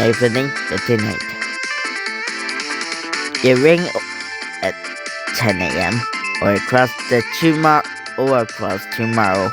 evening tonight. It ring at 10 a.m. or across tomorrow.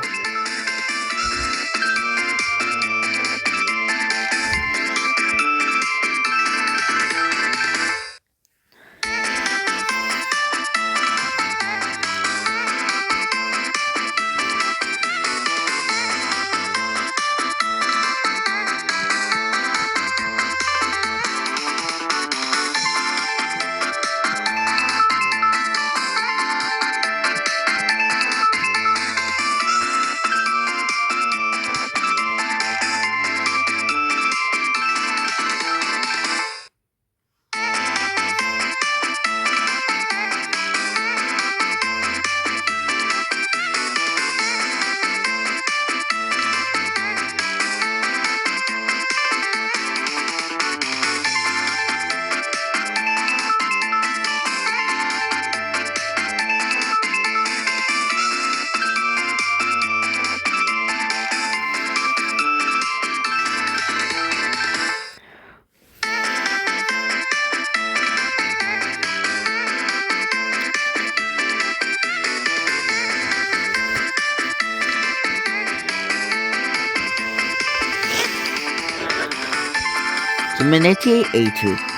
Community A2.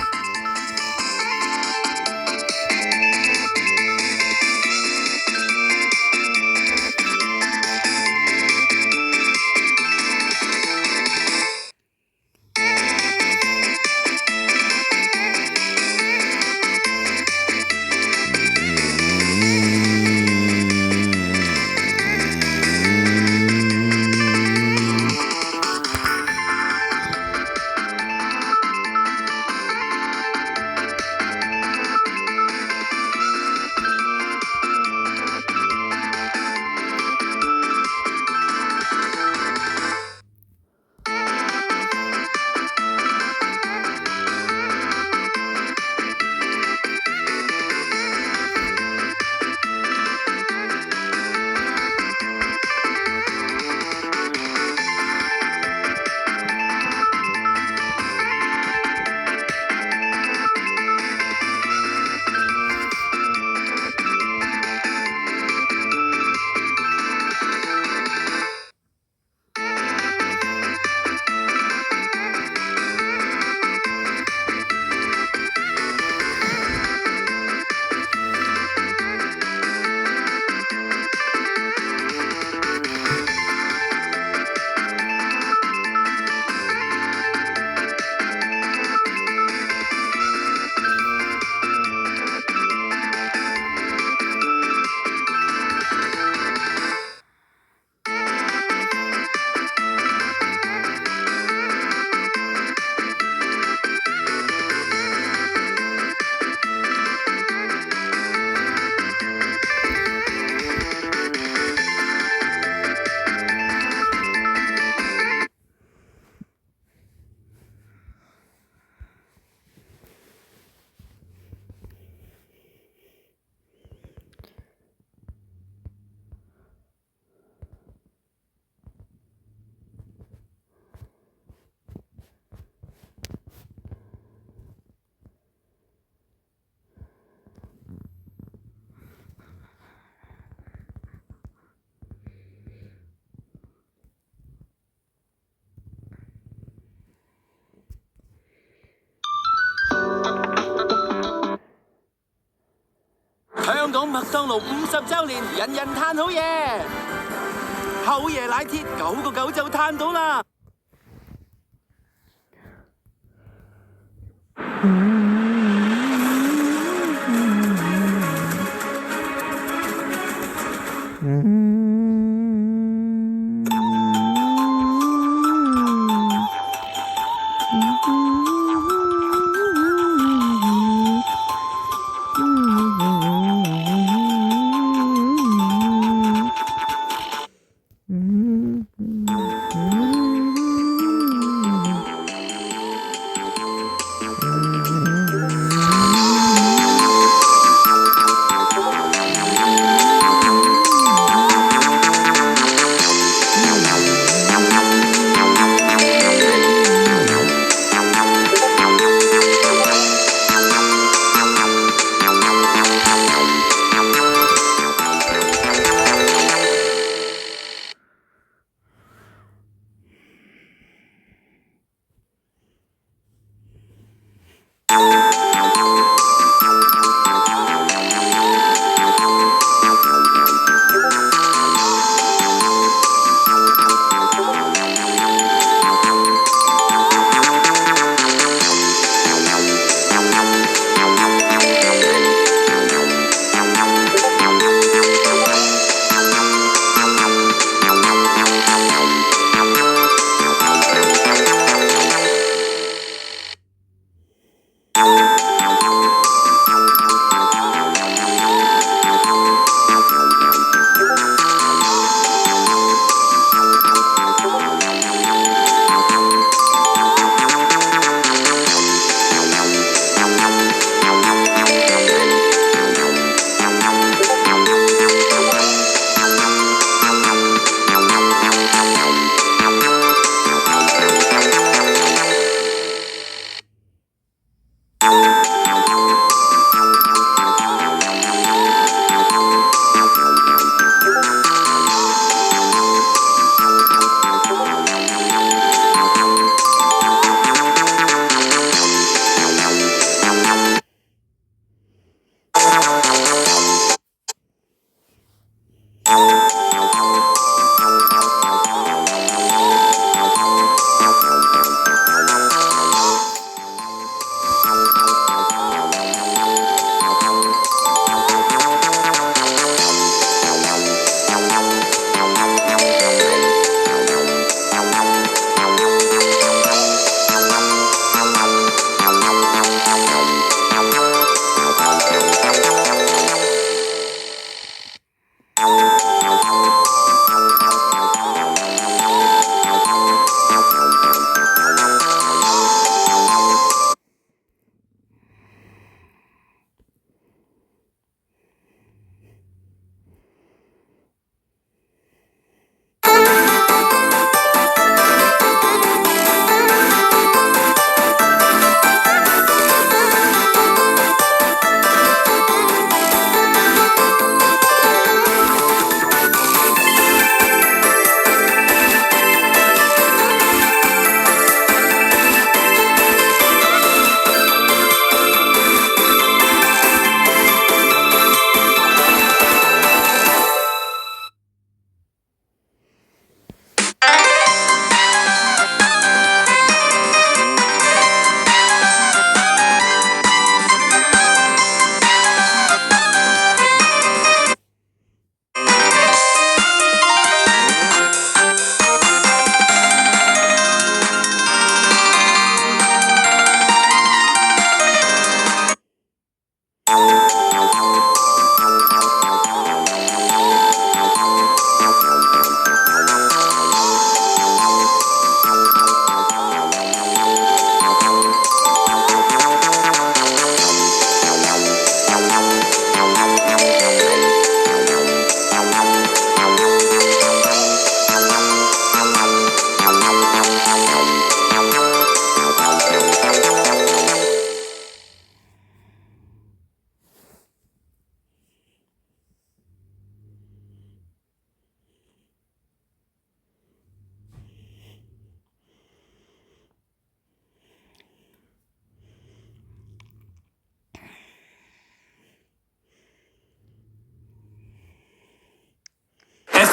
香港麥當勞50週年，人人嘆好嘢，好嘢奶鐵9個9就嘆到啦！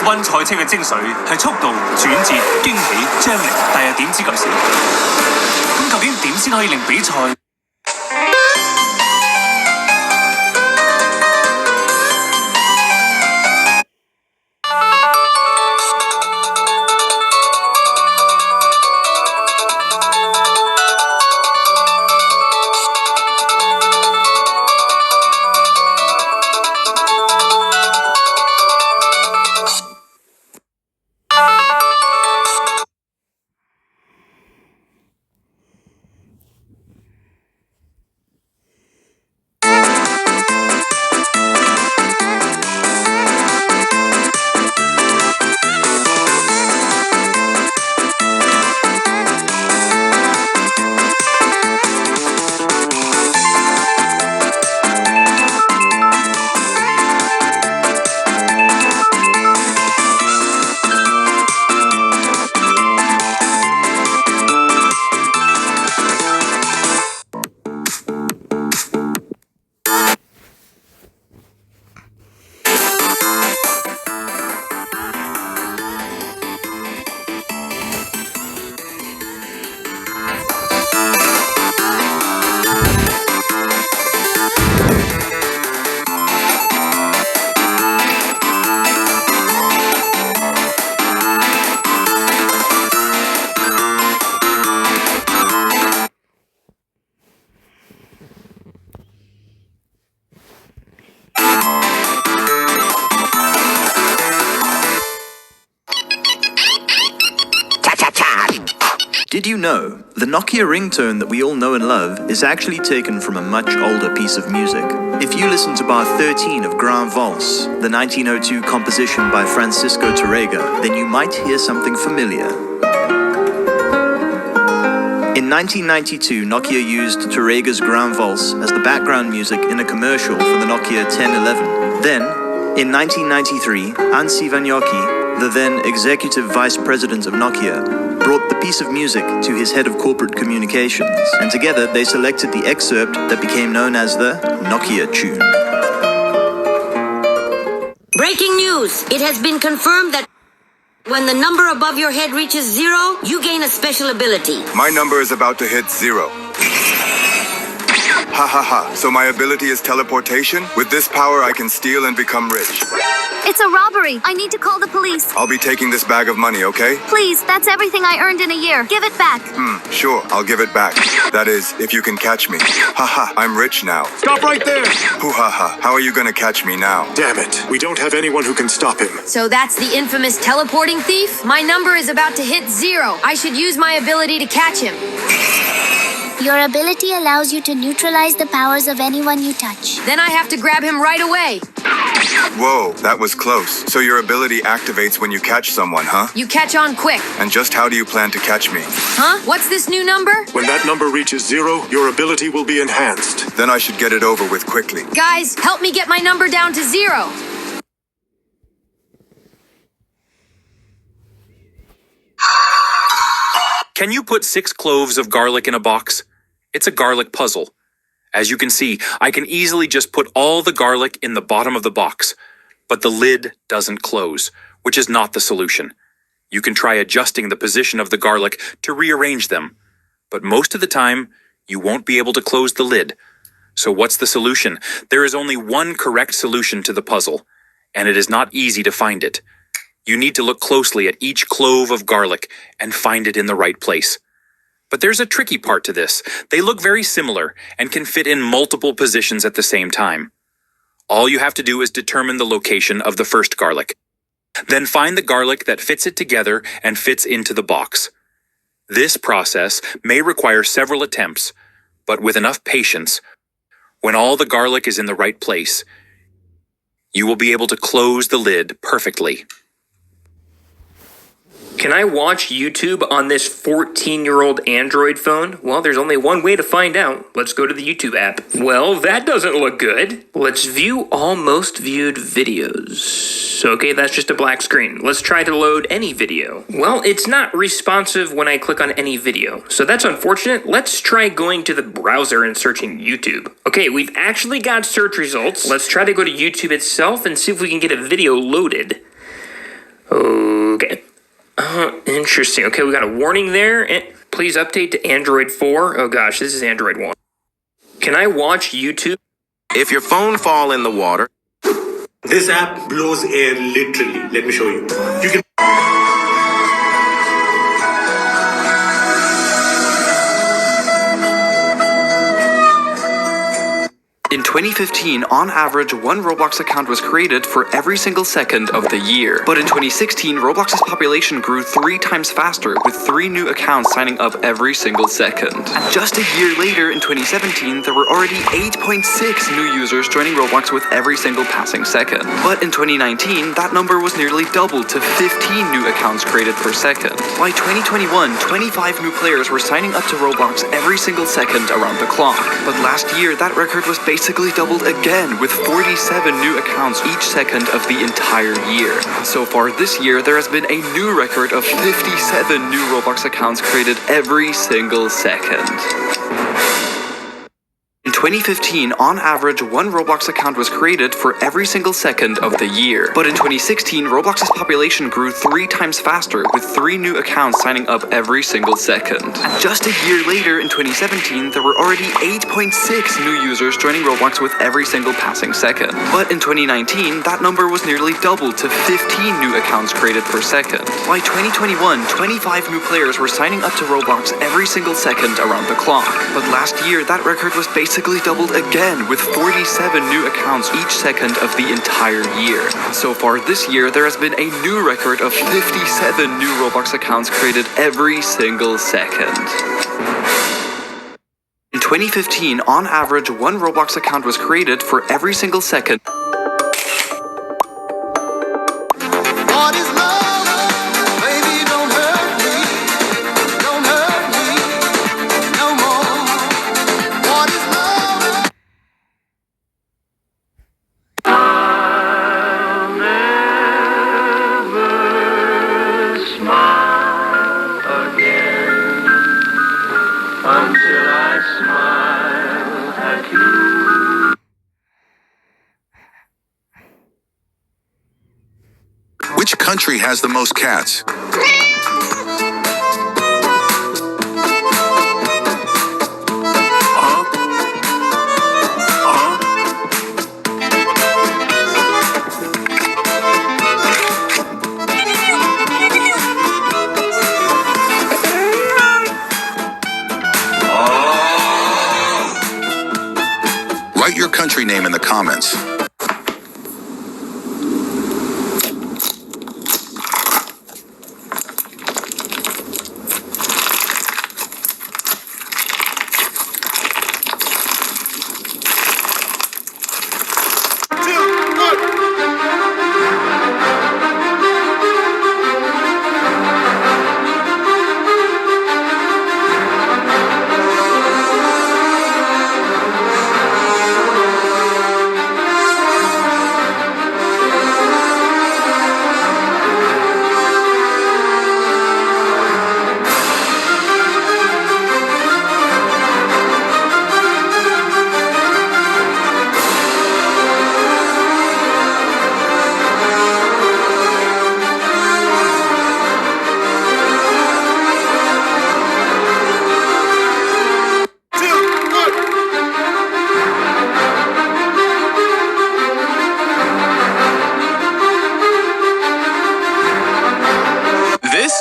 F1 賽車嘅精髓係速度、轉折、驚喜、張力，但係點知咁少？咁究竟點先可以令比賽？Did you know, the Nokia ringtone that we all know and love is actually taken from a much older piece of music. If you listen to bar 13 of Grand Valse, the 1902 composition by Francisco Tárrega, then you might hear something familiar. In 1992, Nokia used Tárrega's Grand Valse as the background music in a commercial for the Nokia 1011. Then, in 1993, Anssi Vanjoki, the then executive vice president of Nokia, brought the piece of music to his head of corporate communications, and together they selected the excerpt that became known as the Nokia tune. Breaking news! It has been confirmed that when the number above your head reaches 0, you gain a special ability. My number is about to hit 0. Ha ha ha, so my ability is teleportation? With this power I can steal and become rich. It's a robbery. I need to call the police. I'll be taking this bag of money, okay? Please, that's everything I earned in a year. Give it back. Sure, I'll give it back. That is, if you can catch me. Ha ha, I'm rich now. Stop right there! Hoo ha ha, how are you gonna catch me now? Damn it, we don't have anyone who can stop him. So that's the infamous teleporting thief? My number is about to hit 0. I should use my ability to catch him. Your ability allows you to neutralize the powers of anyone you touch. Then I have to grab him right away. Whoa, that was close. So your ability activates when you catch someone, huh? You catch on quick. And just how do you plan to catch me? Huh? What's this new number? When that number reaches 0, your ability will be enhanced. Then I should get it over with quickly. Guys, help me get my number down to 0. Can you put 6 cloves of garlic in a box? It's a garlic puzzle. As you can see, I can easily just put all the garlic in the bottom of the box, but the lid doesn't close, which is not the solution. You can try adjusting the position of the garlic to rearrange them, but most of the time, you won't be able to close the lid. So what's the solution? There is only one correct solution to the puzzle, and it is not easy to find it. You need to look closely at each clove of garlic and find it in the right place. But there's a tricky part to this. They look very similar and can fit in multiple positions at the same time. All you have to do is determine the location of the first garlic. Then find the garlic that fits it together and fits into the box. This process may require several attempts, but with enough patience, when all the garlic is in the right place, you will be able to close the lid perfectly. Can I watch YouTube on this 14-year-old Android phone? Well, there's only one way to find out. Let's go to the YouTube app. Well, that doesn't look good. Let's view all most viewed videos. Okay, that's just a black screen. Let's try to load any video. Well, it's not responsive when I click on any video, so that's unfortunate. Let's try going to the browser and searching YouTube. Okay, we've actually got search results. Let's try to go to YouTube itself and see if we can get a video loaded. Okay. Interesting. Okay, we got a warning there. Please update to Android 4. Oh gosh, this is Android 1. Can I watch YouTube? If your phone fall in the water. This app blows air literally. Let me show you. You can. In 2015, on average, one Roblox account was created for every single second of the year. But in 2016, Roblox's population grew 3 times faster, with 3 new accounts signing up every single second. And just a year later, in 2017, there were already 8.6 new users joining Roblox with every single passing second. But in 2019, that number was nearly doubled to 15 new accounts created per second. By 2021, 25 new players were signing up to Roblox every single second around the clock. But last year, that record was basically doubled again, with 47 new accounts each second of the entire year. So far this year, there has been a new record of 57 new Roblox accounts created every single second. In 2015, on average, one Roblox account was created for every single second of the year. But in 2016, Roblox's population grew 3 times faster, with 3 new accounts signing up every single second. And just a year later, in 2017, there were already 8.6 new users joining Roblox with every single passing second. But in 2019, that number was nearly doubled to 15 new accounts created per second. By 2021, 25 new players were signing up to Roblox every single second around the clock. But last year, that record was basically doubled again, with 47 new accounts each second of the entire year. So far this year, there has been a new record of 57 new Roblox accounts created every single second. In 2015, on average, one Roblox account was created for every single second. What is love? Baby, don't hurt me. Don't hurt me no more. What is love? I'll never smile again until I smile at you. Which country has the most cats? Write your country name in the comments.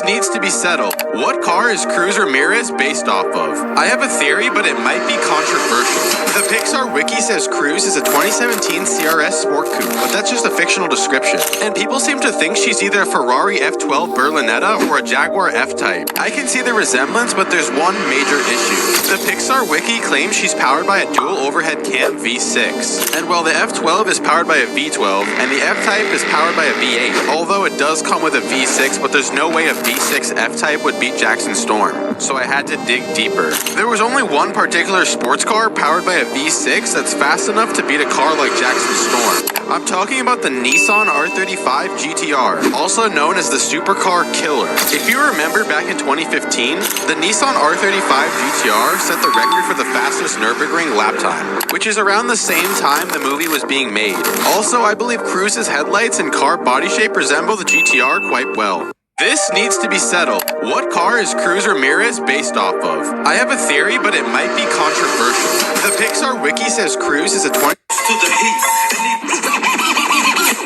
Needs to be settled. What car is Cruz Ramirez based off of? I have a theory, but it might be controversial. The Pixar Wiki says Cruz is a 2017 CRS Sport Coupe, but that's just a fictional description. And people seem to think she's either a Ferrari F12 Berlinetta or a Jaguar F-Type. I can see the resemblance, but there's one major issue. The Pixar Wiki claims she's powered by a dual overhead cam V6. And while the F12 is powered by a V12, and the F-Type is powered by a V8, although it does come with a V6, but there's no way a V8 V6 F-Type would beat Jackson Storm, so I had to dig deeper. There was only one particular sports car powered by a V6 that's fast enough to beat a car like Jackson Storm. I'm talking about the Nissan R35 GTR, also known as the Supercar Killer. If you remember back in 2015, the Nissan R35 GTR set the record for the fastest Nürburgring lap time, which is around the same time the movie was being made. Also, I believe Cruise's headlights and car body shape resemble the GTR quite well. This needs to be settled. What car is Cruz Ramirez based off of? I have a theory, but it might be controversial. The Pixar wiki says Cruz is a 20... To the heat,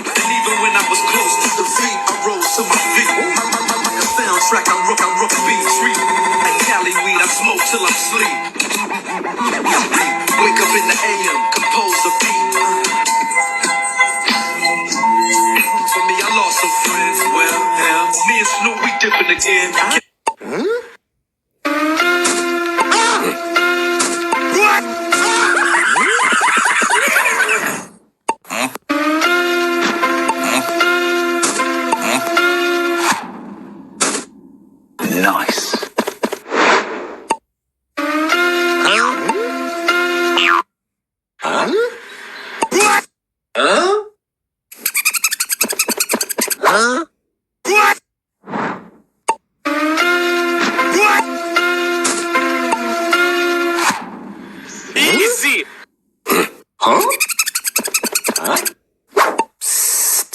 and even when I was close to the feet, I rose to my feet. Like a soundtrack, I rock beat street. At Cali weed, I smoke till I'm asleep. Wake up in the AM, compose a beat. For me, I lost some friends. Well, me and Snoop, we dipping again. Nice. Huh? What? Huh? Huh? What? What? Easy. Huh? Huh? Psst.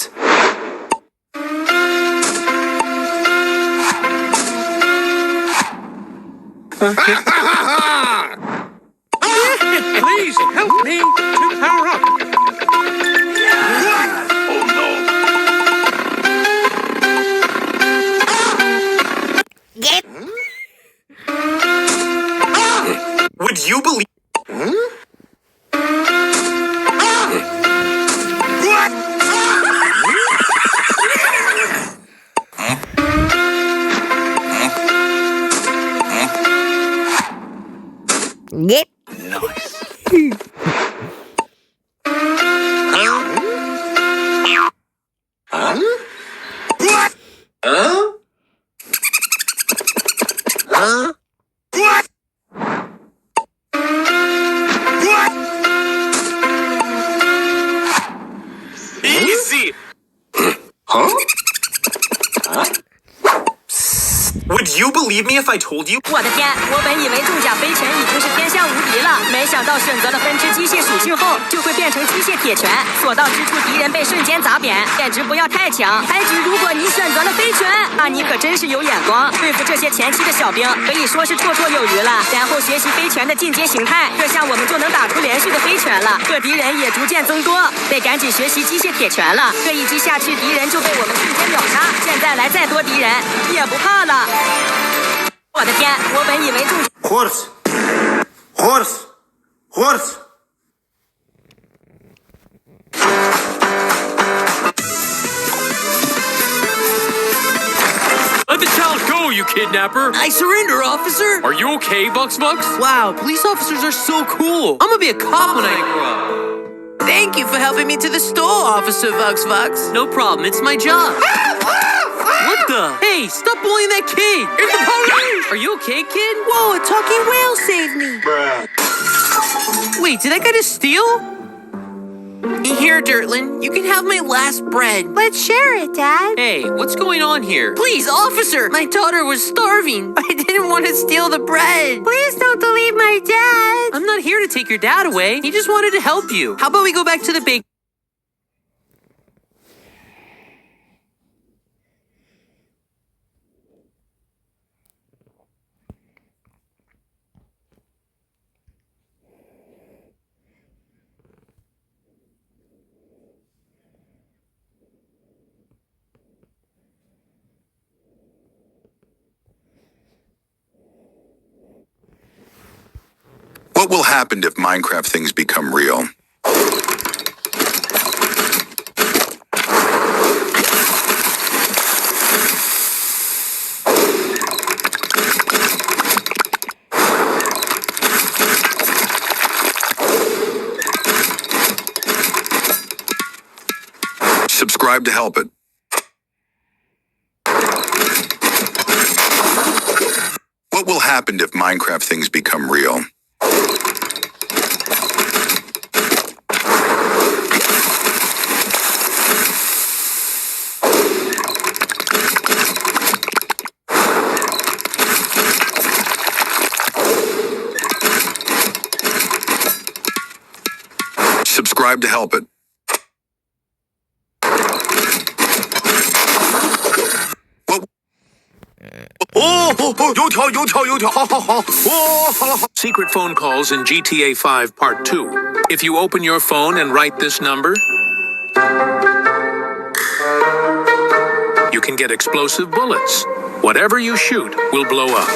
Please help me to power up. Oh no. Get. Would you believe? Get. Nice. Huh? What? Huh? Huh? What? What? Easy. Huh? Huh? Would you believe me if I told you? 我的天！我本以为重甲飞拳已经是天下无敌了，没想到选择了分支机械属性后，就会变成机械铁拳，所到之处敌人被瞬间砸扁，简直不要太强。还指如果你选择了飞拳，那你可真是有眼光，对付这些前期的小兵可以说是绰绰有余了。然后学习飞拳的进阶形态，这下我们就能打出连续的飞拳了，这敌人也逐渐增多，得赶紧学习机械铁拳了。这一击下去，敌人就被我们瞬间秒杀。现在来再多敌人也不怕了。 我的天！我本以为中 horse. Let the child go, you kidnapper! I surrender, officer. Are you okay, Bucks? Wow, police officers are so cool. I'm gonna be a cop when I grow up. Thank you for helping me to the store, Officer Vox. No problem, it's my job. What the? Hey, stop bullying that kid! It's the police! Are you okay, kid? Whoa, a talking whale saved me! Bruh. Wait, did that guy just steal? Here, Dirtland, you can have my last bread. Let's share it, Dad. Hey, what's going on here? Please, officer! My daughter was starving. I didn't want to steal the bread. Please don't leave my dad. I'm not here to take your dad away. He just wanted to help you. How about we go back to the bakery? What will happen if Minecraft things become real? Subscribe to help it. What will happen if Minecraft things become real? Subscribe to help it. Secret phone calls in GTA 5 Part 2. If you open your phone and write this number, you can get explosive bullets. Whatever you shoot will blow up.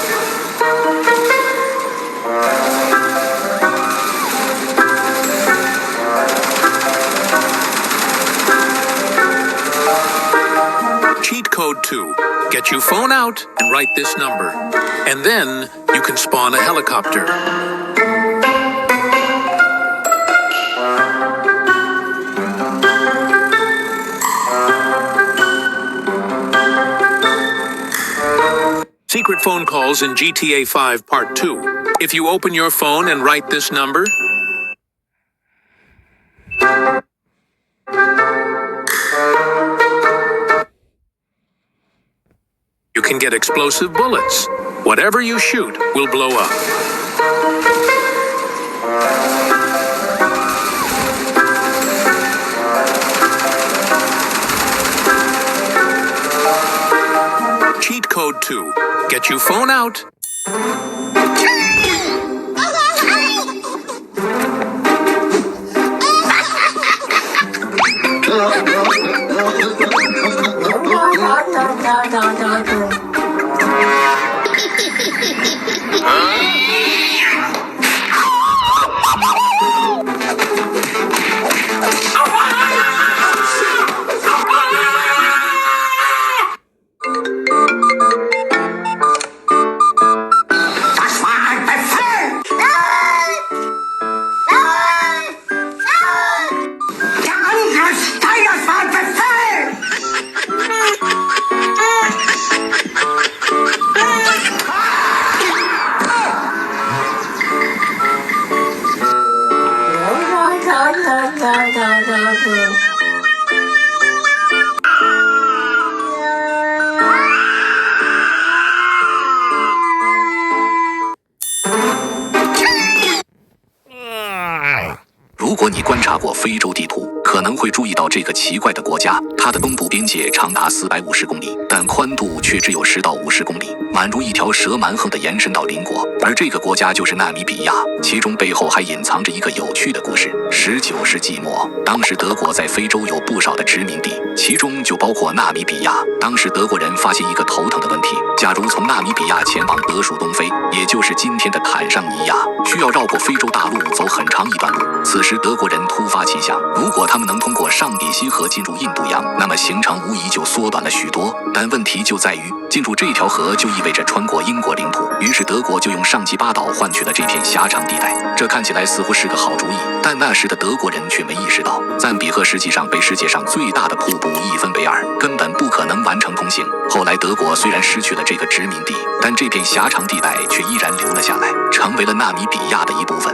Cheat code 2. Get your phone out and write this number. And then you can spawn a helicopter. Secret phone calls in GTA 5 Part 2. If you open your phone and write this number, you can get explosive bullets. Whatever you shoot will blow up. Cheat code 2. Get your phone out.如果你观察过非洲地图，可能会注意到这个奇怪的国家，它的东部边界长达450公里，但宽度却只有10到50公里，宛如一条蛇蛮横地延伸到邻国。而这个国家就是纳米比亚，其中背后还隐藏着一个有趣的故事。19世纪末，当时德国在非洲有不少的殖民地，其中就包括纳米比亚。当时德国人发现一个头疼的问题：假如从纳米比亚前往德属东非，也就是今天的坦桑尼亚，需要绕过非洲大陆走很长一段路。此时德国人突发奇想，如果他们能通过上比西河进入印度洋，那么行程无疑就缩短了许多。但问题就在于，进入这条河就意味着穿过英国领土，于是德国就用上吉巴岛换取了这片狭长地带。这看起来似乎是个好主意，但那时的德国人却没意识到，赞比河实际上被世界上最大的瀑布一分为二，根本不可能完成通行。后来德国虽然失去了这个殖民地，但这片狭长地带却依然留了下来，成为了纳米比亚的一部分。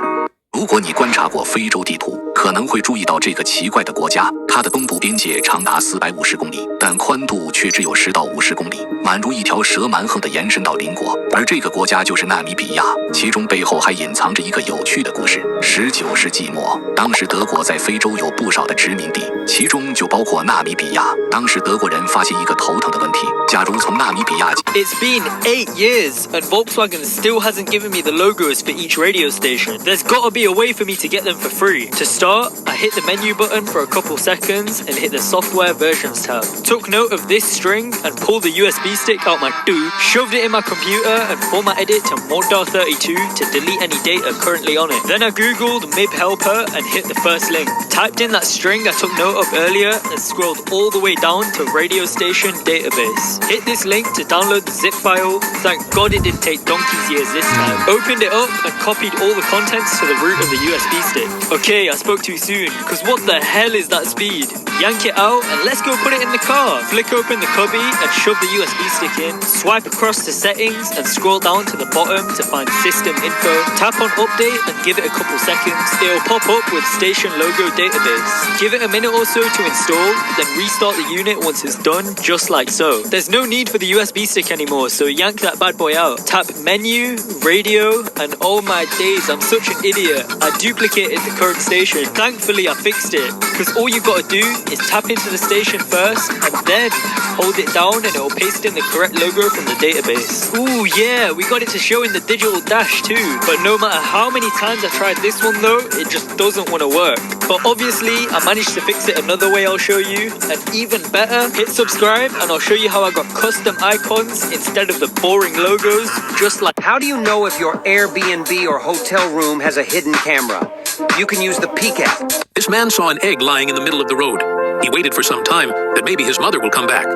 如果你观察过非洲地图，可能会注意到这个奇怪的国家，它的东部边界长达450公里，但宽度却只有10到50公里，宛如一条蛇蛮横地延伸到邻国。而这个国家就是纳米比亚，其中背后还隐藏着一个有趣的故事。19世纪末，当时德国在非洲有不少的殖民地，其中就包括纳米比亚。当时德国人发现一个头疼的问题：假如从纳米比亚 It's been 8 years and Volkswagen still hasn't given me the logos for each radio station. There's gotta be a way for me to get them for free. To start, I hit the menu button for a couple seconds and hit the software versions tab. Took note of this string and pulled the USB stick out my do, shoved it in my computer and formatted it to Moddar32 to delete any data currently on it. Then I googled MIB helper and hit the first link. Typed in that string I took note of earlier and scrolled all the way down to radio station database. Hit this link to download the zip file. Thank God it didn't take donkey's years this time. Opened it up and copied all the contents to the root of the USB stick. Okay, I spoke too soon, because what the hell is that speed? yank it out and let's go put it in the car. Flick open the cubby and shove the USB stick in. Swipe across the settings and scroll down to the bottom to find system info. Tap on update and give it a couple seconds. It'll pop up with station logo database. Give it a minute or so to install, then restart the unit once it's done, just like so. There's no need for the USB stick anymore, so yank that bad boy out. Tap menu, radio, and oh my days, I'm such an idiot. I duplicated the current station. Thankfully I fixed it, because all you gotta do is tap into the station first and then hold it down and it'll paste in the correct logo from the database. Ooh yeah, we got it to show in the digital dash too. But no matter how many times I tried this one though, it just doesn't want to work. But obviously I managed to fix it another way I'll show you. And even better, hit subscribe and I'll show you how I got custom icons instead of the boring logos, just like. How do you know if your Airbnb or hotel room has a hidden camera? You can use the Peek app. This man saw an egg lying in the middle of the road. He waited for some time that maybe his mother will come back.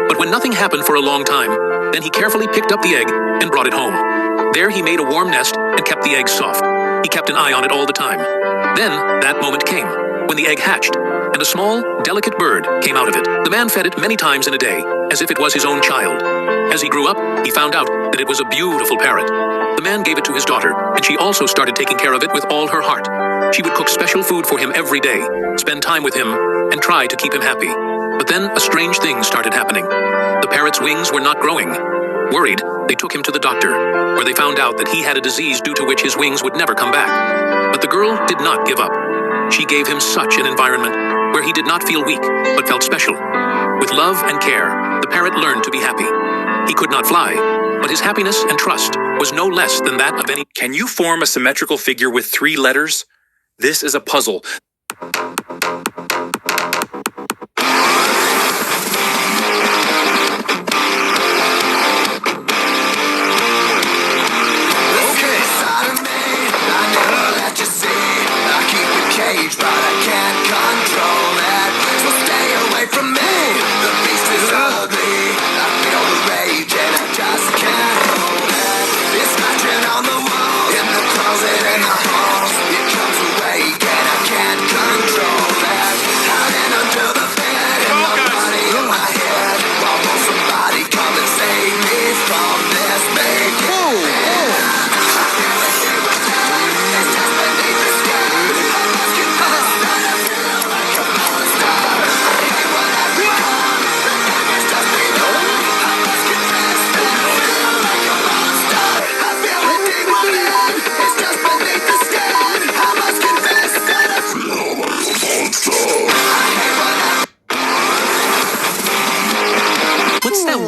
But when nothing happened for a long time, then he carefully picked up the egg and brought it home. There he made a warm nest and kept the egg soft. He kept an eye on it all the time. Then that moment came, when the egg hatched, and a small, delicate bird came out of it. The man fed it many times in a day, as if it was his own child. As he grew up, he found out that it was a beautiful parrot. The man gave it to his daughter, and she also started taking care of it with all her heart. She would cook special food for him every day, spend time with him, and try to keep him happy. But then a strange thing started happening. The parrot's wings were not growing. Worried, they took him to the doctor, where they found out that he had a disease due to which his wings would never come back. But the girl did not give up. She gave him such an environment where he did not feel weak, but felt special. With love and care, the parrot learned to be happy. He could not fly, but his happiness and trust was no less than that of any. Can you form a symmetrical figure with 3 letters? This is a puzzle.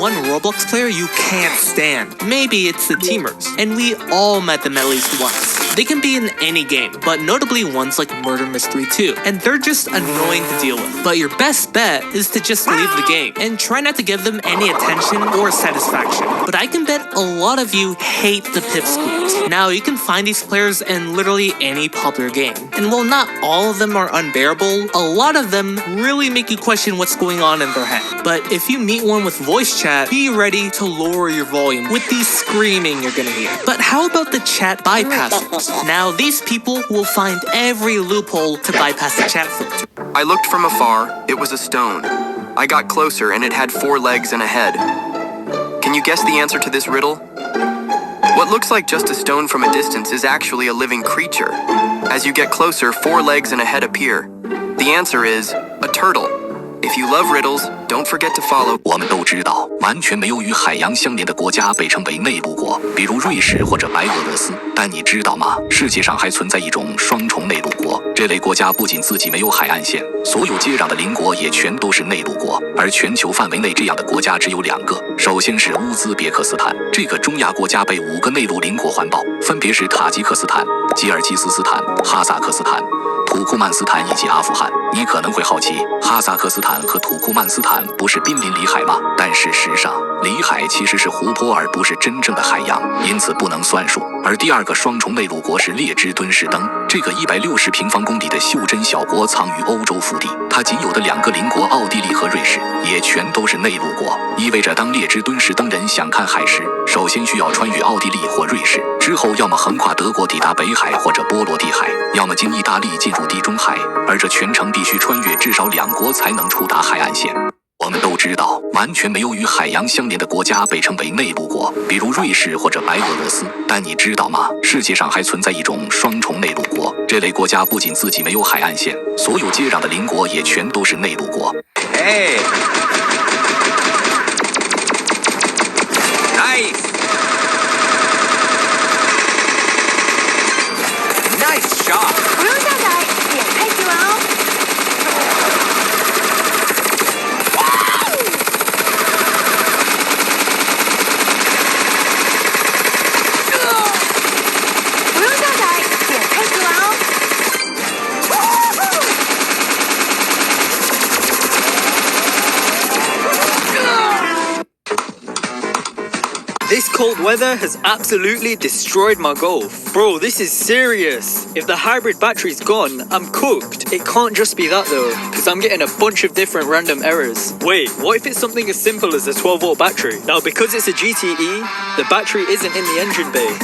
One Roblox player you can't stand. Maybe it's the Teamers, and we all met them at least once. They can be in any game, but notably ones like Murder Mystery 2, and they're just annoying to deal with. But your best bet is to just leave the game, and try not to give them any attention or satisfaction. But I can bet a lot of you hate the pipsqueaks. Now, you can find these players in literally any popular game, and while not all of them are unbearable, a lot of them really make you question what's going on in their head. But if you meet one with voice chat, be ready to lower your volume with the screaming you're gonna hear. But how about the chat bypassers? Now, these people will find every loophole to bypass the chat filter. I looked from afar. It was a stone. I got closer and it had 4 legs and a head. Can you guess the answer to this riddle? What looks like just a stone from a distance is actually a living creature. As you get closer, 4 legs and a head appear. The answer is a turtle. If you love riddles, don't forget to follow. 我们都知道，完全没有与海洋相连的国家被称为内陆国，比如瑞士或者白俄罗斯。但你知道吗？世界上还存在一种双重内陆国。这类国家不仅自己没有海岸线，所有接壤的邻国也全都是内陆国。而全球范围内这样的国家只有2个。首先是乌兹别克斯坦，这个中亚国家被5个内陆邻国环抱，分别是塔吉克斯坦、吉尔吉斯斯坦、哈萨克斯坦、土库曼斯坦以及阿富汗。你可能会好奇，哈萨克斯坦和土库曼斯坦不是濒临里海吗？但事实上，里海其实是湖泊，而不是真正的海洋，因此不能算数。而第2个双重内陆国是列支敦士登，这个160平方公里的袖珍小国藏于欧洲腹地，它仅有的2个邻国奥地利和瑞士也全都是内陆国，意味着当列支敦士登人想看海时，首先需要穿越奥地利或瑞士，之后要么横跨德国抵达北海或者波罗的海，要么经意大利进入地中海，而这全程必须穿越至少2国才能触达海岸线。我们都知道，完全没有与海洋相连的国家被称为内陆国，比如瑞士或者白俄罗斯。但你知道吗？世界上还存在一种双重内陆国，这类国家不仅自己没有海岸线，所有接壤的邻国也全都是内陆国。Hey! Nice! Nice shot! 不用下载，点开即玩哦。不用下载，点开即玩哦。This cold weather has absolutely destroyed my Golf. Bro, this is serious. If the hybrid battery's gone, I'm cooked. It can't just be that though, because I'm getting a bunch of different random errors. Wait, what if it's something as simple as a 12-volt battery? Now, because it's a GTE, the battery isn't in the engine bay,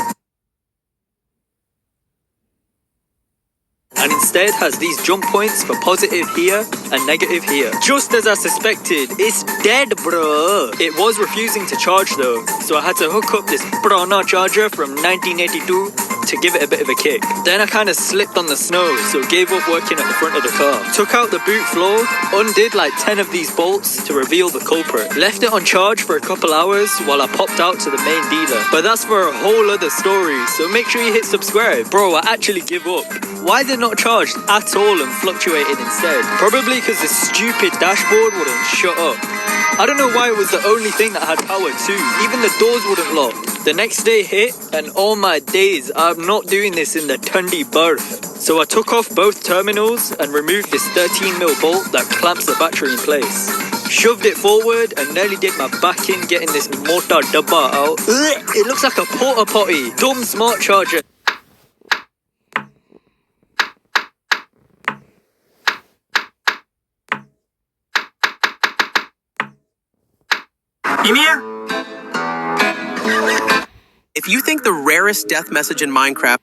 and instead has these jump points for positive here and negative here. Just as I suspected, it's dead, bro. It was refusing to charge though, so I had to hook up this Brana charger from 1982 to give it a bit of a kick. Then I kind of slipped on the snow, so gave up working at the front of the car. Took out the boot floor, undid like 10 of these bolts to reveal the culprit. Left it on charge for a couple hours while I popped out to the main dealer. But that's for a whole other story, so make sure you hit subscribe. Bro, I actually give up. Why is it not charged at all and fluctuated instead? Probably because the stupid dashboard wouldn't shut up. I don't know why it was the only thing that had power too. Even the doors wouldn't lock. The next day hit, and all my days, I'm not doing this in the Tundi berth. So I took off both terminals and removed this 13mm bolt that clamps the battery in place. Shoved it forward and nearly did my back in getting this motor dabba out. Ugh, it looks like a porta potty. Dumb smart charger. Ymir? If you think the rarest death message in Minecraft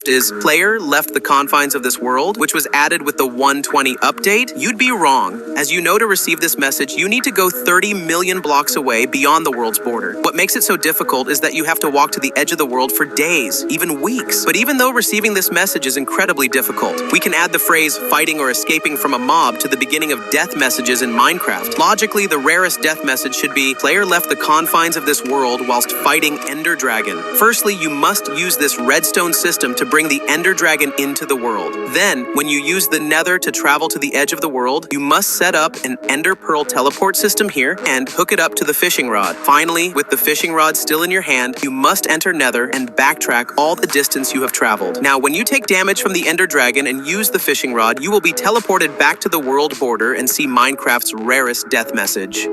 is player left the confines of this world, which was added with the 120 update, you'd be wrong. As you know, to receive this message, you need to go 30 million blocks away beyond the world's border. What makes it so difficult is that you have to walk to the edge of the world for days, even weeks. But even though receiving this message is incredibly difficult, we can add the phrase fighting or escaping from a mob to the beginning of death messages in Minecraft. Logically, the rarest death message should be player left the confines of this world whilst fighting Ender Dragon. Firstly, you must use this redstone system to bring the Ender Dragon into the world. Then, when you use the Nether to travel to the edge of the world, you must set up an Ender Pearl teleport system here and hook it up to the fishing rod. Finally, with the fishing rod still in your hand, you must enter Nether and backtrack all the distance you have traveled. Now, when you take damage from the Ender Dragon and use the fishing rod, you will be teleported back to the world border and see Minecraft's rarest death message.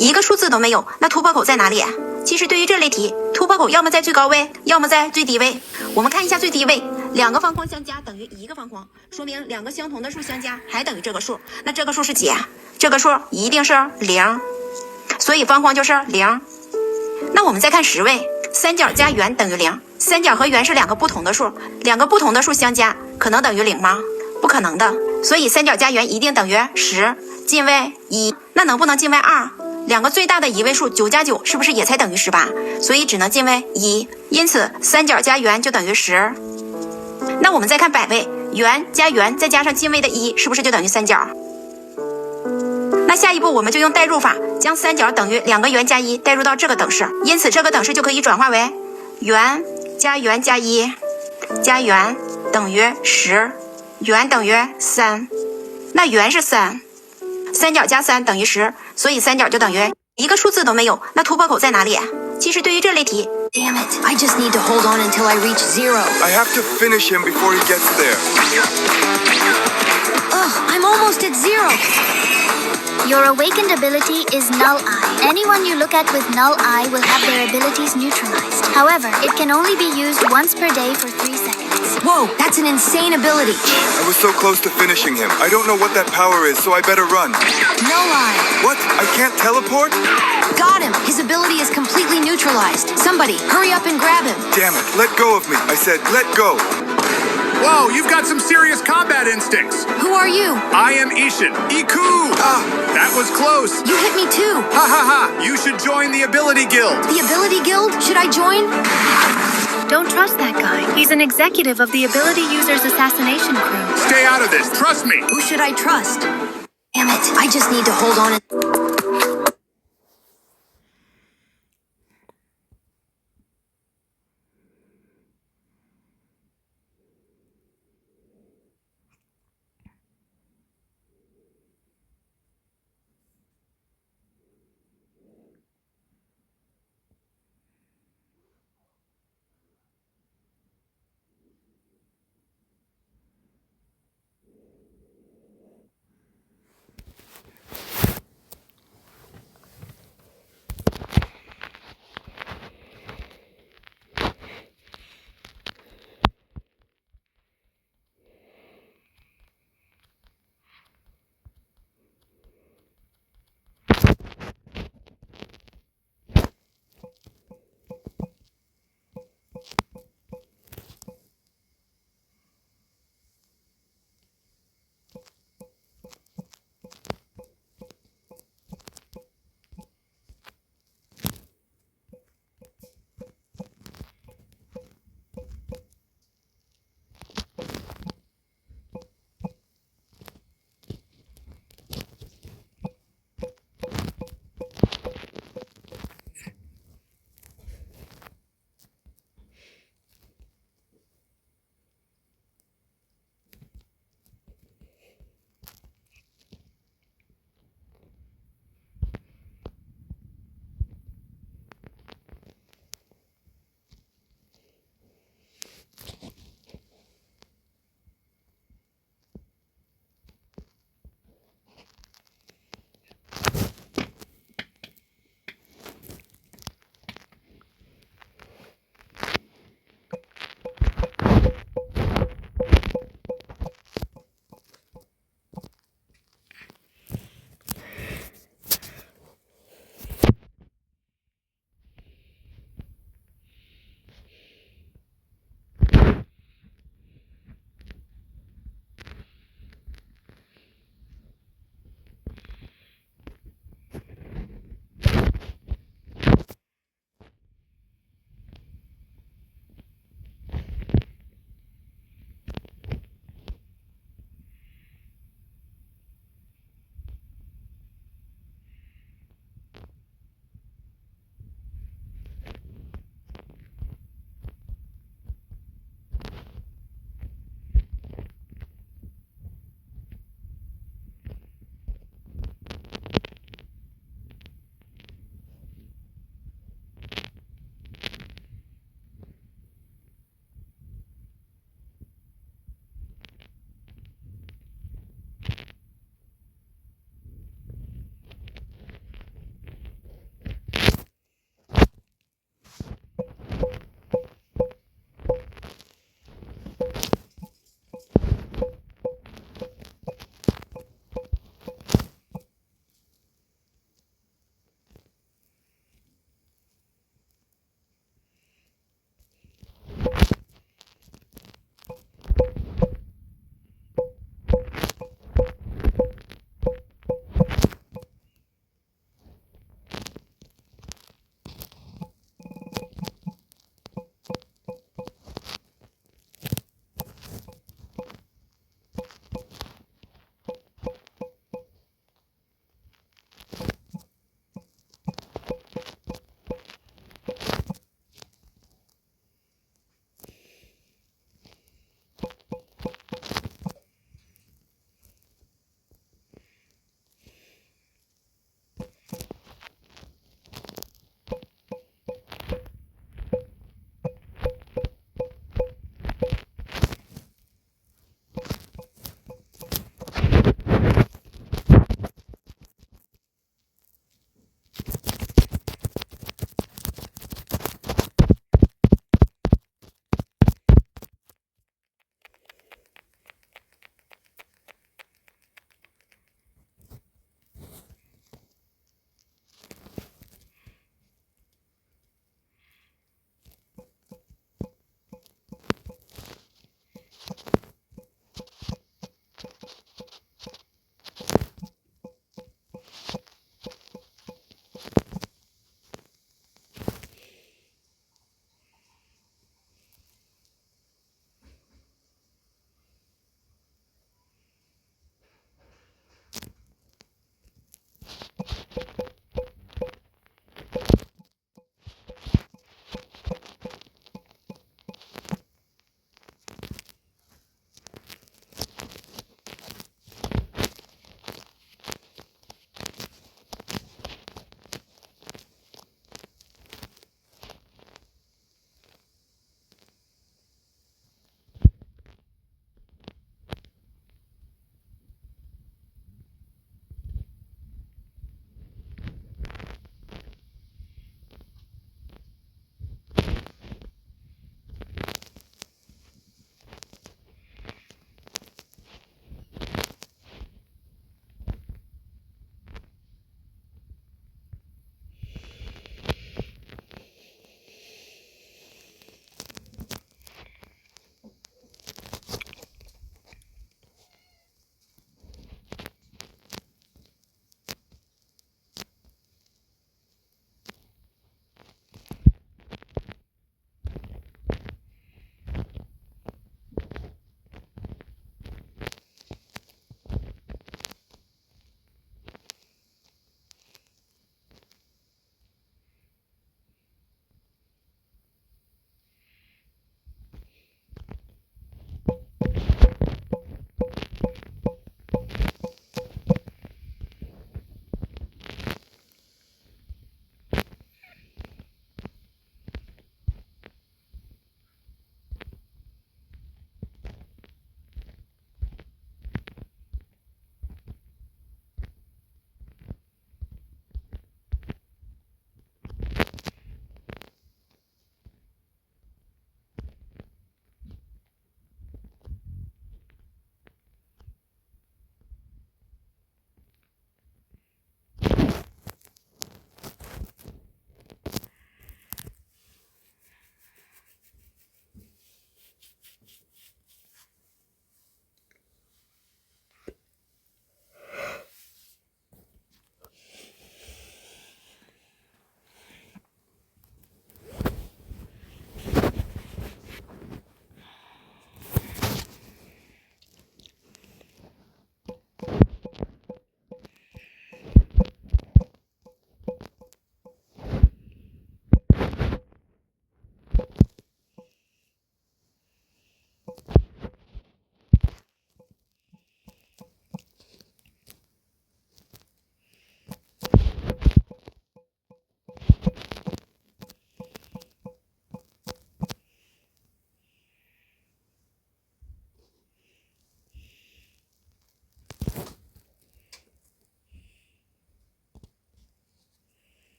一个数字都没有，那突破口在哪里？其实对于这类题，突破口要么在最高位，要么在最低位。我们看一下最低位，两个方框相加等于一个方框，说明两个相同的数相加还等于这个数。那这个数是几？这个数一定是0，所以方框就是0。那我们再看10位，三角加圆等于0，三角和圆是两个不同的数，两个不同的数相加可能等于0吗？不可能的，所以三角加圆一定等于10，进位1。那能不能进位2？两个最大的一位数9加9是不是也才等于18？所以只能进位1，因此三角加圆就等于10。那我们再看百位，圆加圆再加上进位的1，是不是就等于三角？那下一步我们就用代入法，将三角等于2个圆加1代入到这个等式，因此这个等式就可以转化为圆加圆加1加圆等于10，圆等于3。那圆是3，三角加3等于10，所以三角就等于一个数字都没有。那突破口在哪里？其实对于这类题 Damn it, I just need to hold on until I reach 0. I have to finish him before he gets there. Ugh, I'm almost at 0. Your awakened ability is Null Eye. Anyone you look at with Null Eye will have their abilities neutralized. However, it can only be used once per day for 3 seconds. Whoa, that's an insane ability. I was so close to finishing him. I don't know what that power is, so I better run. Null Eye. What? I can't teleport? Got him. His ability is completely neutralized. Somebody, hurry up and grab him. Damn it. Let go of me. I said, let go. Whoa, you've got some serious combat instincts. Who are you? I am Ishin. Iku! That was close. You hit me too. Ha ha ha! You should join the Ability Guild. The Ability Guild? Should I join? Don't trust that guy. He's an executive of the Ability Users Assassination Crew. Stay out of this. Trust me. Who should I trust? Damn it, I just need to hold on.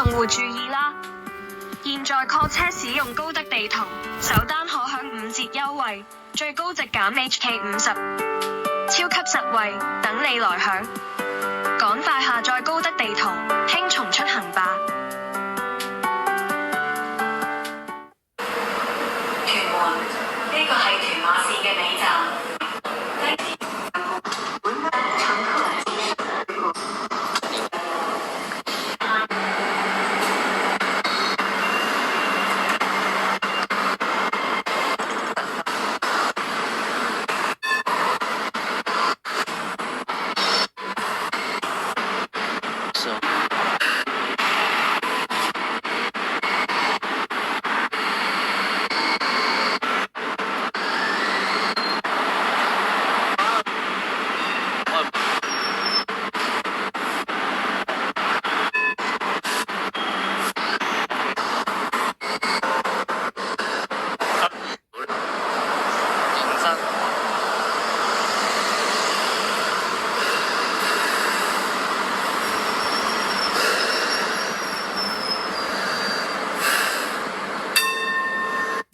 用戶注意啦！現在 call 車使用高德地圖，首單可享5折優惠，最高值減 HK50，超級實惠，等你來享！趕快下載高德地圖，輕鬆出行吧！屯門，呢個係屯馬線嘅尾站。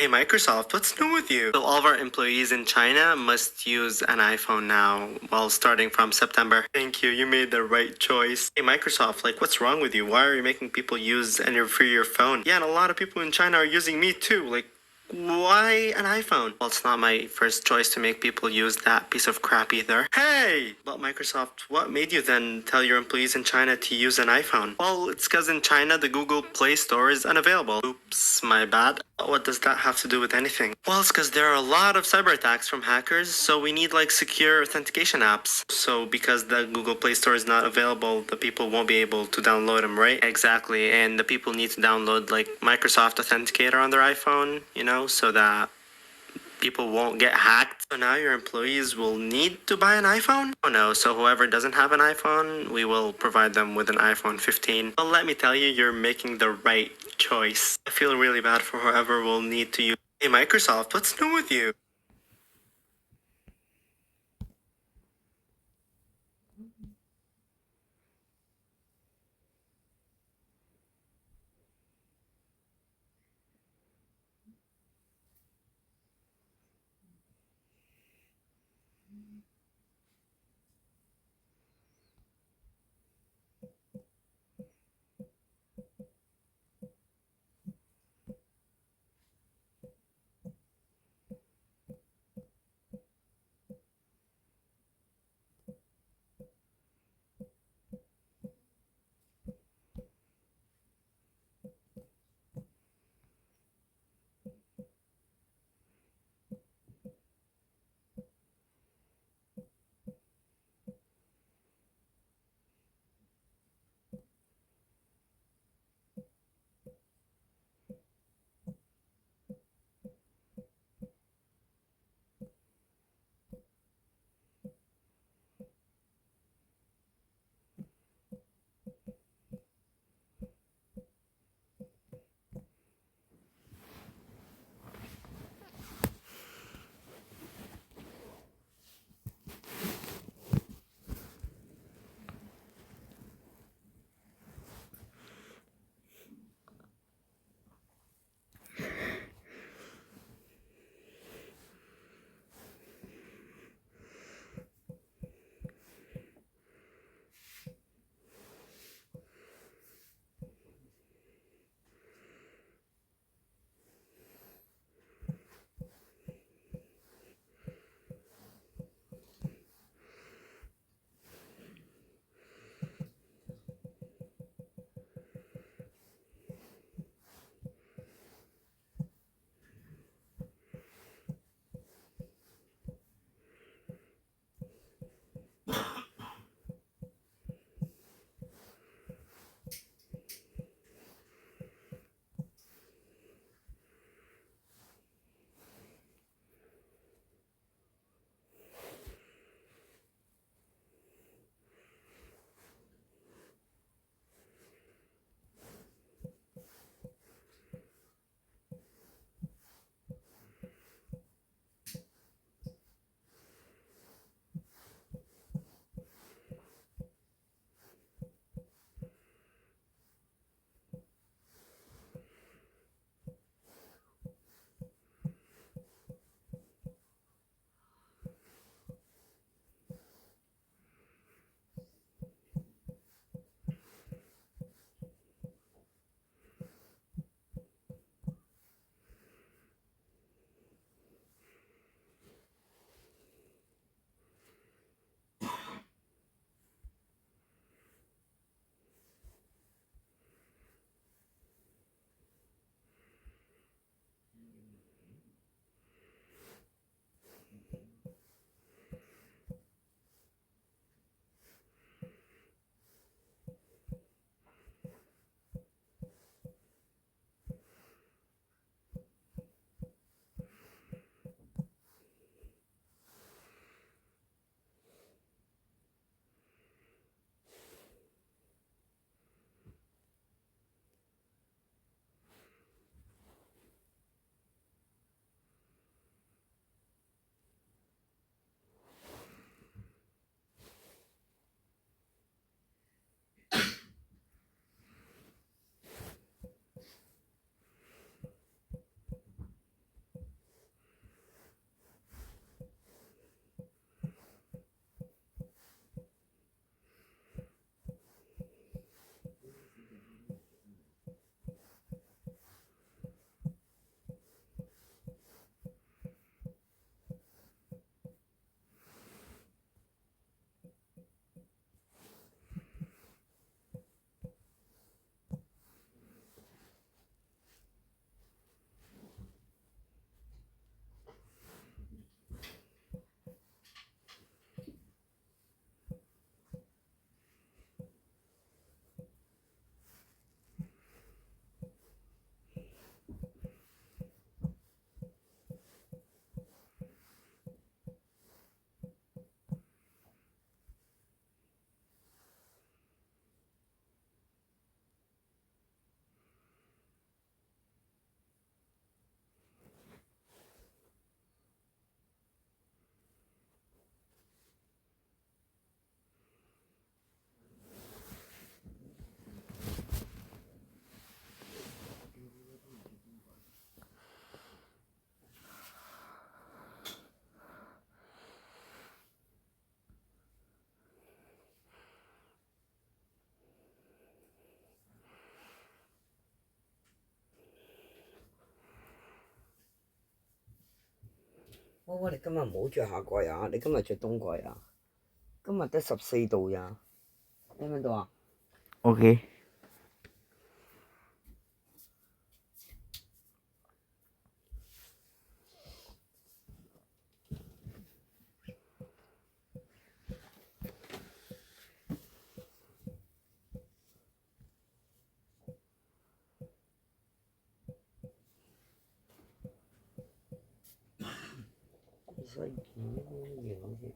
Hey Microsoft, what's new with you? So all of our employees in China must use an iPhone now, well, starting from September. Thank you, you made the right choice. Hey Microsoft, like what's wrong with you? Why are you making people use and free your phone? Yeah, and a lot of people in China are using me too. Like, why an iPhone? Well, it's not my first choice to make people use that piece of crap either. Hey! But Microsoft, what made you then tell your employees in China to use an iPhone? Well, it's because in China, the Google Play Store is unavailable. Oops, my bad. What does that have to do with anything? Well, it's because there are a lot of cyber attacks from hackers, so we need like secure authentication apps. So because the Google Play Store is not available, the people won't be able to download them, right? Exactly, and the people need to download like Microsoft Authenticator on their iPhone, you know, so that people won't get hacked. So now your employees will need to buy an iPhone? Oh no, so whoever doesn't have an iPhone, we will provide them with an iPhone 15. Well, let me tell you, you're making the right choice. I feel really bad for whoever will need to use. Hey Microsoft, what's new with you? 威威，你今日唔好着夏季啊！你今日着冬季啊！今日得14度呀，聽唔聽到啊 OK。西件型好似。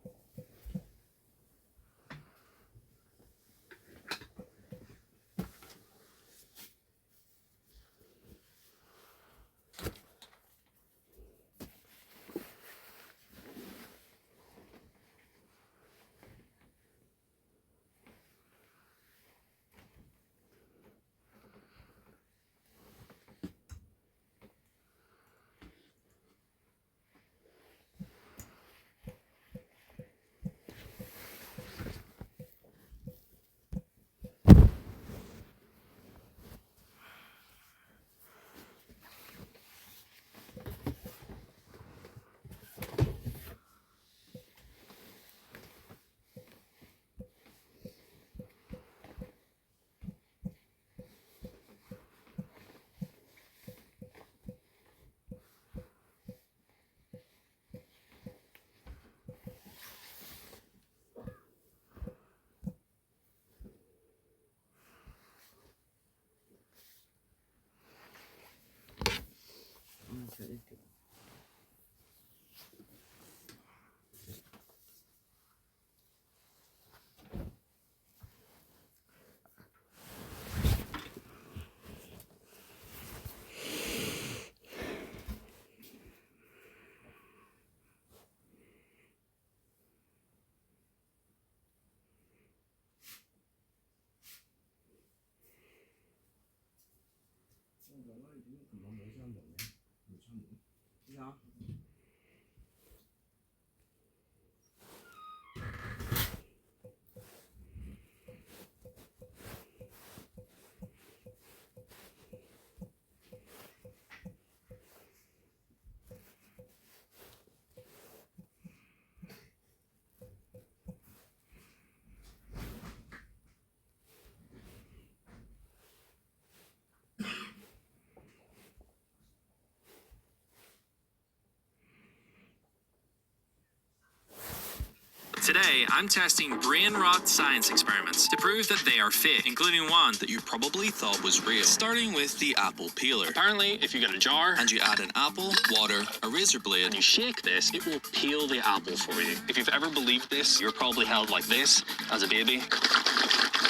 Today, I'm testing brain rot science experiments to prove that they are fake, including one that you probably thought was real. Starting with the apple peeler. Apparently, if you get a jar and you add an apple, water, a razor blade, and you shake this, it will peel the apple for you. If you've ever believed this, you're probably held like this as a baby.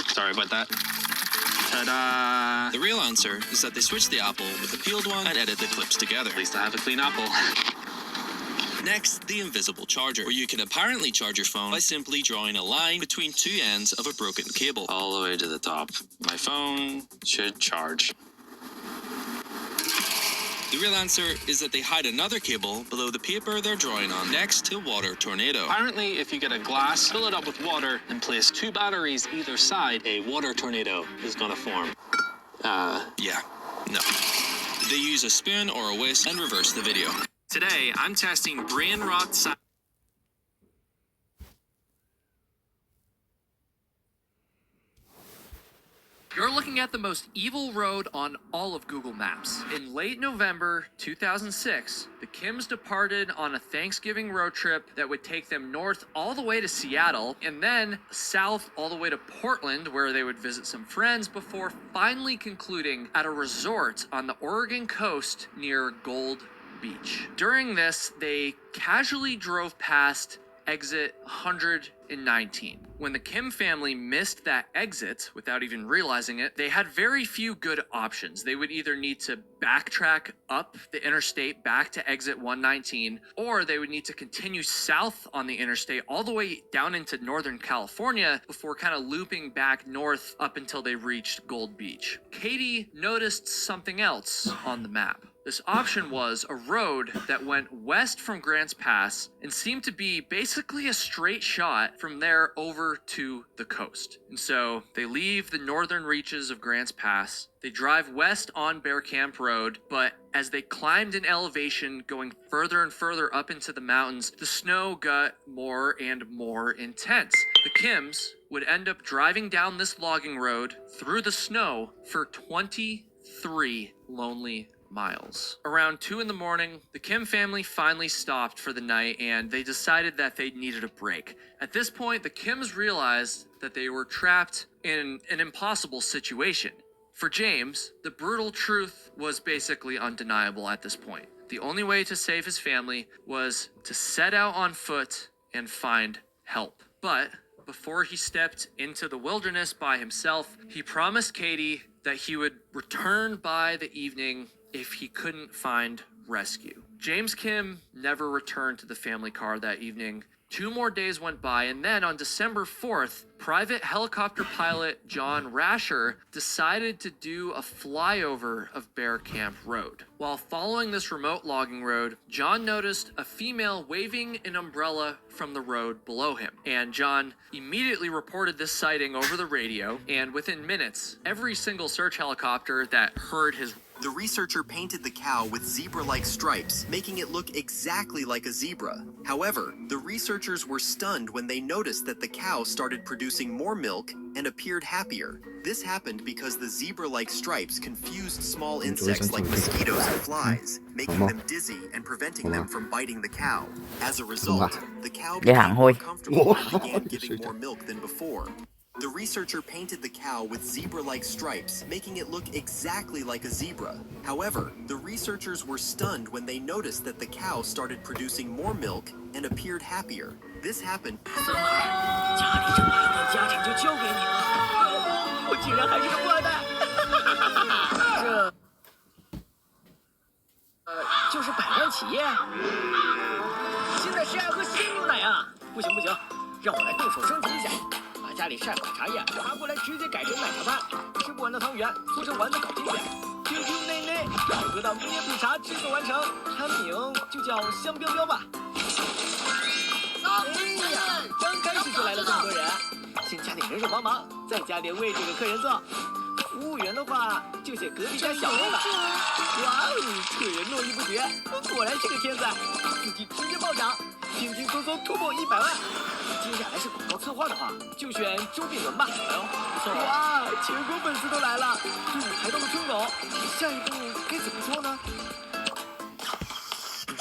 Sorry about that. Ta-da! The real answer is that they switch the apple with a peeled one and edit the clips together. At least I have a clean apple. Next, the invisible charger, where you can apparently charge your phone by simply drawing a line between two ends of a broken cable, all the way to the top. My phone should charge. The real answer is that they hide another cable below the paper they're drawing on. Next, the water tornado. Apparently, if you get a glass, fill it up with water, and place two batteries either side, a water tornado is gonna form. Yeah, no. They use a spoon or a whisk and reverse the video. Today, I'm testing brain rot science. You're looking at the most evil road on all of Google Maps. In late November 2006, the Kims departed on a Thanksgiving road trip that would take them north all the way to Seattle and then south all the way to Portland, where they would visit some friends before finally concluding at a resort on the Oregon coast near Gold Beach. During this, they casually drove past exit 119. When the Kim family missed that exit without even realizing it, they had very few good options. They would either need to backtrack up the interstate back to exit 119, or they would need to continue south on the interstate all the way down into Northern California before kind of looping back north up until they reached Gold Beach. Katie noticed something else on the map. This option was a road that went west from Grants Pass and seemed to be basically a straight shot from there over to the coast. And so they leave the northern reaches of Grants Pass. They drive west on Bear Camp Road, but as they climbed in elevation, going further and further up into the mountains, the snow got more and more intense. The Kims would end up driving down this logging road through the snow for 23 lonely miles. Around 2 in the morning, the Kim family finally stopped for the night and they decided that they needed a break. At this point, the Kims realized that they were trapped in an impossible situation. For James, the brutal truth was basically undeniable at this point. The only way to save his family was to set out on foot and find help. But before he stepped into the wilderness by himself, he promised Katie that he would return by the evening if he couldn't find rescue. James Kim never returned to the family car that evening. 2 more days went by, and then on December 4th, private helicopter pilot John Rasher decided to do a flyover of Bear Camp Road. While following this remote logging road, John noticed a female waving an umbrella from the road below him, and John immediately reported this sighting over the radio, and within minutes, every single search helicopter that heard his The researcher painted the cow with zebra-like stripes, making it look exactly like a zebra. However, the researchers were stunned when they noticed that the cow started producing more milk and appeared happier. This happened because the zebra-like stripes confused small insects like mosquitoes and flies, making them dizzy and preventing them from biting the cow. As a result, the cow became more comfortable and began giving more milk than before. The researcher painted the cow with zebra-like stripes, making it look exactly like a zebra. However, the researchers were stunned when they noticed that the cow started producing more milk and appeared happier. This happened. 家里这么大的家庭就交给你了，我竟然还是个富二代。这，就是百万企业。现在谁爱喝鲜牛奶啊？不行不行，让我来动手升级一下。 把家里晒好的茶叶拿过来，直接改成奶茶班，吃不完的汤圆搓成丸子搞经典，听听内内，好喝的椰普茶制作完成，产品就叫香标标吧。哎呀，刚开始就来了这么多人，先加点人手帮忙，再加点为这个客人做。服务员的话就写隔壁家小妹吧。哇哦，客人络绎不绝，果然是个天才，自己直接暴涨，轻轻松松突破100万。 接下来是广告策划的话，就选周炳伦吧。哎呦，不错！哇，全国粉丝都来了，对舞台到了春狗，下一步该怎么做呢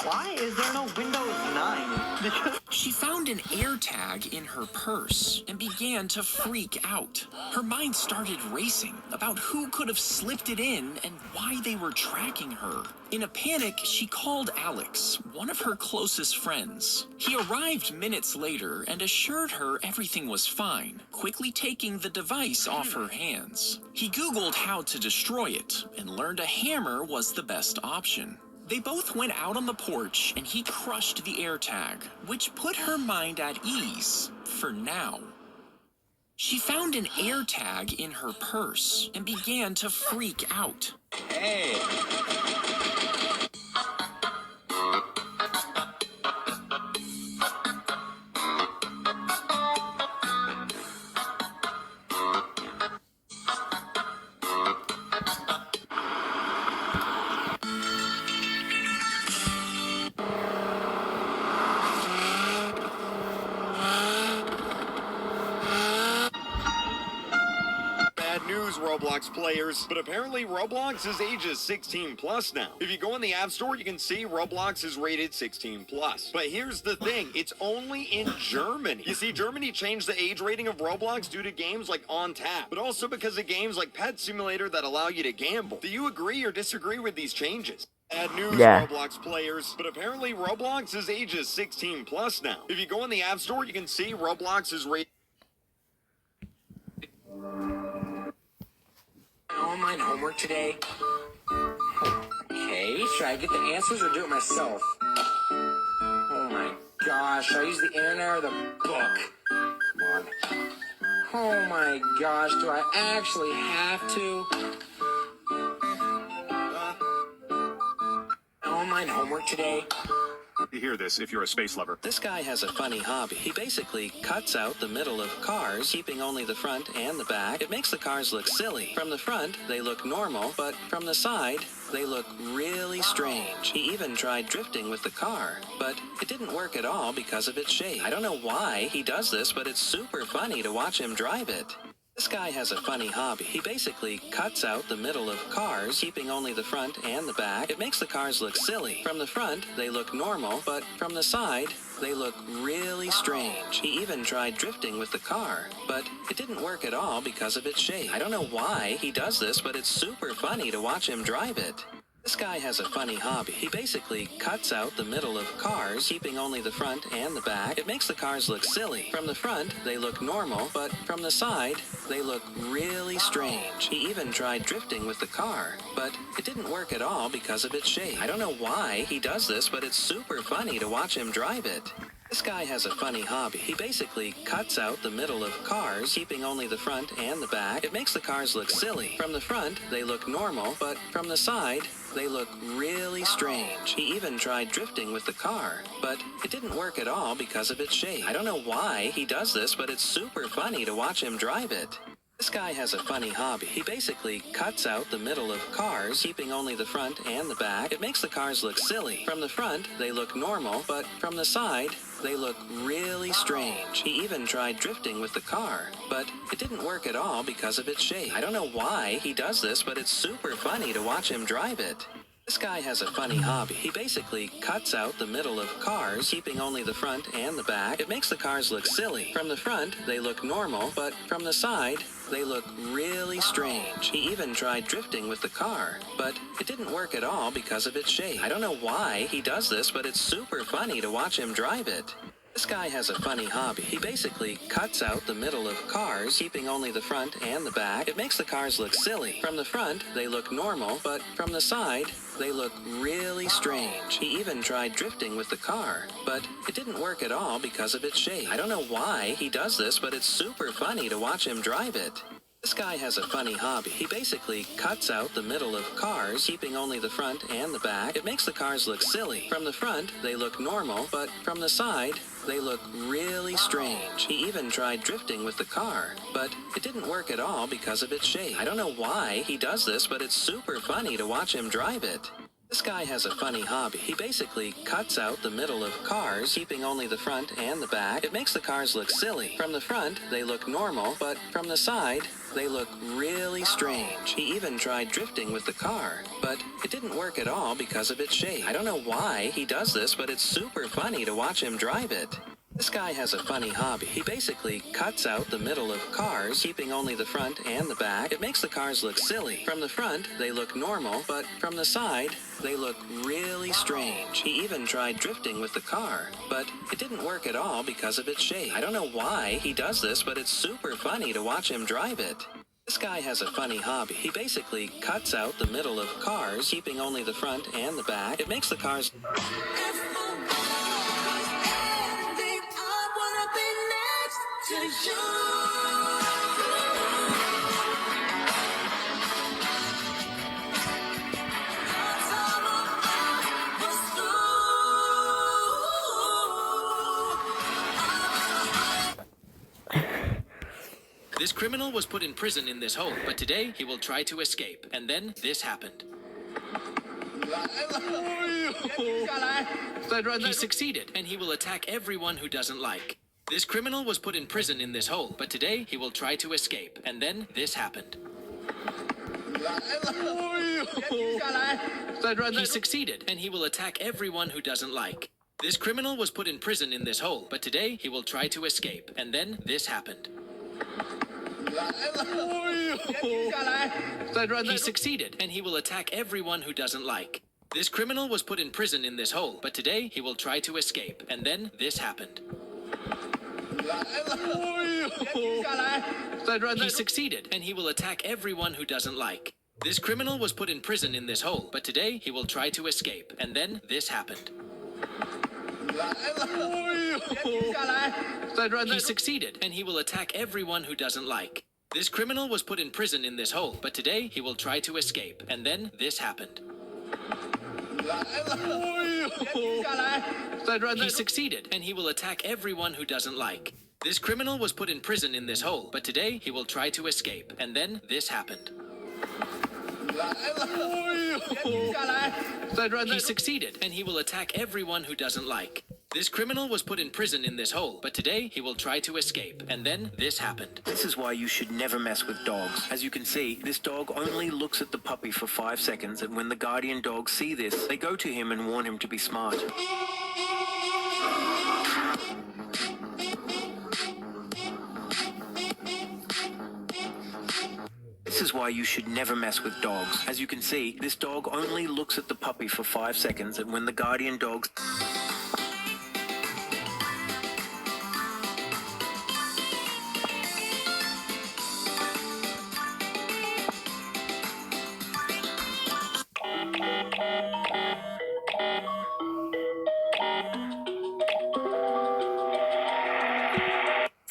？Why is there no Windows 9? She found an AirTag in her purse and began to freak out. Her mind started racing about who could have slipped it in and why they were tracking her. In a panic, she called Alex, one of her closest friends. He arrived minutes later and assured her everything was fine, quickly taking the device off her hands. He Googled how to destroy it and learned a hammer was the best option. They both went out on the porch and he crushed the AirTag, which put her mind at ease, for now. She found an AirTag in her purse and began to freak out. Hey! Roblox players, but apparently Roblox is ages 16 plus now. If you go in the App Store, you can see Roblox is rated 16 plus. But here's the thing, it's only in Germany. You see, Germany changed the age rating of Roblox due to games like On Tap, but also because of games like Pet Simulator that allow you to gamble. Do you agree or disagree with these changes? Bad news, Roblox players, but apparently Roblox is ages 16 plus now. If you go in the App Store, you can see Roblox is rated... Online homework today? Okay, should I get the answers or do it myself? Oh my gosh, should I use the internet or the book? Come on. Oh my gosh, do I actually have to? mind homework today? You hear this if you're a space lover. This guy has a funny hobby. He basically cuts out the middle of cars, keeping only the front and the back. It makes the cars look silly. From the front, they look normal, but from the side, they look really strange. He even tried drifting with the car, but it didn't work at all because of its shape. I don't know why he does this, but it's super funny to watch him drive it. This guy has a funny hobby. He basically cuts out the middle of cars, keeping only the front and the back. It makes the cars look silly. From the front, they look normal, but from the side, they look really strange. He even tried drifting with the car, but it didn't work at all because of its shape. I don't know why he does this, but it's super funny to watch him drive it. This guy has a funny hobby. He basically cuts out the middle of cars, keeping only the front and the back. It makes the cars look silly. From the front, they look normal, but from the side, they look really strange. He even tried drifting with the car, but it didn't work at all because of its shape. I don't know why he does this, but it's super funny to watch him drive it. This guy has a funny hobby. He basically cuts out the middle of cars, keeping only the front and the back. It makes the cars look silly. From the front, they look normal, but from the side, they look really strange. He even tried drifting with the car, but it didn't work at all because of its shape. I don't know why he does this, but it's super funny to watch him drive it. This guy has a funny hobby. He basically cuts out the middle of cars, keeping only the front and the back. It makes the cars look silly. From the front, they look normal, but from the side, they look really strange. He even tried drifting with the car, but it didn't work at all because of its shape. I don't know why he does this, but it's super funny to watch him drive it. This guy has a funny hobby. He basically cuts out the middle of cars, keeping only the front and the back. It makes the cars look silly. From the front, they look normal, but from the side, they look really strange. He even tried drifting with the car, but it didn't work at all because of its shape. I don't know why he does this, but it's super funny to watch him drive it. This guy has a funny hobby. He basically cuts out the middle of cars, keeping only the front and the back. It makes the cars look silly. From the front, they look normal, but from the side, they look really strange. He even tried drifting with the car, but it didn't work at all because of its shape. I don't know why he does this, but it's super funny to watch him drive it. This guy has a funny hobby. He basically cuts out the middle of cars, keeping only the front and the back. It makes the cars look silly. From the front, they look normal, but from the side, they look really strange. He even tried drifting with the car, but it didn't work at all because of its shape. I don't know why he does this, but it's super funny to watch him drive it. This guy has a funny hobby. He basically cuts out the middle of cars, keeping only the front and the back. It makes the cars look silly. From the front, they look normal, but from the side, they look really strange. He even tried drifting with the car, but it didn't work at all because of its shape. I don't know why he does this, but it's super funny to watch him drive it. This guy has a funny hobby. He basically cuts out the middle of cars, keeping only the front and the back. It makes the cars look silly. From the front, they look normal, but from the side, they look really strange. He even tried drifting with the car, but it didn't work at all because of its shape. I don't know why he does this, but it's super funny to watch him drive it. This guy has a funny hobby. He basically cuts out the middle of cars, keeping only the front and the back. It makes the cars... This criminal was put in prison in this hole, but today he will try to escape. And then this happened. He succeeded, and he will attack everyone who doesn't like. This criminal was put in prison in this hole, but today he will try to escape. And then this happened. He succeeded, and he will attack everyone who doesn't like. This criminal was put in prison in this hole, but today he will try to escape. And then this happened. He succeeded, and he will attack everyone who doesn't like. This criminal was put in prison in this hole, but today he will try to escape. And then this happened. He succeeded, and he will attack everyone who doesn't like. This criminal was put in prison in this hole, but today he will try to escape. And then this happened. He succeeded, and he will attack everyone who doesn't like. This criminal was put in prison in this hole, but today he will try to escape. And then this happened. He succeeded, and he will attack everyone who doesn't like. This criminal was put in prison in this hole, but today he will try to escape. And then this happened. He succeeded, and he will attack everyone who doesn't like. This criminal was put in prison in this hole, but today he will try to escape. And then this happened. This is why you should never mess with dogs. As you can see, this dog only looks at the puppy for 5 seconds, and when the guardian dogs see this, they go to him and warn him to be smart. This is why you should never mess with dogs. As you can see, this dog only looks at the puppy for 5 seconds, and when the guardian dogs...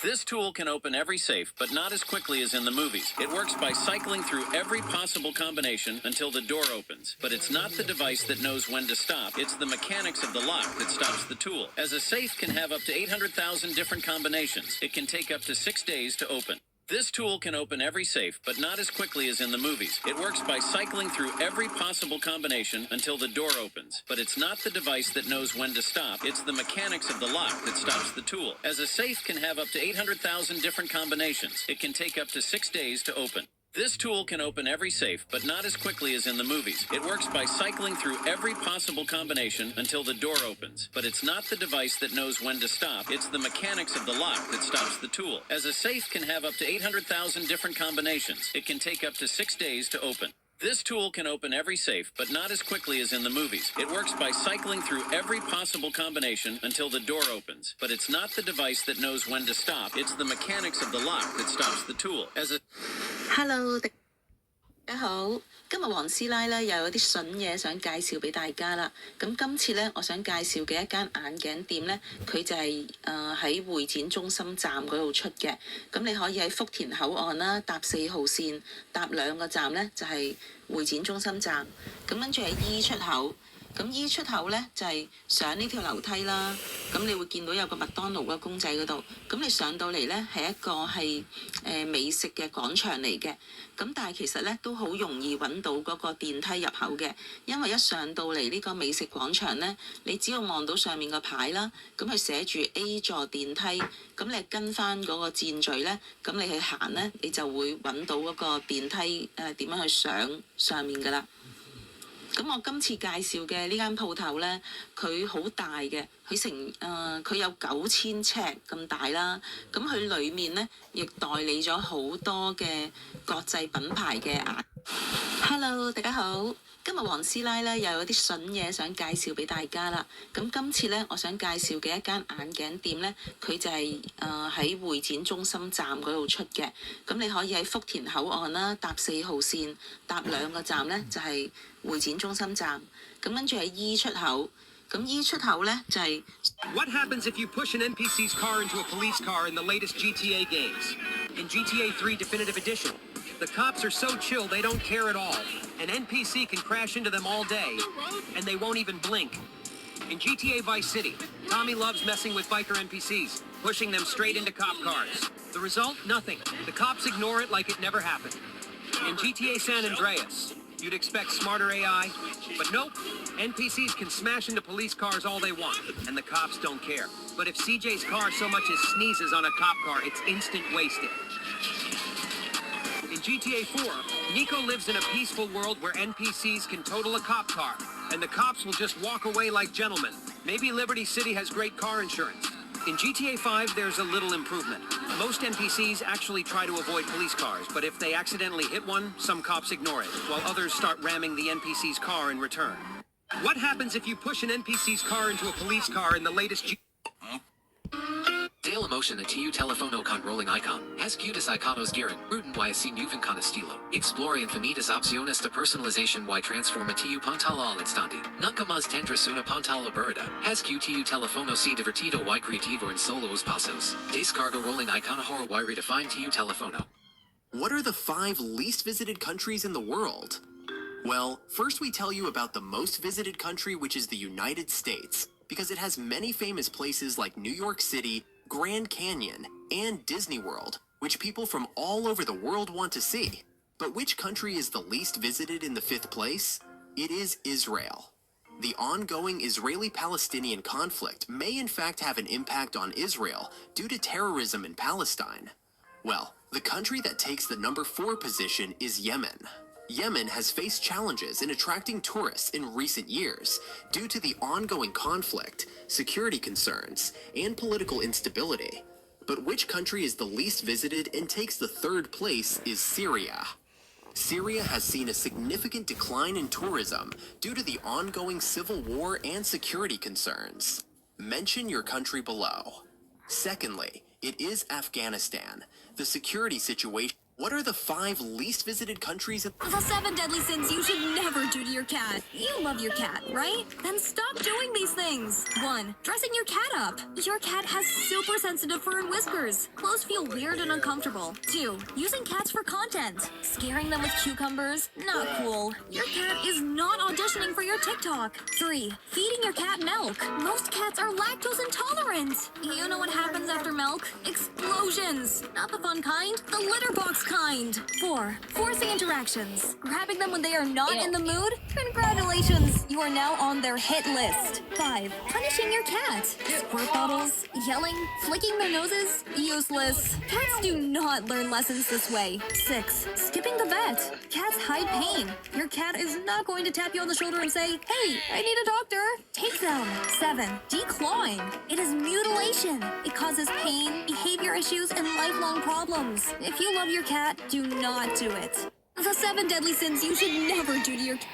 This tool can open every safe, but not as quickly as in the movies. It works by cycling through every possible combination until the door opens. But it's not the device that knows when to stop. It's the mechanics of the lock that stops the tool. As a safe can have up to 800,000 different combinations, it can take up to 6 days to open. This tool can open every safe, but not as quickly as in the movies. It works by cycling through every possible combination until the door opens. But it's not the device that knows when to stop. It's the mechanics of the lock that stops the tool. As a safe can have up to 800,000 different combinations, it can take up to 6 days to open. This tool can open every safe, but not as quickly as in the movies. It works by cycling through every possible combination until the door opens. But it's not the device that knows when to stop. It's the mechanics of the lock that stops the tool. As a safe can have up to 800,000 different combinations, it can take up to 6 days to open. This tool can open every safe, but not as quickly as in the movies. It works by cycling through every possible combination until the door opens. But it's not the device that knows when to stop. It's the mechanics of the lock that stops the tool. As a Hello，大家好。今日黃師奶咧又有啲筍嘢想介紹俾大家啦。咁今次咧，我想介紹嘅一間眼鏡店咧，佢就係喺會展中心站嗰度出嘅。咁你可以喺福田口岸啦，搭4號線，搭2個站咧就係會展中心站。咁跟住係 E 出口。咁 E 出口咧就係上呢條樓梯啦，咁你會見到有個麥當勞嘅公仔嗰度，咁你上到嚟咧係一個係美食嘅廣場嚟嘅，咁但係其實咧都好容易揾到嗰個電梯入口嘅，因為一上到嚟呢個美食廣場咧，你只要望到上面個牌啦，咁佢寫住 A 座電梯，咁你跟翻嗰個箭序咧，咁你去行咧，你就會揾到嗰個電梯點樣去上面㗎啦。咁我今次介紹嘅呢間鋪頭咧，佢好大嘅，佢有9000尺咁大啦。咁佢裡面咧，亦代理咗好多嘅國際品牌嘅眼。Hello， 大家好。今日黃師奶咧又有啲筍嘢想介紹俾大家啦。咁今次咧，我想介紹嘅一間眼鏡店咧，佢就係喺會展中心站嗰度出嘅。咁你可以喺福田口岸啦，搭4號線，搭2個站咧就係會展中心站。咁跟住係 E 出口。咁 E 出口咧就係。What happens if you push an NPC's car into a police car in the latest GTA games? In GTA 3 Definitive Edition, the cops are so chill they don't care at all. An NPC can crash into them all day, and they won't even blink. In GTA Vice City, Tommy loves messing with biker NPCs, pushing them straight into cop cars. The result? Nothing. The cops ignore it like it never happened. In GTA San Andreas, you'd expect smarter AI, but nope. NPCs can smash into police cars all they want, and the cops don't care. But if CJ's car so much as sneezes on a cop car, it's instant wasted. In GTA 4, Nico lives in a peaceful world where NPCs can total a cop car, and the cops will just walk away like gentlemen. Maybe Liberty City has great car insurance. In GTA 5, there's a little improvement. Most NPCs actually try to avoid police cars, but if they accidentally hit one, some cops ignore it, while others start ramming the NPC's car in return. What happens if you push an NPC's car into a police car in the latest Dale emotion a TU telefono con rolling icon. Has cutis iconos giran, ruten y sin nuven con estilo. Explore infinitas opciones de personalización y transforma TU pantalla al instante. Nunca más tendrás una pantalla aburrida. Has QTU telefono si divertido y creativo en solos pasos. Descarga rolling icon ahora y redefine TU telefono. What are the 5 least visited countries in the world? Well, first we tell you about the most visited country, which is the United States, because it has many famous places like New York City, Grand Canyon, and Disney World, which people from all over the world want to see. But which country is the least visited in the 5th place? It is Israel. The ongoing Israeli-Palestinian conflict may in fact have an impact on Israel due to terrorism in Palestine. Well, the country that takes the number 4 position is Yemen. Yemen has faced challenges in attracting tourists in recent years due to the ongoing conflict, security concerns, and political instability. But which country is the least visited and takes the 3rd place is Syria. Syria has seen a significant decline in tourism due to the ongoing civil war and security concerns. Mention your country below. Secondly, it is Afghanistan. The security situation. What are the 5 least visited countries? The 7 deadly sins you should never do to your cat. You love your cat, right? Then stop doing these things. 1. Dressing your cat up. Your cat has super sensitive fur and whiskers. Clothes feel weird and uncomfortable. 2. Using cats for content. Scaring them with cucumbers. Not cool. Your cat is not auditioning for your TikTok. 3. Feeding your cat milk. Most cats are lactose intolerant. You know what happens after milk? Explosions. Not the fun kind. The litter box kind. 4. Forcing interactions. Grabbing them when they are not in the mood? Congratulations! You are now on their hit list. 5. Punishing your cat. Squirt bottles, yelling, flicking their noses? Useless. Cats do not learn lessons this way. 6. Skipping the vet. Cats hide pain. Your cat is not going to tap you on the shoulder and say, "Hey, I need a doctor." Take them. 7. Declawing. It is mutilation. It causes pain, behavior issues, and lifelong problems. If you love your cat, do not do it. The 7 deadly sins you should never do to your cat.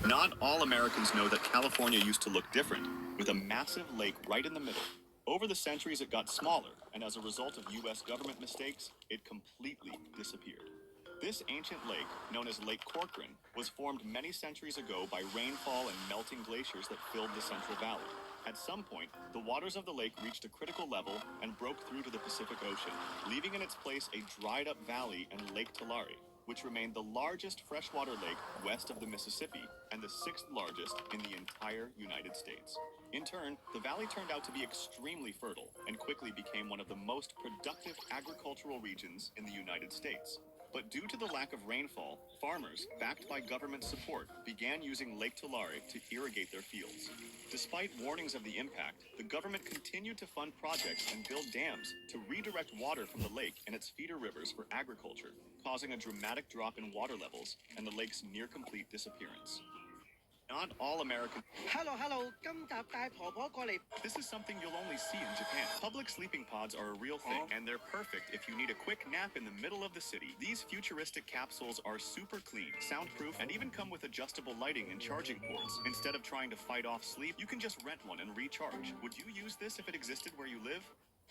Not all Americans know that California used to look different, with a massive lake right in the middle. Over the centuries, it got smaller, and as a result of U.S. government mistakes, it completely disappeared. This ancient lake, known as Lake Corcoran, was formed many centuries ago by rainfall and melting glaciers that filled the Central Valley. At some point, the waters of the lake reached a critical level and broke through to the Pacific Ocean, leaving in its place a dried-up valley and Lake Tulare, which remained the largest freshwater lake west of the Mississippi and the 6th largest in the entire United States. In turn, the valley turned out to be extremely fertile and quickly became one of the most productive agricultural regions in the United States. But due to the lack of rainfall, farmers, backed by government support, began using Lake Tulare to irrigate their fields. Despite warnings of the impact, the government continued to fund projects and build dams to redirect water from the lake and its feeder rivers for agriculture, causing a dramatic drop in water levels and the lake's near-complete disappearance. Not all American. Hello, 今集帶婆婆過嚟。 This is something you'll only see in Japan. Public sleeping pods are a real thing, and they're perfect if you need a quick nap in the middle of the city. These futuristic capsules are super clean, soundproof, and even come with adjustable lighting and charging ports. Instead of trying to fight off sleep, you can just rent one and recharge. Would you use this if it existed where you live?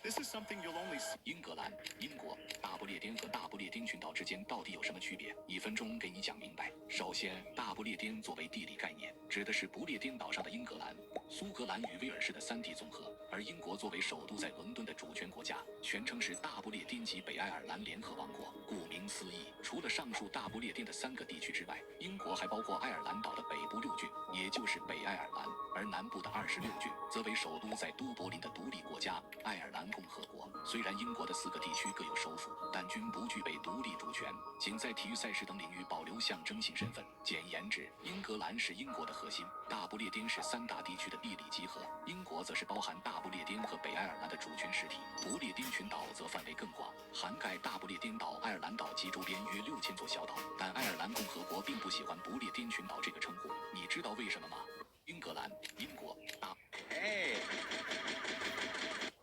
This is something you'll only see. 英格兰、英国、大不列颠和大不列颠群岛之间到底有什么区别？1分钟给你讲明白。首先，大不列颠作为地理概念，指的是不列颠岛上的英格兰、苏格兰与威尔士的3地综合，而英国作为首都在伦敦的主权国家，全称是大不列颠及北爱尔兰联合王国。顾名思义，除了上述大不列颠的3个地区之外，英国还包括爱尔兰岛的北部6郡，也就是北爱尔兰，而南部的26郡则为首都在都柏林的独立国家爱尔兰共和国。虽然英国的4个地区各有首府，但均不具备独立主权，仅在体育赛事等领域保留象征性身份。简言之，英格兰是英国的核心，大不列颠是3大地区的地理集合，英国则是包含大不列颠和北爱尔兰的主权实体。不列颠群岛则范围更广，涵盖大不列颠岛、爱尔兰岛及周边约6000座小岛。但爱尔兰共和国并不喜欢不列颠群岛这个称呼，你知道为什么吗？英格兰，英国，大。Hey.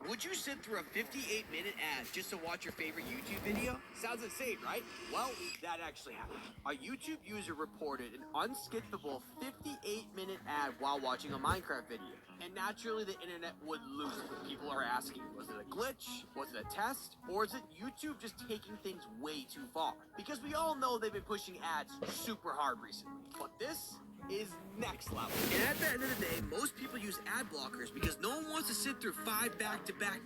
Would you sit through a 58-minute ad just to watch your favorite YouTube video? Sounds insane, right? Well, that actually happened. A YouTube user reported an unskippable 58-minute ad while watching a Minecraft video. And naturally, the internet would lose it. People are asking, was it a glitch? Was it a test? Or is it YouTube just taking things way too far? Because we all know they've been pushing ads super hard recently. But this is next level. And at the end of the day, most people use ad blockers because no one wants to sit through 5 back-to-back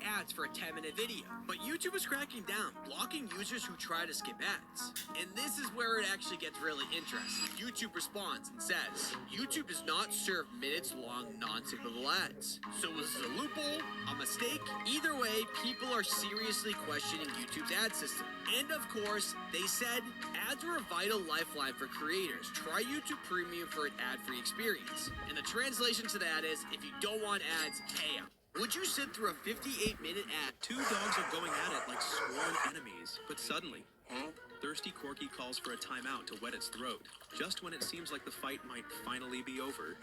ads for a 10-minute video. But YouTube is cracking down, blocking users who try to skip ads. And this is where it actually gets really interesting. YouTube responds and says, YouTube does not serve minutes-long non-skippable ads. So was this a loophole? A mistake? Either way, people are seriously questioning YouTube's ad system. And of course, they said ads were a vital lifeline for creators. Try YouTube Premium for an ad-free experience. And the translation to that is, if you don't want ads, pay them. Would you sit through a 58-minute ad? Two dogs are going at it like sworn enemies, but suddenly, Thirsty Corky calls for a timeout to wet its throat, just when it seems like the fight might finally be over.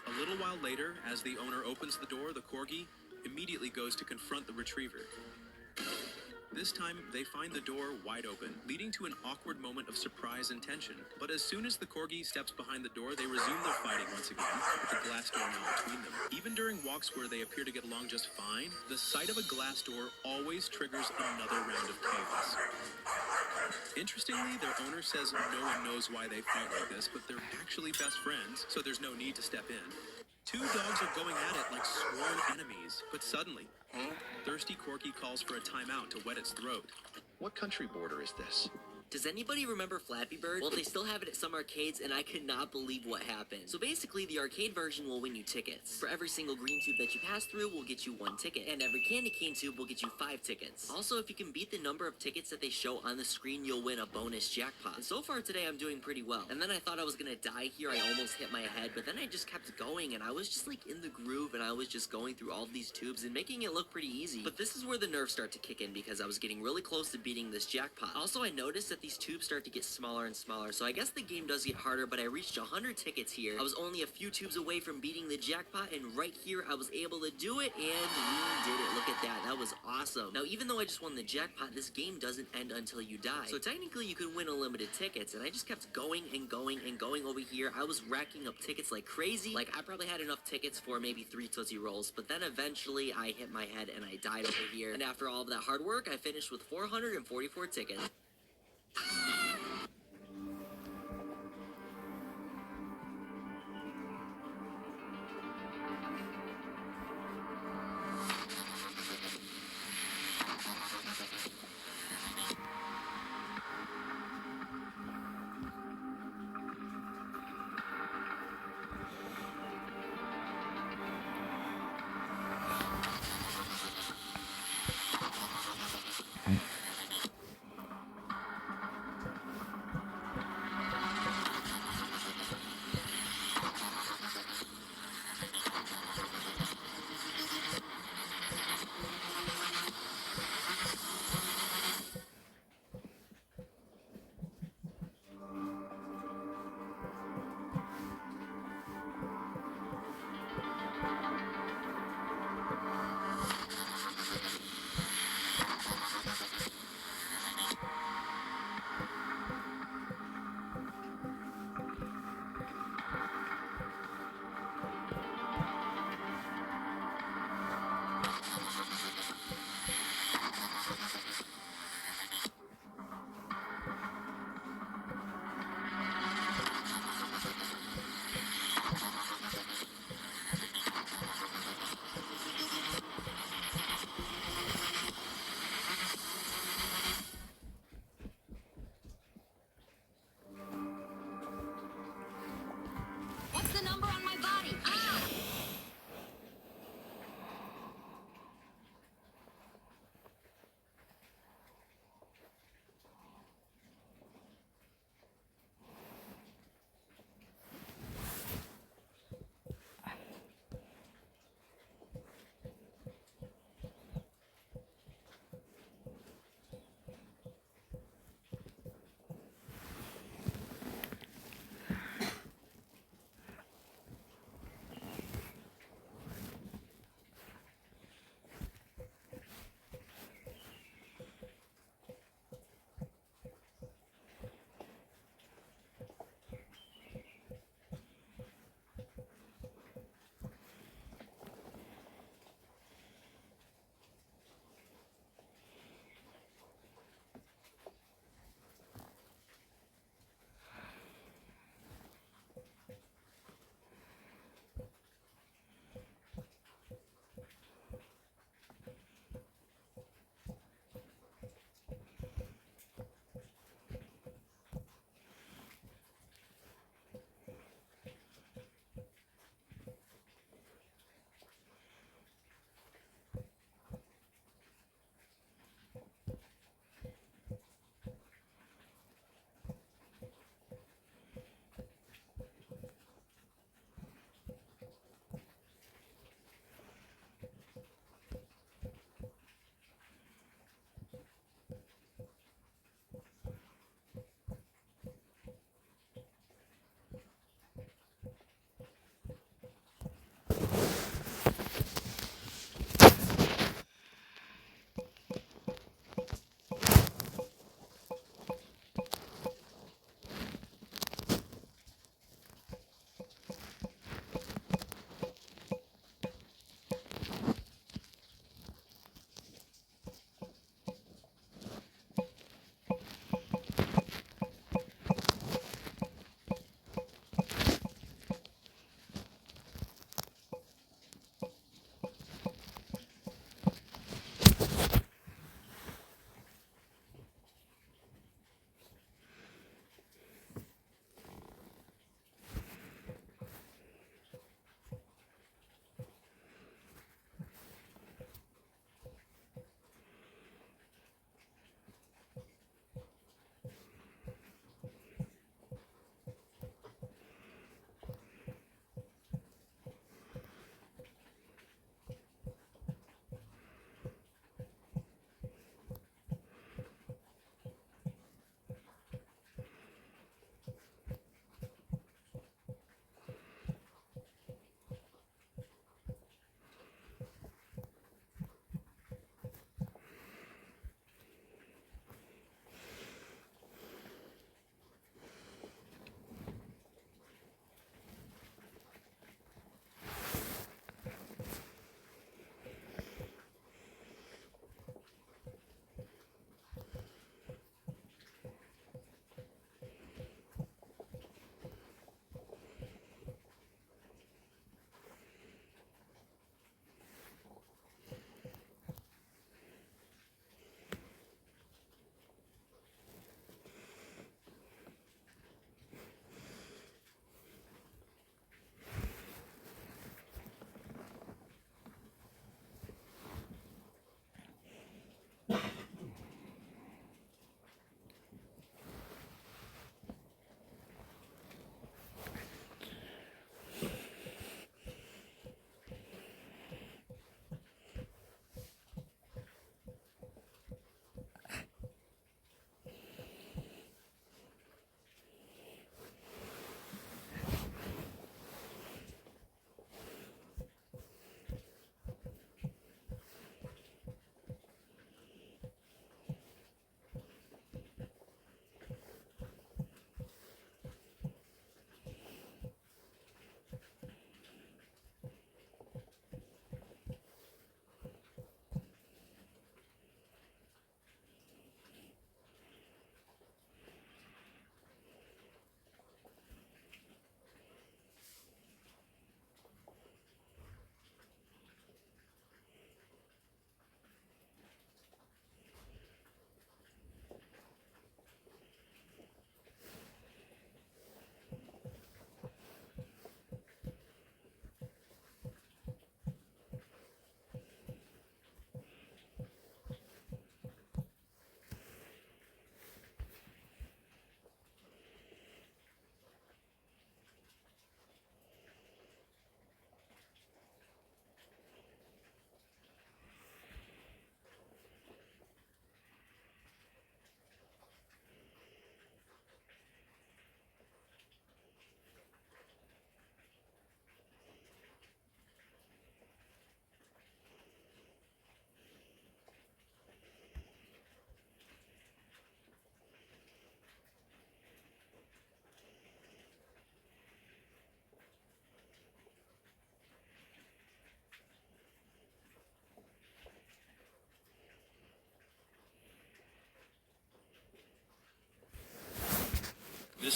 A little while later, as the owner opens the door, the Corgi immediately goes to confront the retriever. This time, they find the door wide open, leading to an awkward moment of surprise and tension. But as soon as the Corgi steps behind the door, they resume their fighting once again, with the glass door now between them. Even during walks where they appear to get along just fine, the sight of a glass door always triggers another round of chaos. Interestingly, their owner says no one knows why they fight like this, but they're actually best friends, so there's no need to step in. Two dogs are going at it like sworn enemies, but suddenly, Thirsty Corky calls for a timeout to wet its throat. What country border is this? Does anybody remember Flappy Bird? Well, they still have it at some arcades, and I could not believe what happened. So basically, the arcade version will win you tickets. For every single green tube that you pass through, we'll get you 1 ticket. And every candy cane tube will get you 5 tickets. Also, if you can beat the number of tickets that they show on the screen, you'll win a bonus jackpot. And so far today, I'm doing pretty well. And then I thought I was gonna die here. I almost hit my head, but then I just kept going, and I was just like in the groove, and I was just going through all these tubes and making it look pretty easy. But this is where the nerves start to kick in, because I was getting really close to beating this jackpot. Also, I noticed that these tubes start to get smaller and smaller, so I guess the game does get harder, but I reached 100 tickets here. I was only a few tubes away from beating the jackpot, and right here I was able to do it, and we did it. Look at that. That was awesome. Now, even though I just won the jackpot, this game doesn't end until you die. So technically, you can win unlimited tickets, and I just kept going and going and going over here. I was racking up tickets like crazy. Like, I probably had enough tickets for maybe 3 Tootsie Rolls, but then eventually I hit my head and I died over here. And after all of that hard work, I finished with 444 tickets.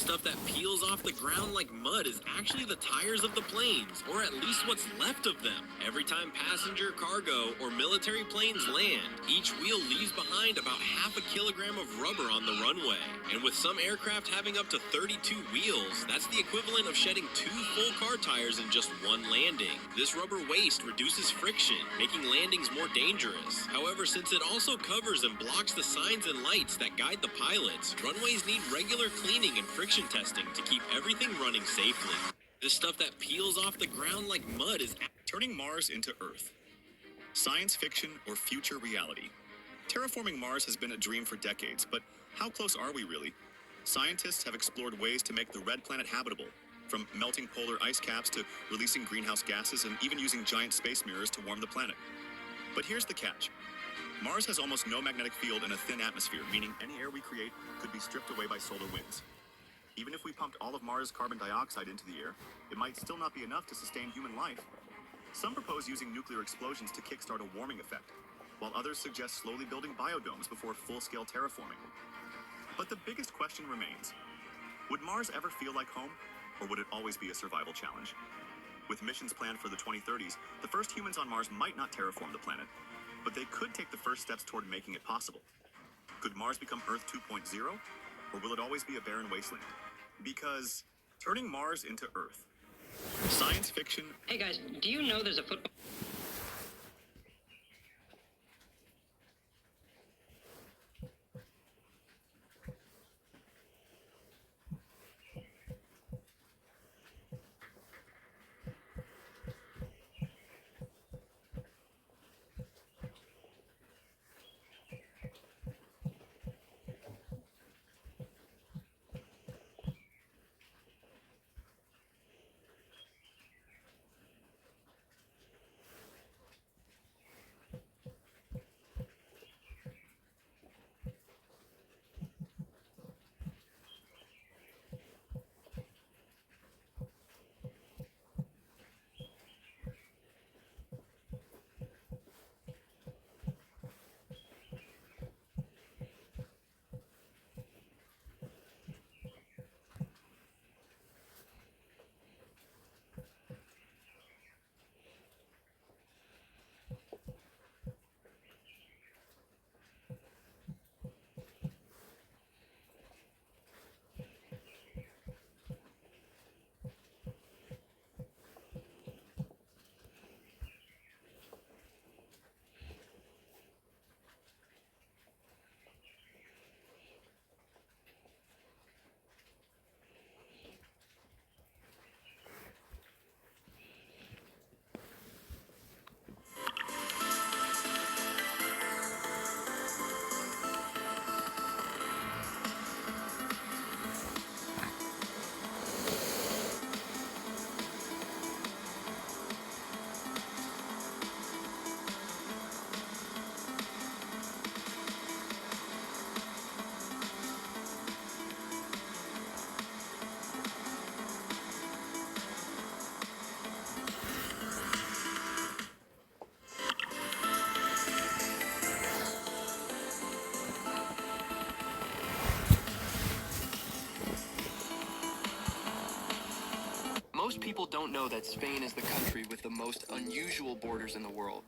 stuff that peels off the ground like mud is actually the tires of the planes, or at least what's left of them. Every time passenger, cargo, or military planes land, each wheel leaves behind about half a kilogram of rubber on the runway. And with some aircraft having up to 32 wheels, that's the equivalent of shedding 2 full car tires in just one landing. This rubber waste reduces friction, making landings more dangerous. However, since it also covers and blocks the signs and lights that guide the pilots, runways need regular cleaning and friction testing to keep everything running safely. This stuff that peels off the ground like mud is turning Mars into Earth. Science fiction or future reality? Terraforming Mars has been a dream for decades, but how close are we really? Scientists have explored ways to make the red planet habitable, from melting polar ice caps to releasing greenhouse gases and even using giant space mirrors to warm the planet. But here's the catch. Mars has almost no magnetic field and a thin atmosphere, meaning any air we create could be stripped away by solar winds. Even if we pumped all of Mars' carbon dioxide into the air, it might still not be enough to sustain human life. Some propose using nuclear explosions to kickstart a warming effect, while others suggest slowly building biodomes before full-scale terraforming. But the biggest question remains. Would Mars ever feel like home, or would it always be a survival challenge? With missions planned for the 2030s, the first humans on Mars might not terraform the planet, but they could take the first steps toward making it possible. Could Mars become Earth 2.0, or will it always be a barren wasteland? Because turning Mars into Earth. Science fiction. Hey guys, do you know there's a football... Most people don't know that Spain is the country with the most unusual borders in the world.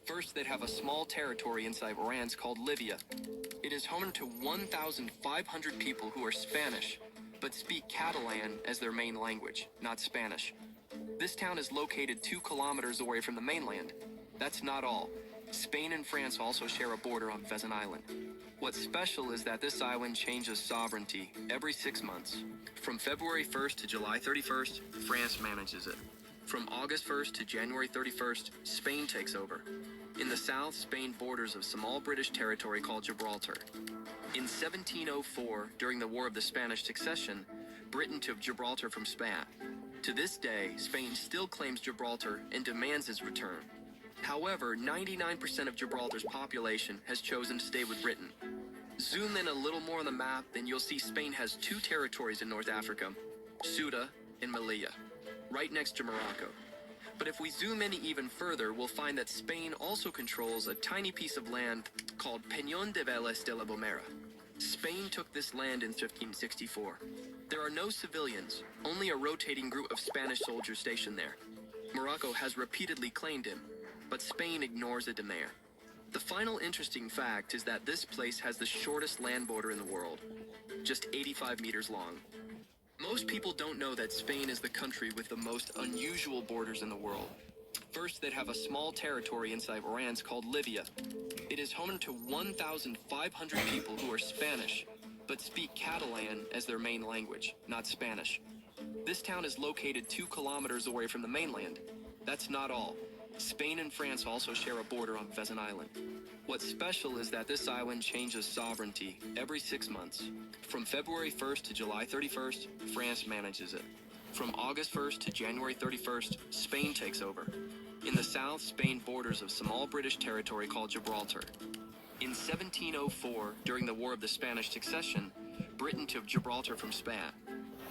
First, they'd have a small territory inside France called Libya. It is home to 1,500 people who are Spanish, but speak Catalan as their main language, not Spanish. This town is located 2 kilometers away from the mainland. That's not all. Spain and France also share a border on Pheasant Island. What's special is that this island changes sovereignty every 6 months. From February 1st to July 31st, France manages it. From August 1st to January 31st, Spain takes over. In the south, Spain borders a small British territory called Gibraltar. In 1704, during the War of the Spanish Succession, Britain took Gibraltar from Spain. To this day, Spain still claims Gibraltar and demands its return. However, 99% of Gibraltar's population has chosen to stay with Britain. Zoom in a little more on the map, and you'll see Spain has 2 territories in North Africa, Ceuta and Melilla, right next to Morocco. But if we zoom in even further, we'll find that Spain also controls a tiny piece of land called Peñón de Vélez de la Gomera. Spain took this land in 1564. There are no civilians, only a rotating group of Spanish soldiers stationed there. Morocco has repeatedly claimed him, but Spain ignores the demand. The final interesting fact is that this place has the shortest land border in the world, just 85 meters long. Most people don't know that Spain is the country with the most unusual borders in the world. First, they have a small territory inside France called Libya. It is home to 1,500 people who are Spanish, but speak Catalan as their main language, not Spanish. This town is located 2 kilometers away from the mainland. That's not all. Spain and France also share a border on Pheasant Island. What's special is that this island changes sovereignty every 6 months. From February 1st to July 31st, France manages it. From August 1st to January 31st, Spain takes over. In the south, Spain borders a small British territory called Gibraltar. In 1704, during the War of the Spanish Succession, Britain took Gibraltar from Spain.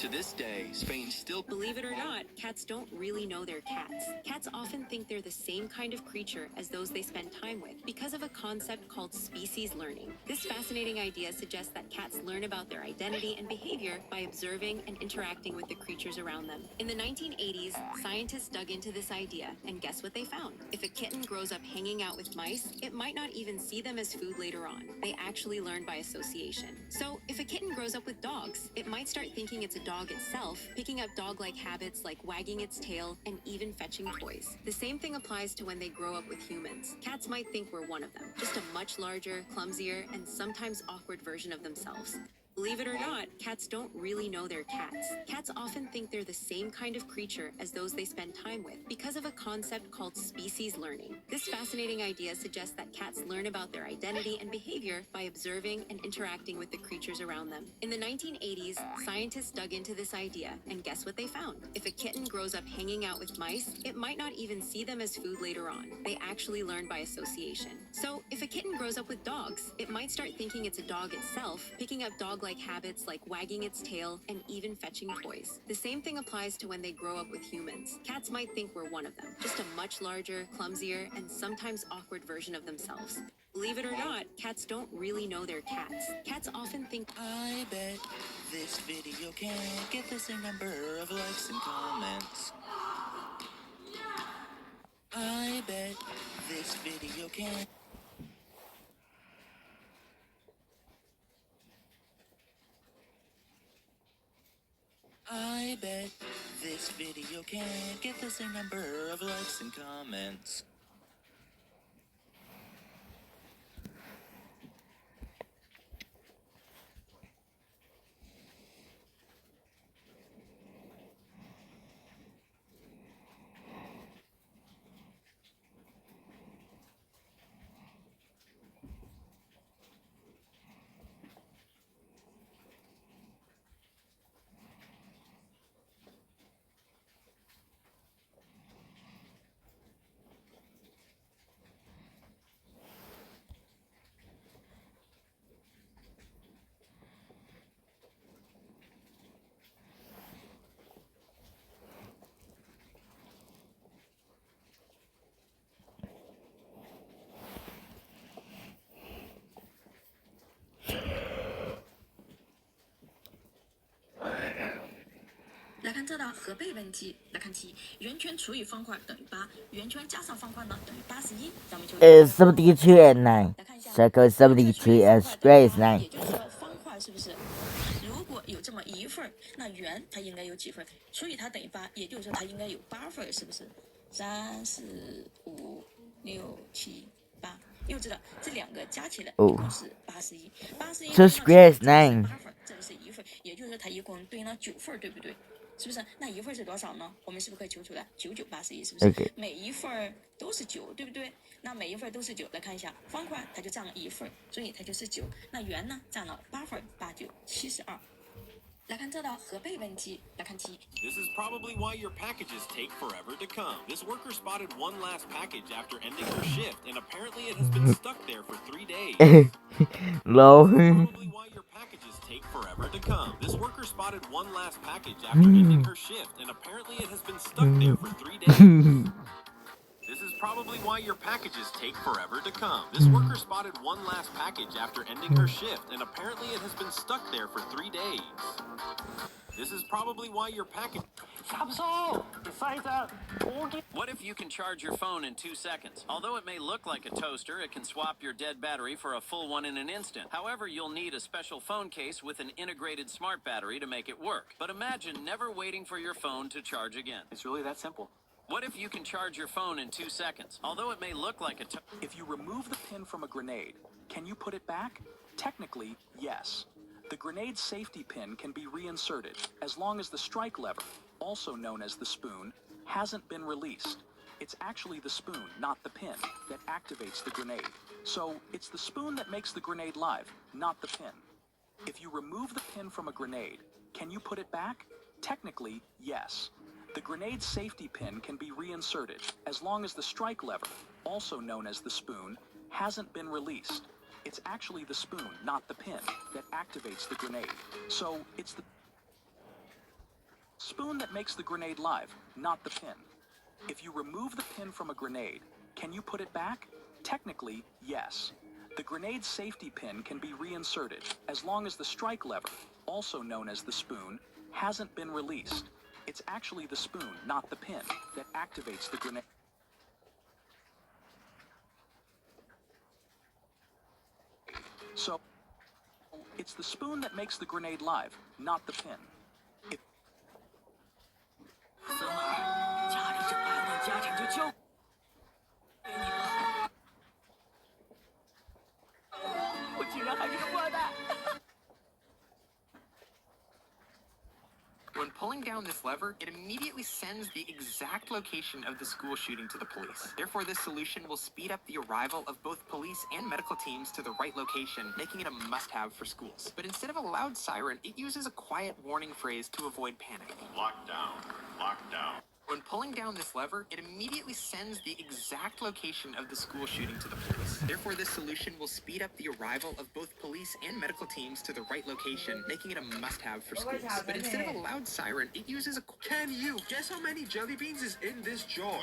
To this day, Spain still... Believe it or not, cats don't really know they're cats. Cats often think they're the same kind of creature as those they spend time with because of a concept called species learning. This fascinating idea suggests that cats learn about their identity and behavior by observing and interacting with the creatures around them. In the 1980s, scientists dug into this idea, and guess what they found? If a kitten grows up hanging out with mice, it might not even see them as food later on. They actually learn by association. So, if a kitten grows up with dogs, it might start thinking it's a dog itself, picking up dog-like habits like wagging its tail and even fetching toys. The same thing applies to when they grow up with humans. Cats might think we're one of them, just a much larger, clumsier, and sometimes awkward version of themselves. Believe it or not, cats don't really know they're cats. Cats often think they're the same kind of creature as those they spend time with because of a concept called species learning. This fascinating idea suggests that cats learn about their identity and behavior by observing and interacting with the creatures around them. In the 1980s, scientists dug into this idea, and guess what they found? If a kitten grows up hanging out with mice, it might not even see them as food later on. They actually learn by association. So, if a kitten grows up with dogs, it might start thinking it's a dog itself, picking up dog-like habits like wagging its tail and even fetching toys. The same thing applies to when they grow up with humans. Cats might think we're one of them, just a much larger, clumsier, and sometimes awkward version of themselves. Believe it or not, cats don't really know they're cats. Cats often think, I bet this video can get the same number of likes and comments. I bet this video can. I bet this video can get the same number of likes and comments.来看这道合倍问题，来看题，圆圈除以方块等于8，圆圈加上方块呢等于81。咱们就 72 and 9. Circle 72 and square is 9. 也就是说，方块是不是？如果有这么一份，那圆它应该有几份？除以它等于8，也就是说它应该有8份，是不是？3、4、5、6、7、8。因为知道这两个加起来一共是81。81 So square is 9. 8份，这个是一份，也就是说它一共对应了9份，对不对？是不是？那一份是多少呢？我们是不是可以求出来？9、9、81，是不是？ Okay. 每一份都是9，对不对？那每一份都是9，来看一下，方块它就占了一份，所以它就是9。那圆呢，占了8份，8、9、72。来看这道合倍问题，来看题。 This is probably why your packages take forever to come. This worker spotted one last package after ending her shift, and apparently it has been stuck there for 3 days. Lol. Probably why your packages take forever to come. This worker spotted one last package after ending her shift, and apparently it has been stuck there for 3 days. This is probably why your packages take forever to come. This worker spotted one last package after ending her shift, and apparently it has been stuck there for 3 days. This is probably why your package... What if you can charge your phone in 2 seconds? Although it may look like a toaster, it can swap your dead battery for a full one in an instant. However, you'll need a special phone case with an integrated smart battery to make it work. But imagine never waiting for your phone to charge again. It's really that simple. What if you can charge your phone in 2 seconds? Although it may look like a If you remove the pin from a grenade, can you put it back? Technically, yes. The grenade safety pin can be reinserted as long as the strike lever, also known as the spoon, hasn't been released. It's actually the spoon, not the pin, that activates the grenade. So it's the spoon that makes the grenade live, not the pin. If you remove the pin from a grenade, can you put it back? Technically, yes. The grenade safety pin can be reinserted as long as the strike lever, also known as the spoon, hasn't been released. It's actually the spoon, not the pin, that activates the grenade. So it's the spoon that makes the grenade live, not the pin. If you remove the pin from a grenade, can you put it back? Technically, yes. The grenade safety pin can be reinserted as long as the strike lever, also known as the spoon, hasn't been released. It's actually the spoon, not the pin, that activates the grenade. So, it's the spoon that makes the grenade live, not the pin. If When pulling down this lever, it immediately sends the exact location of the school shooting to the police. Therefore, this solution will speed up the arrival of both police and medical teams to the right location, making it a must-have for schools. But instead of a loud siren, it uses a quiet warning phrase to avoid panic. Lockdown. Lockdown. When pulling down this lever, it immediately sends the exact location of the school shooting to the police. Therefore, this solution will speed up the arrival of both police and medical teams to the right location, making it a must-have for schools. But instead of a loud siren, it uses a... Can you guess how many jelly beans is in this jar?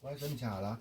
Quay tân trà là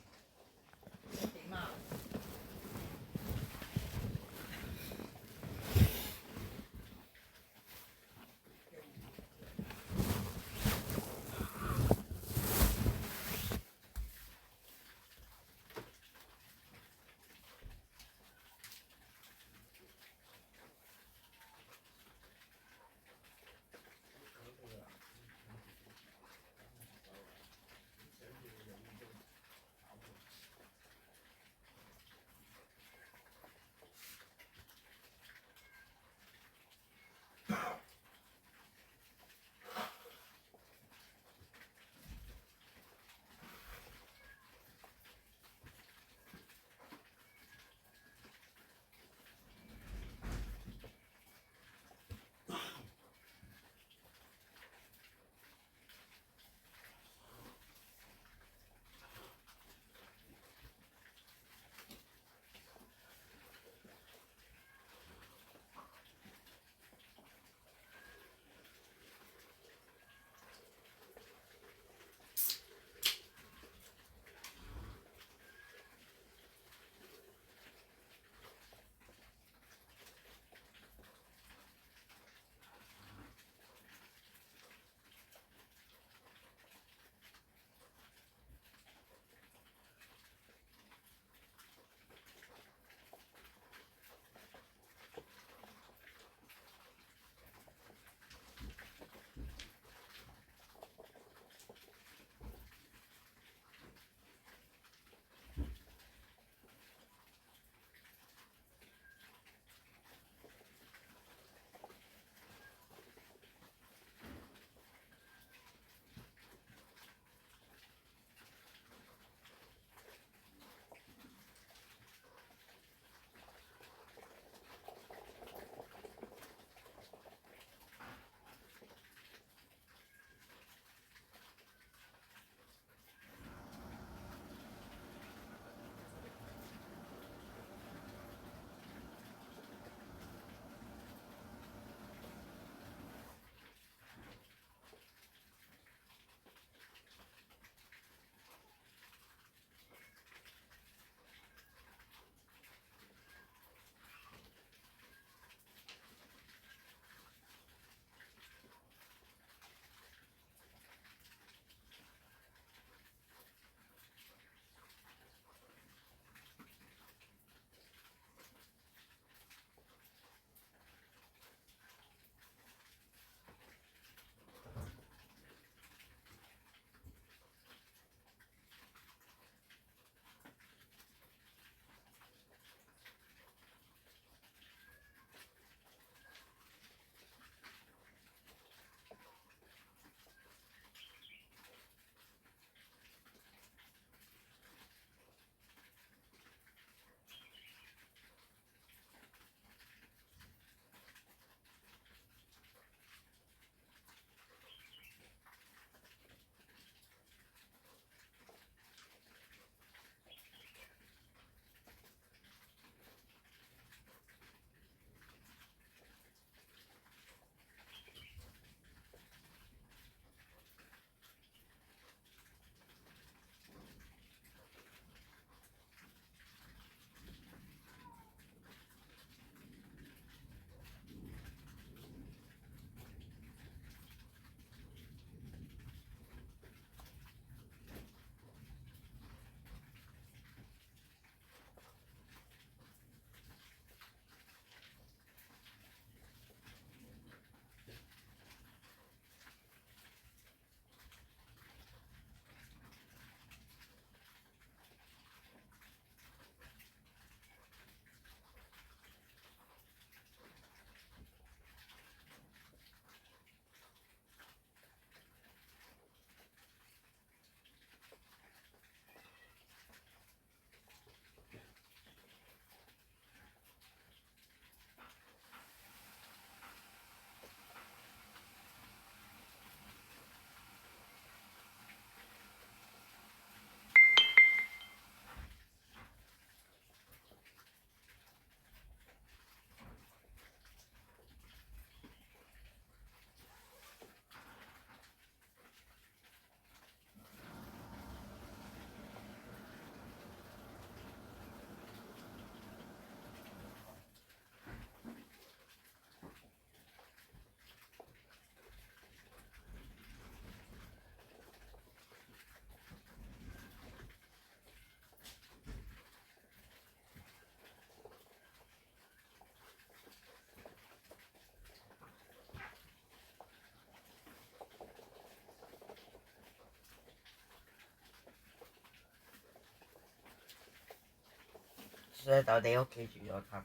所以到底要記住咗佢。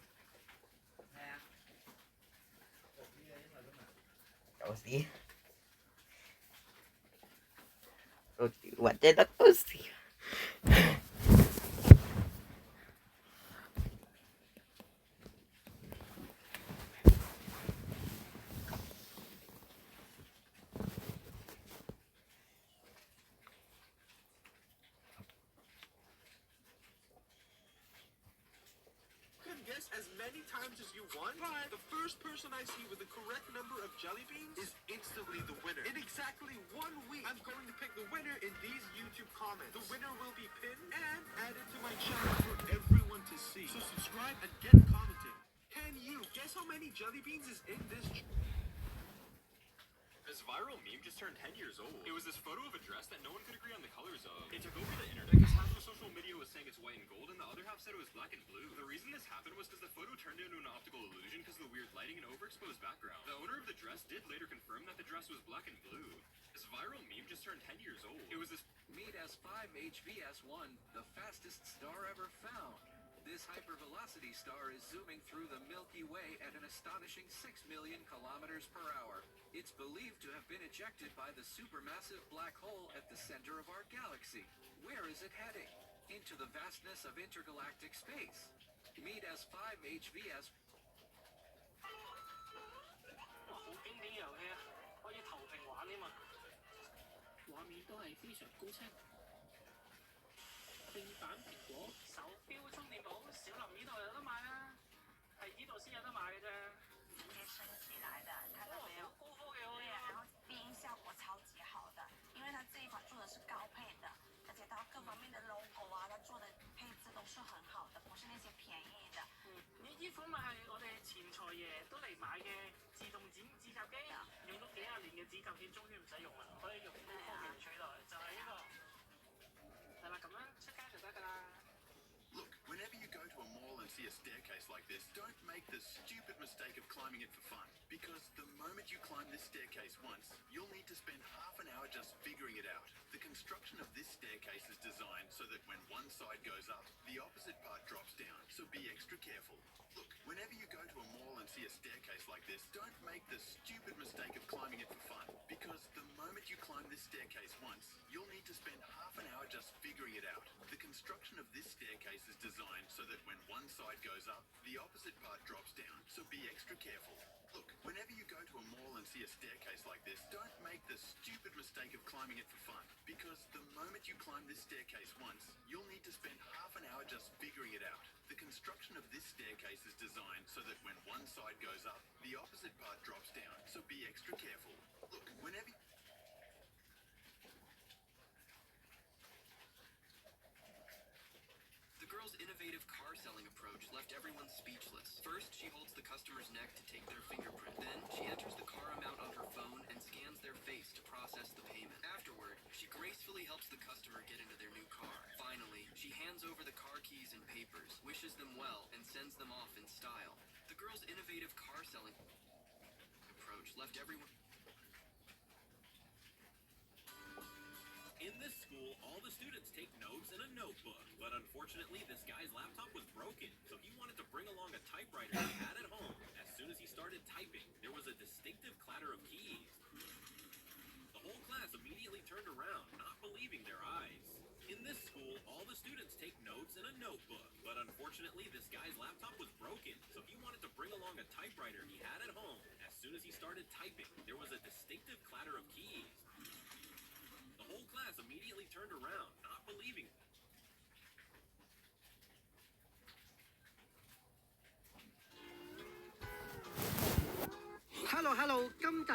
就是或者得到時。Guess as many times as you want, but the first person I see with the correct number of jelly beans is instantly the winner. In exactly 1 week, I'm going to pick the winner in these YouTube comments. The winner will be pinned and added to my channel for everyone to see. So subscribe and get commenting. Can you guess how many jelly beans is in this? This viral meme just turned 10 years old. It was this photo of a dress that no one could agree on the colors of. It took over the internet because half of social media was saying it's white and gold and the other half said it was black and blue. The reason this happened was because the photo turned into an optical illusion because of the weird lighting and overexposed background. The owner of the dress did later confirm that the dress was black and blue. This viral meme just turned 10 years old. It was this Meet S5 HVS1, the fastest star ever found. This hypervelocity star is zooming through the Milky Way at an astonishing 6 million kilometers per hour. It's believed to have been ejected by the supermassive black hole at the center of our galaxy. Where is it heading? Into the vastness of intergalactic space. Meet S5 HVS. 好經典嘅遊戲啊，可以投屏玩添嘛，畫面都係非常高清。正版蘋果手錶充電寶，小林呢度有得買啊，係呢度先有得買嘅啫。直接升起來的，看到沒有？高科技哦。对啊，然后低音效果超级好的，因为它这一款做的是高配的，而且它各方面的 logo 啊，它做的配置都是很好的，不是那些便宜的。呢款咪係我哋前財爺都嚟買嘅自動剪指甲機，用咗幾廿年嘅指甲片，終於唔使用啦，可以用高科技取代，就係呢個。係啦，咁樣出街就得㗎啦。Look, whenever you go to a mall and see a staircase like this, don't make the stupid mistake of climbing it for fun. Because the moment you climb this staircase once, you'll need to spend half an hour just figuring it out. The construction of this staircase is designed so that when one side goes up, the opposite part drops down. So be extra careful. Look, whenever you go to a mall and see a staircase like this, don't make the stupid mistake of climbing it for fun. Because the moment you climb this staircase once, you'll need to spend half an hour just figuring it out. The construction of this staircase is designed so that when one side goes up, the opposite part drops down. So be extra careful. Look, whenever you go to a mall and see a staircase like this, don't make the stupid mistake of climbing it for fun. Because the moment you climb this staircase once, you'll need to spend half an hour just figuring it out. The construction of this staircase is designed so that when one side goes up, the opposite part drops down. So be extra careful. Look, whenever The girl's innovative car selling approach left everyone speechless. First, she holds the customer's neck to take their fingerprint. Then, she enters the car amount on her phone and scans their face to process the payment. Afterward, she gracefully helps the customer get into their new car. Finally, she hands over the car keys and papers, wishes them well, and sends them off in style. The girl's innovative car selling approach left everyone... In this school, all the students take notes in a notebook. But unfortunately, this guy's laptop was broken, so he wanted to bring along a typewriter he had at home. As soon as he started typing, there was a distinctive clatter of keys. The whole class immediately turned around, not believing their eyes. In this school, all the students take notes in a notebook. But unfortunately, this guy's laptop was broken, so he wanted to bring along a typewriter he had at home. As soon as he started typing, there was a distinctive clatter of keys. The whole class immediately turned around, not believing. Hello， 今集。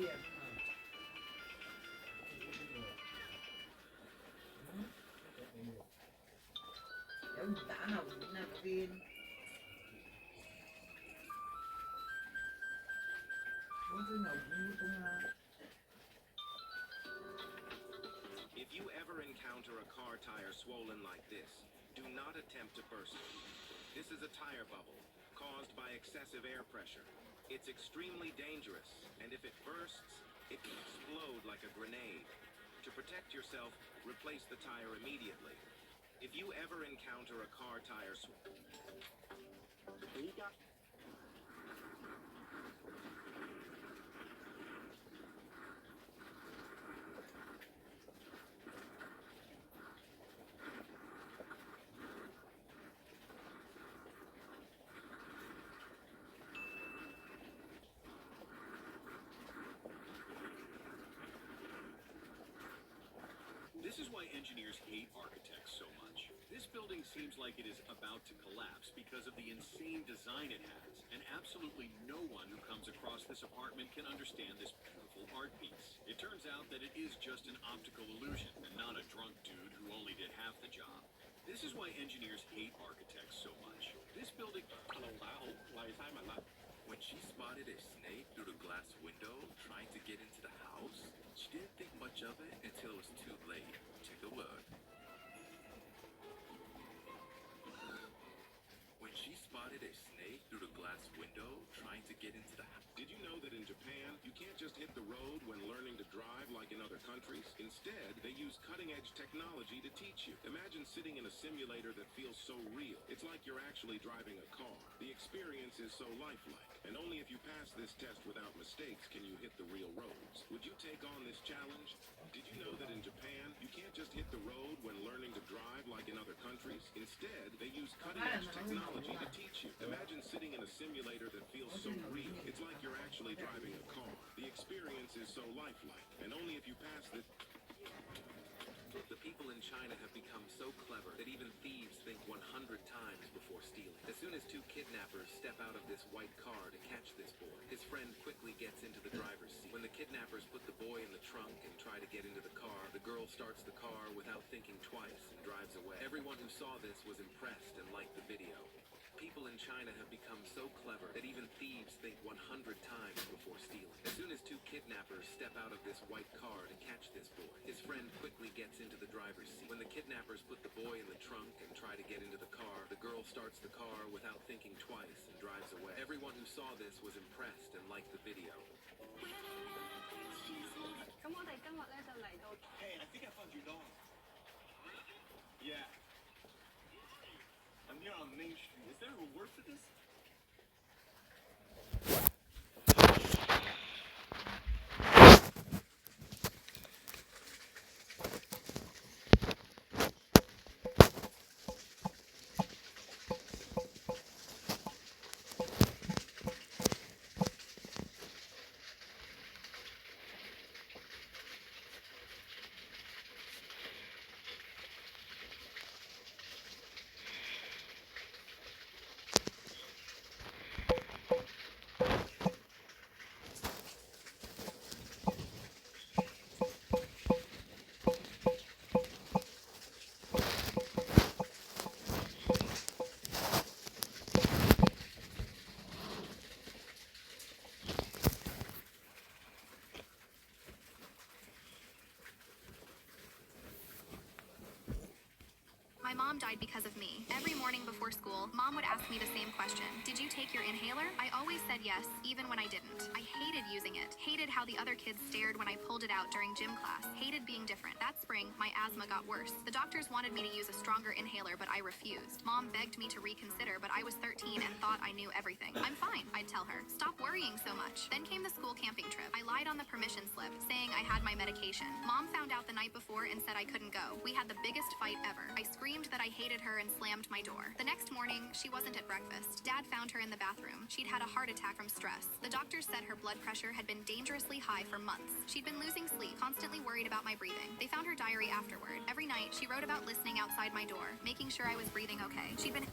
If you ever encounter a car tire swollen like this, do not attempt to burst it. This is a tire bubble caused by excessive air pressure. It's extremely dangerous, and if it bursts, it can explode like a grenade. To protect yourself, replace the tire immediately. If you ever encounter a car tire This is why engineers hate architects so much. This building seems like it is about to collapse because of the insane design it has, and absolutely no one who comes across this apartment can understand this beautiful art piece. It turns out that it is just an optical illusion and not a drunk dude who only did half the job. This is why engineers hate architects so much. This building... When she spotted a snake through the glass window trying to get into the house, she didn't think much of it until it was too late. Take a look. When she spotted a snake through the glass window trying to get into the house. Did you know that in Japan, you can't just hit the road when learning to drive like in other countries? Instead, they use cutting-edge technology to teach you. Imagine sitting in a simulator that feels so real. It's like you're actually driving a car. The experience is so lifelike. And only if you pass this test without mistakes can you hit the real roads. Would you take on this challenge? Did you know that in Japan, you can't just hit the road when learning to drive like in other countries? Instead, they use cutting-edge technology to teach you. Imagine sitting in a simulator that feels so real. It's like you're actually driving a car. The experience is so lifelike. And only if you pass this... The people in China have become so clever that even thieves think 100 times before stealing. As soon as two kidnappers step out of this white car to catch this boy, his friend quickly gets into the driver's seat. When the kidnappers put the boy in the trunk and try to get into the car, the girl starts the car without thinking twice and drives away. Everyone who saw this was impressed and liked the video. People in China have become so clever that even thieves think 100 times before stealing. As soon as two kidnappers step out of this white car to catch this boy, his friend quickly gets into the driver's seat. When the kidnappers put the boy in the trunk and try to get into the car, the girl starts the car without thinking twice and drives away. Everyone who saw this was impressed and liked the video. Hey, I think I found your dog. Yeah. I'm here on Main Street. Is there a word for this? My mom died because of me. Every morning before school, Mom would ask me the same question. Did you take your inhaler? I always said yes, even when I didn't. I hated using it. Hated how the other kids stared when I pulled it out during gym class. Hated being different. That spring, my asthma got worse. The doctors wanted me to use a stronger inhaler, but I refused. Mom begged me to reconsider, but I was 13 and thought I knew everything. I'm fine, I'd tell her. Stop worrying so much. Then came the school camping trip. I lied on the permission slip, saying I had my medication. Mom found out the night before and said I couldn't go. We had the biggest fight ever. I screamed that I hated her and slammed my door. The next morning, she wasn't at breakfast. Dad found her in the bathroom. She'd had a heart attack from stress. The doctors said her blood pressure had been dangerously high for months. She'd been losing sleep, constantly worried about my breathing. They found her diary afterward. Every night, she wrote about listening outside my door, making sure I was breathing okay. She'd been...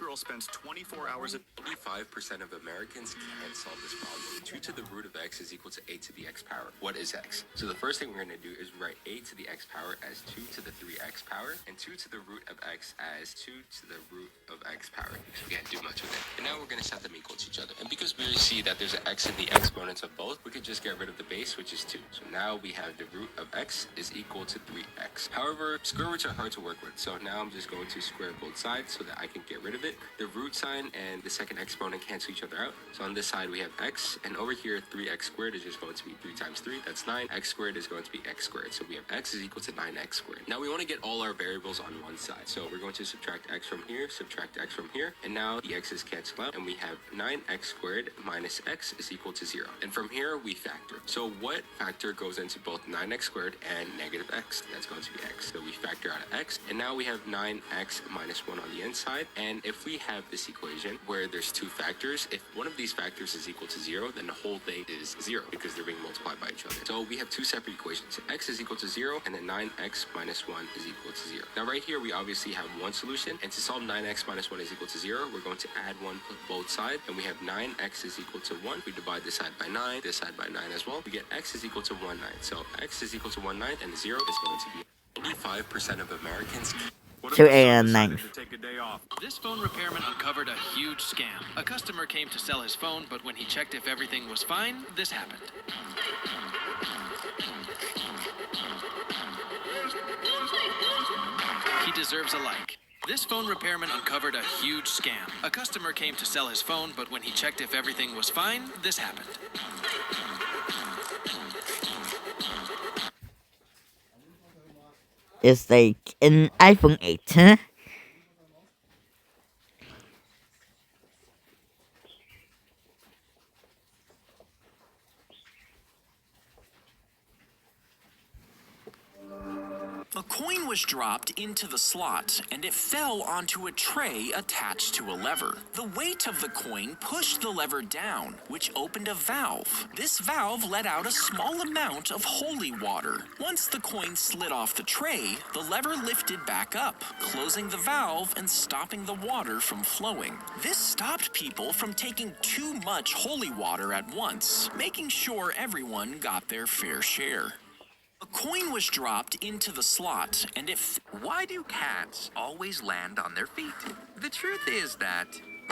girl spends 24 hours a 85% of Americans can't solve this problem. 2 to the root of x is equal to a to the x power. What is x? So the first thing we're going to do is write a to the x power as 2 to the 3x power, and 2 to the root of x as 2 to the root of x power, because we can't do much with it. And now we're going to set them equal to each other. And because we already see that there's an x in the exponents of both, we could just get rid of the base, which is 2. So now we have the root of x is equal to 3x. However, square roots are hard to work with, so now I'm just going to square both sides so that I can get rid of it. The root sign and the second exponent cancel each other out. So on this side we have x, and over here 3x squared is just going to be 3 times 3, that's 9. X squared is going to be x squared. So we have x is equal to 9x squared. Now we want to get all our variables on one side. So we're going to subtract x from here, subtract x from here, and now the x's cancel out, and we have 9x squared minus x is equal to 0. And from here we factor. So what factor goes into both 9x squared and negative x? That's going to be x. So we factor out of x, and now we have 9x minus 1 on the inside. And if we have this equation where there's 2 factors, if one of these factors is equal to 0, then the whole thing is 0 because they're being multiplied by each other. So we have 2 separate equations. X is equal to 0, and then 9x minus 1 is equal to 0. Now right here we obviously have one solution, and to solve 9x minus 1 is equal to 0, we're going to add 1 both sides, and we have 9x is equal to 1. We divide this side by 9, this side by 9 as well. We get x is equal to 1/9. So x is equal to 1/9, and 0 is going to be 85% of Americans. 2 and 9. This phone repairman uncovered a huge scam. A customer came to sell his phone, but when he checked if everything was fine, this happened. He deserves a like. This phone repairman uncovered a huge scam. A customer came to sell his phone, but when he checked if everything was fine, this happened. It's like an iPhone 8, huh? A coin was dropped into the slot, and it fell onto a tray attached to a lever. The weight of the coin pushed the lever down, which opened a valve. This valve let out a small amount of holy water. Once the coin slid off the tray, the lever lifted back up, closing the valve and stopping the water from flowing. This stopped people from taking too much holy water at once, making sure everyone got their fair share. A coin was dropped into the slot, and Why do cats always land on their feet? The truth is that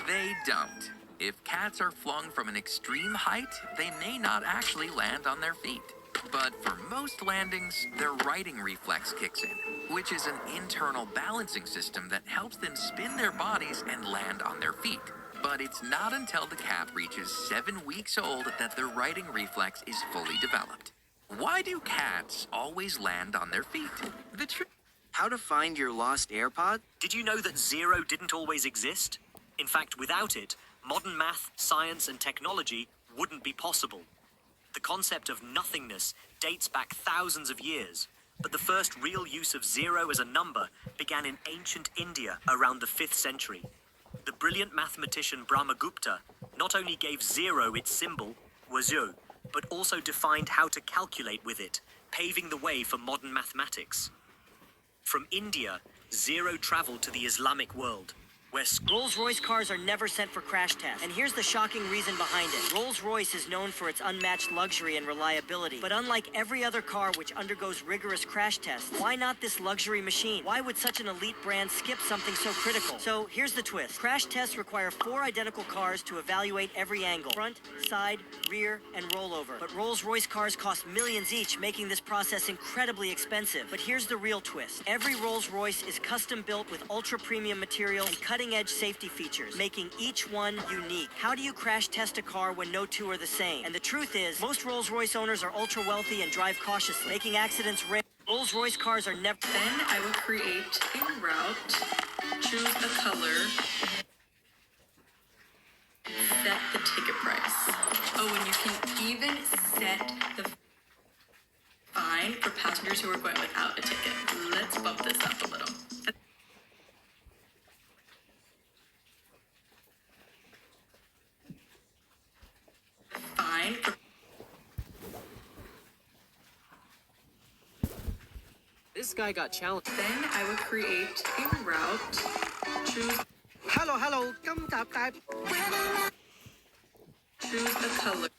they don't. If cats are flung from an extreme height, they may not actually land on their feet. But for most landings, their righting reflex kicks in, which is an internal balancing system that helps them spin their bodies and land on their feet. But it's not until the cat reaches 7 weeks old that their righting reflex is fully developed. Why do cats always land on their feet? How to find your lost AirPod? Did you know that 0 didn't always exist? In fact, without it, modern math, science, and technology wouldn't be possible. The concept of nothingness dates back thousands of years, but the first real use of 0 as a number began in ancient India around the 5th century. The brilliant mathematician Brahmagupta not only gave 0 its symbol, wazoo, but also defined how to calculate with it, paving the way for modern mathematics. From India, 0 traveled to the Islamic world, where Rolls-Royce cars are never sent for crash tests, and here's the shocking reason behind it. Rolls-Royce is known for its unmatched luxury and reliability, but unlike every other car which undergoes rigorous crash tests, why not this luxury machine? Why would such an elite brand skip something so critical? So here's the twist. Crash tests require 4 identical cars to evaluate every angle: front, side, rear, and rollover. But Rolls-Royce cars cost millions each, making this process incredibly expensive. But here's the real twist. Every Rolls-Royce is custom built with ultra-premium materials and cutting-edge safety features, making each one unique. How do you crash test a car when no two are the same? And the truth is, most Rolls-Royce owners are ultra-wealthy and drive cautiously, making accidents rare. Rolls-Royce cars are never... Then I will create a route, choose a color, set the ticket price. Oh, and you can even set the fine for passengers who are going without a ticket. Let's bump this up a little. Fine for This guy got challenged. Then I would create a route, choose Hello，今集大 Choose the color.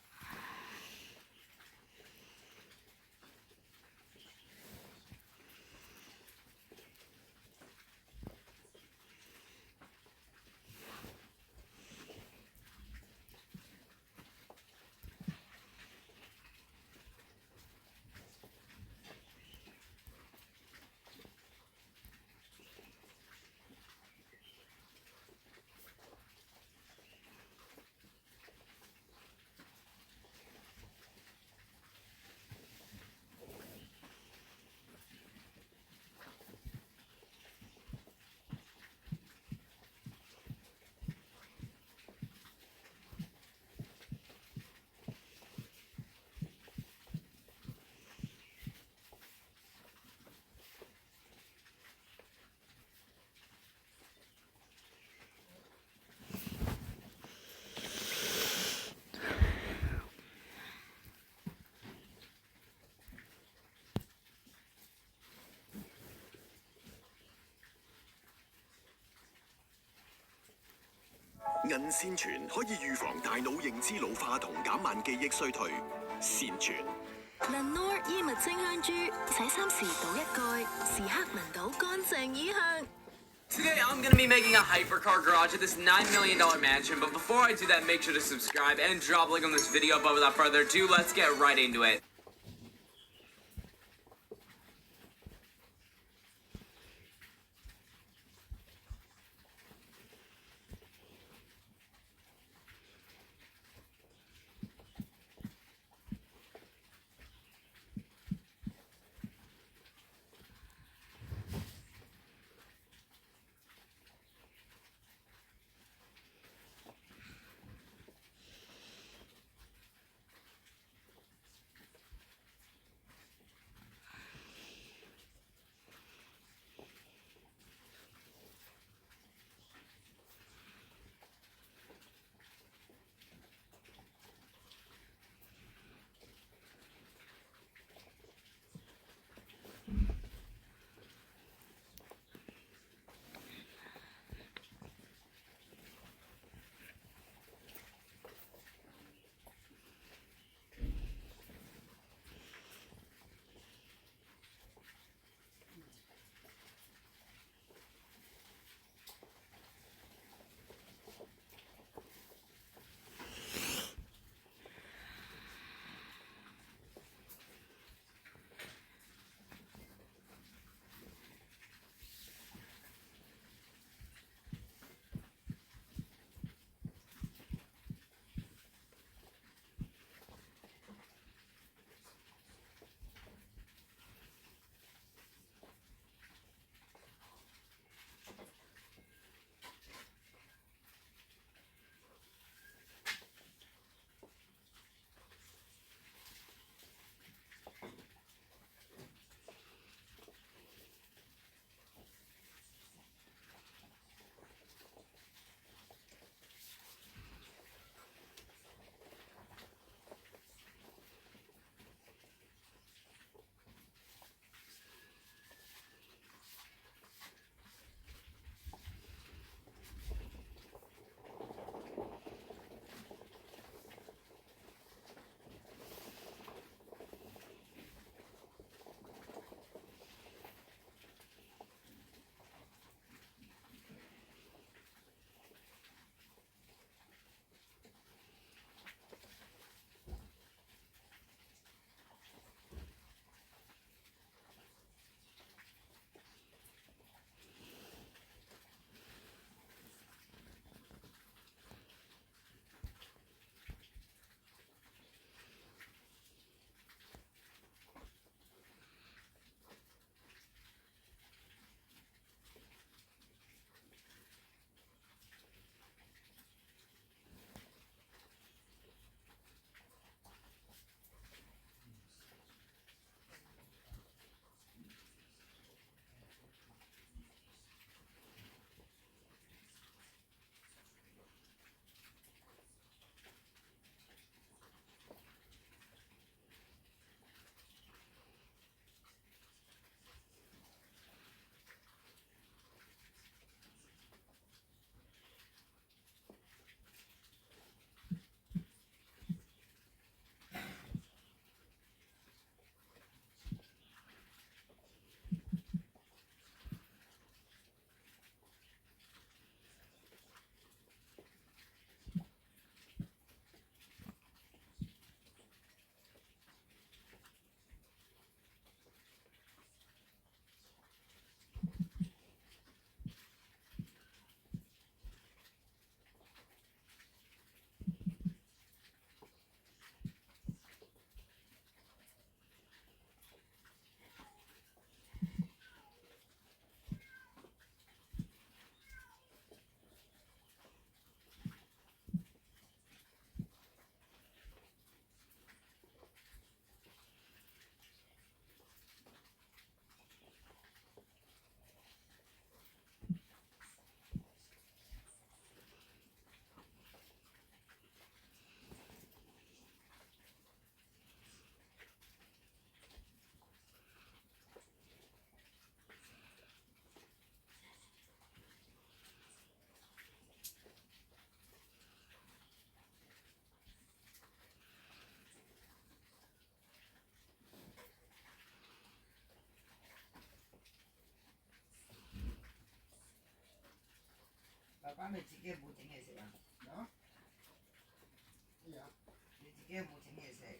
銀線泉可以預防大腦認知老化同減慢記憶衰退。線泉。Lenor 衣物清香珠，洗衫時倒一蓋，時刻聞到乾淨衣香。 Today I'm going to be making a hypercar garage at this $9 million mansion, but before I do that, make sure to subscribe and drop a like on this video. But without further ado, let's get right into it. 班你自己冇整嘢食啊？啊？你自己冇整嘢食？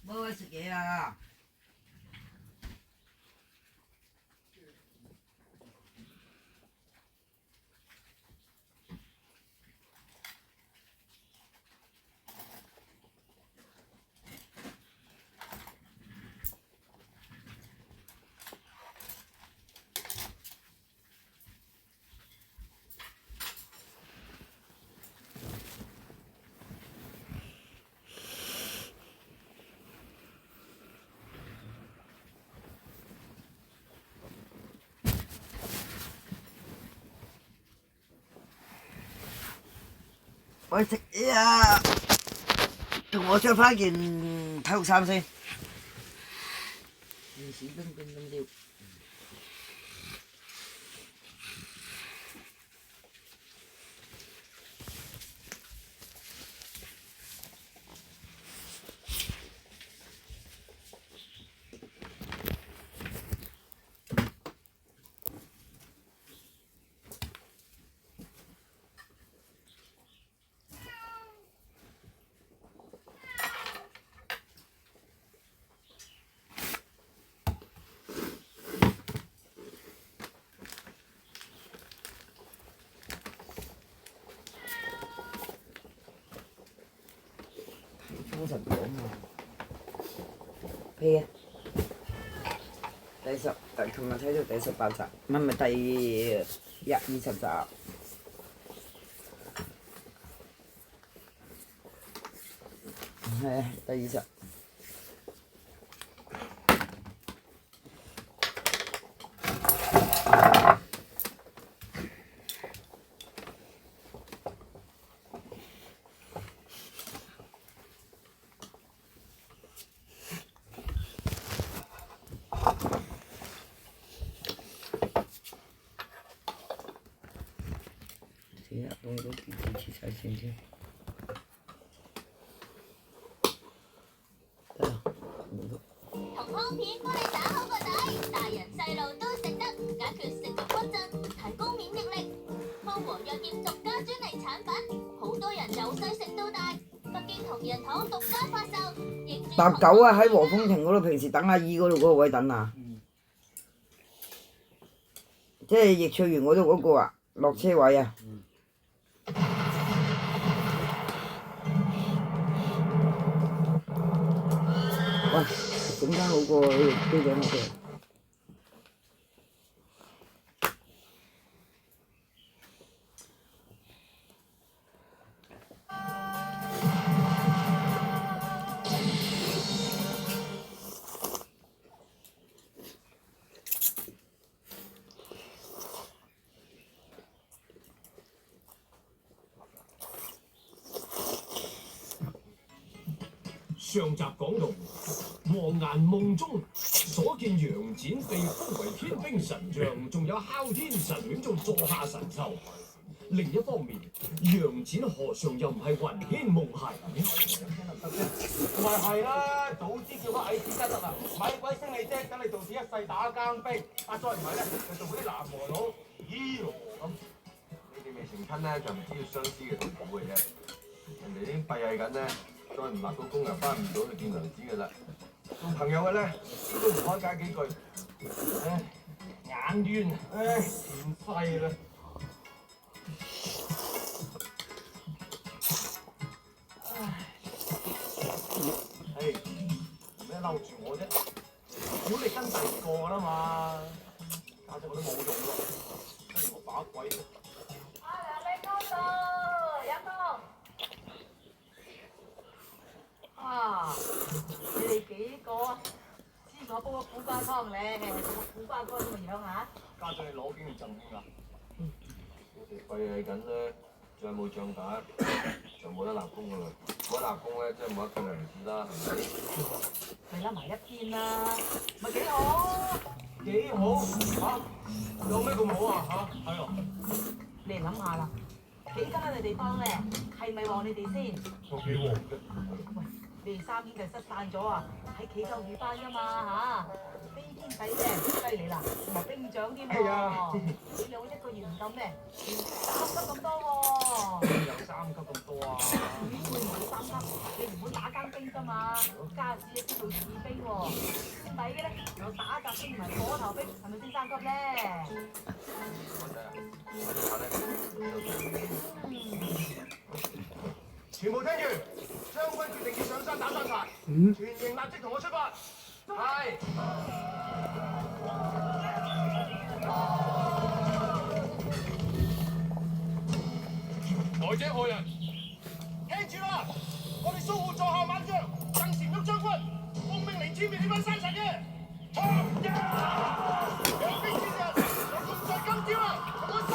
冇去食嘢啊！我食嘢啊！同我着翻件體育衫先。電視冰冰咁料。封神榜啊，屁啊！琴日睇到第18集，唔係第20集。係啊，第20。等下东西都给机器才进去。得啦，同康片幫你打好個底，大人細路都食得，解決食慾骨症，提高免疫力。康和藥業獨家專利產品，好多人由細食到大。北京同仁堂獨家發售。搭9啊，喺和風亭嗰度，平時等阿姨嗰度嗰個位等啊。即係易翠園嗰度嗰個啊，落車位啊。喂，整翻好個標準好嘅。上集講到，黃顏夢中所見楊戩被封為天兵神將，仲有哮天神犬做座下神獸。另一方面，楊戩何嘗又唔係魂牽夢繫？咪係啦，早知叫個矮子得啦，咪鬼升你啫，等你做此一世打更兵。再唔係咧，就做嗰啲南河佬，咦羅咁。你哋未成親咧，就唔知要相思嘅痛苦嘅啫。人哋已經閉翳緊咧，再唔立到功又翻唔到去見娘子嘅啦。做朋友嘅咧，都唔開解幾句。唉，眼冤，唉，前世啦。唉，做咩嬲住我啫？屌你跟第二個啦嘛，家姐我都冇用咯，不如我把鬼。阿梁你嗰度有個啊，你哋幾個知我煲個苦瓜湯咧，做個苦瓜乾咁嘅樣嚇？家姐你攞經定贈興啊？我哋閉翳緊咧，再冇仗打，就冇得立功噶啦。冇得立功咧，即係冇得見娘子啦，係咪？咪笠埋一邊啦，咪幾好？幾好嚇？有咩咁好啊嚇？係啊，你嚟諗下啦，幾間嘅地方咧，係咪旺你哋先？都幾旺嘅。喂，你哋3天就失散咗啊！喺企夠語班㗎嘛嚇，飛天仔啫，犀利啦，同埋兵長添喎。你兩一個月唔夠咩？3級咁多喎。有3級咁多啊？點會冇3級？你唔會打更兵㗎嘛？家子一知道士兵喎，先抵嘅咧，有打雜兵同埋火頭兵，係咪先3級咧？全部聽住，將軍決定要上山打山賊，全營立即同我出發。係。來者何人？聽住啦，我哋蘇護座下猛將曾潛毓將軍，奉命嚟殲滅呢班山賊嘅。兩兵千人，就共在今朝啦！同我殺！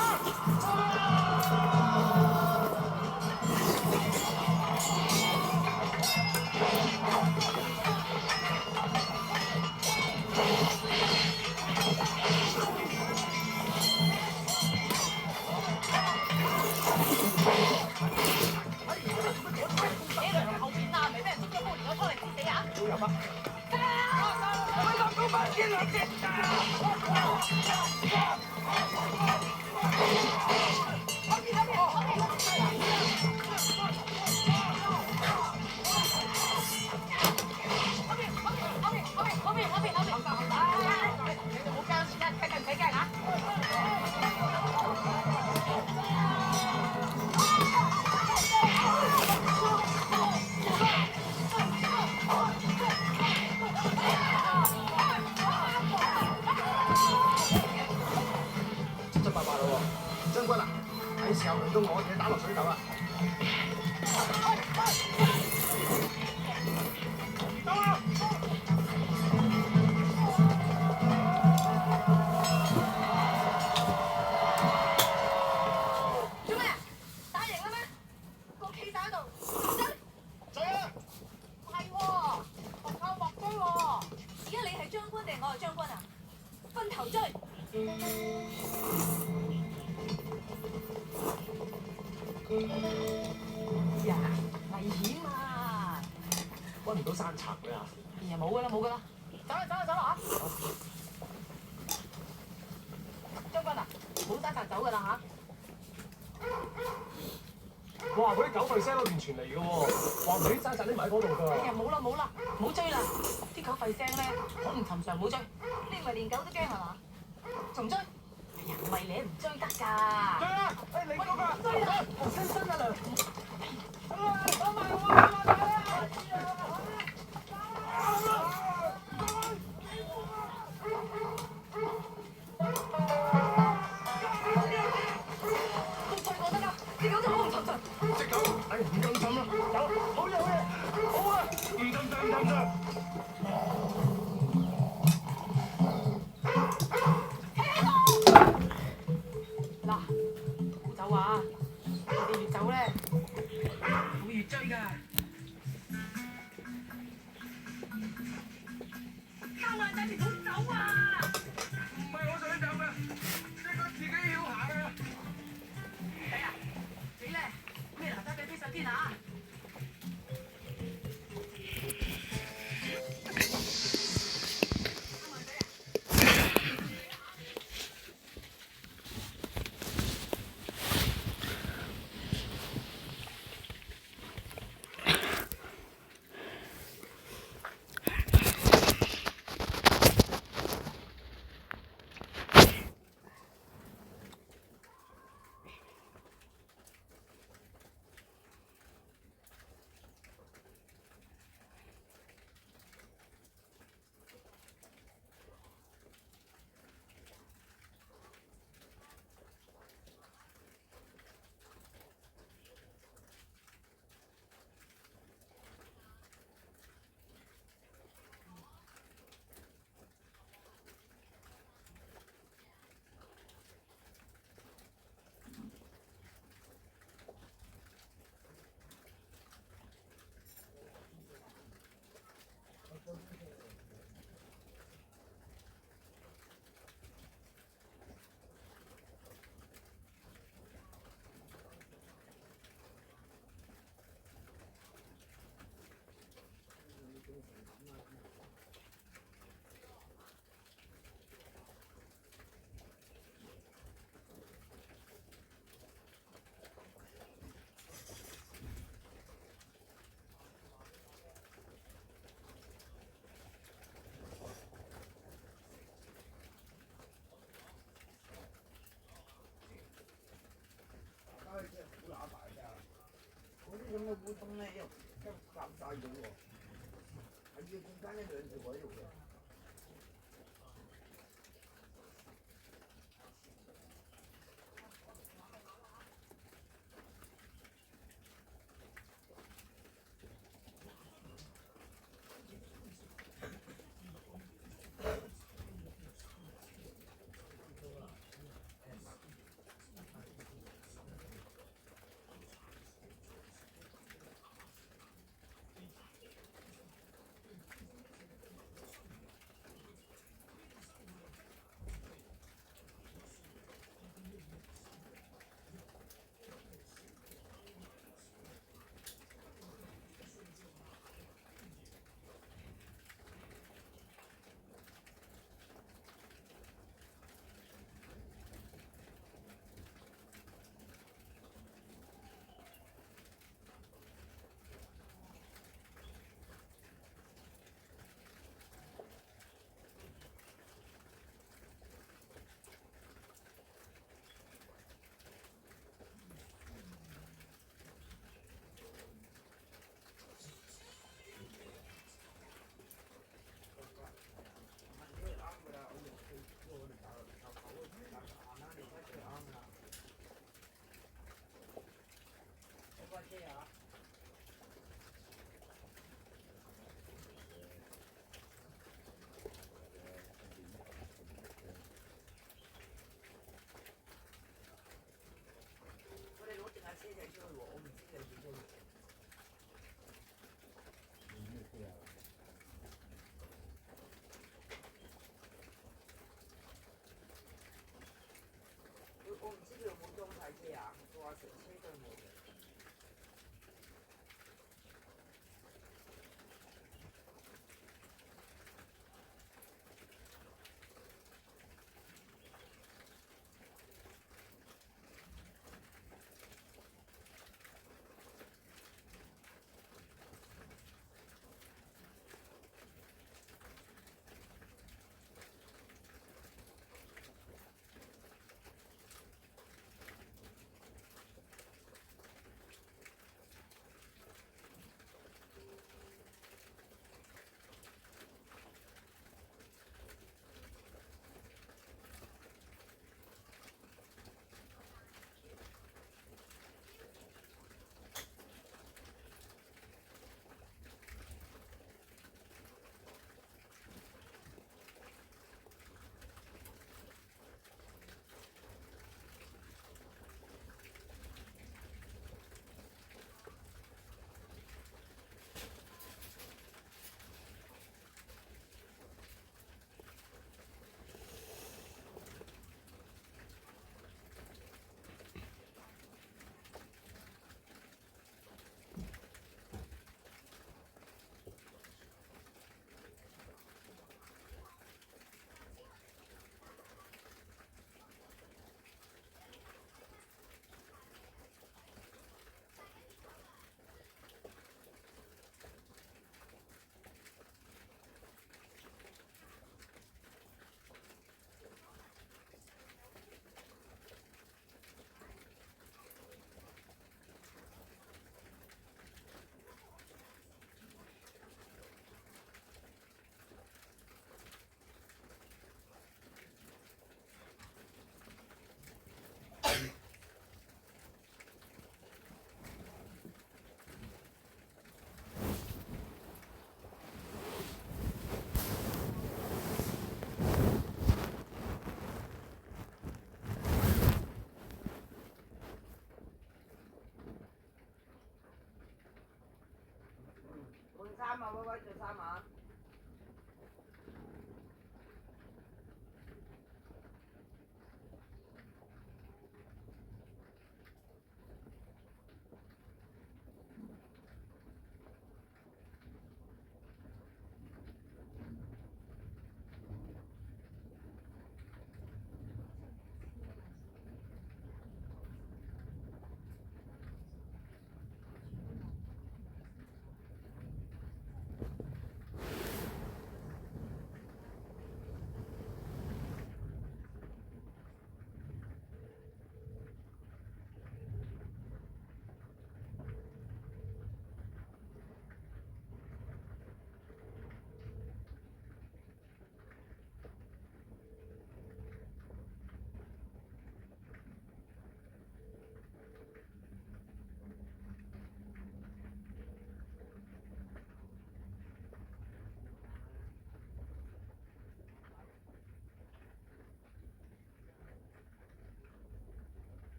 後邊啊，咪俾人捉咗煲連個湯嚟煎死啊！入啊！我落到班先兩隻將軍啊，係時候輪到我哋打落水頭啦！到啦！做咩啊？打贏啦咩？個企晒喺度，追啊！係喎，學靠莫追喎。而家你係將軍定我係將軍啊？分頭追！呀，危險啊！揾唔到山賊嘅啊！冇㗎啦，冇㗎啦，走啦，走啦，走啦嚇！將軍啊，冇山賊走㗎啦嚇！哇！嗰啲狗吠聲嗰邊傳嚟嘅喎，話唔係啲山賊匿埋喺嗰度㗎。哎呀，冇啦冇啦，唔好追啦！啲狗吠聲咧好唔尋常，唔好追。你唔係連狗都驚係嘛？仲追？哎呀，唔係你唔追得㗎。追啊！哎，嚟到㗎！追啦！親身啊梁！走埋我啊！隻狗都好唔尋常。隻狗，哎，唔咁蠢啦！走，好嘢好嘢，好啊！唔咁唔咁嗱，唔好走啊！你越走咧，會越追㗎。交啊！仔，你唔好走啊！唔係我想走嘅，隻狗自己要行嘅。睇下。要搞啥用哦？还有公干的人是我有的。我唔知佢有冇裝晒車啊？佢話成車都冇嘅。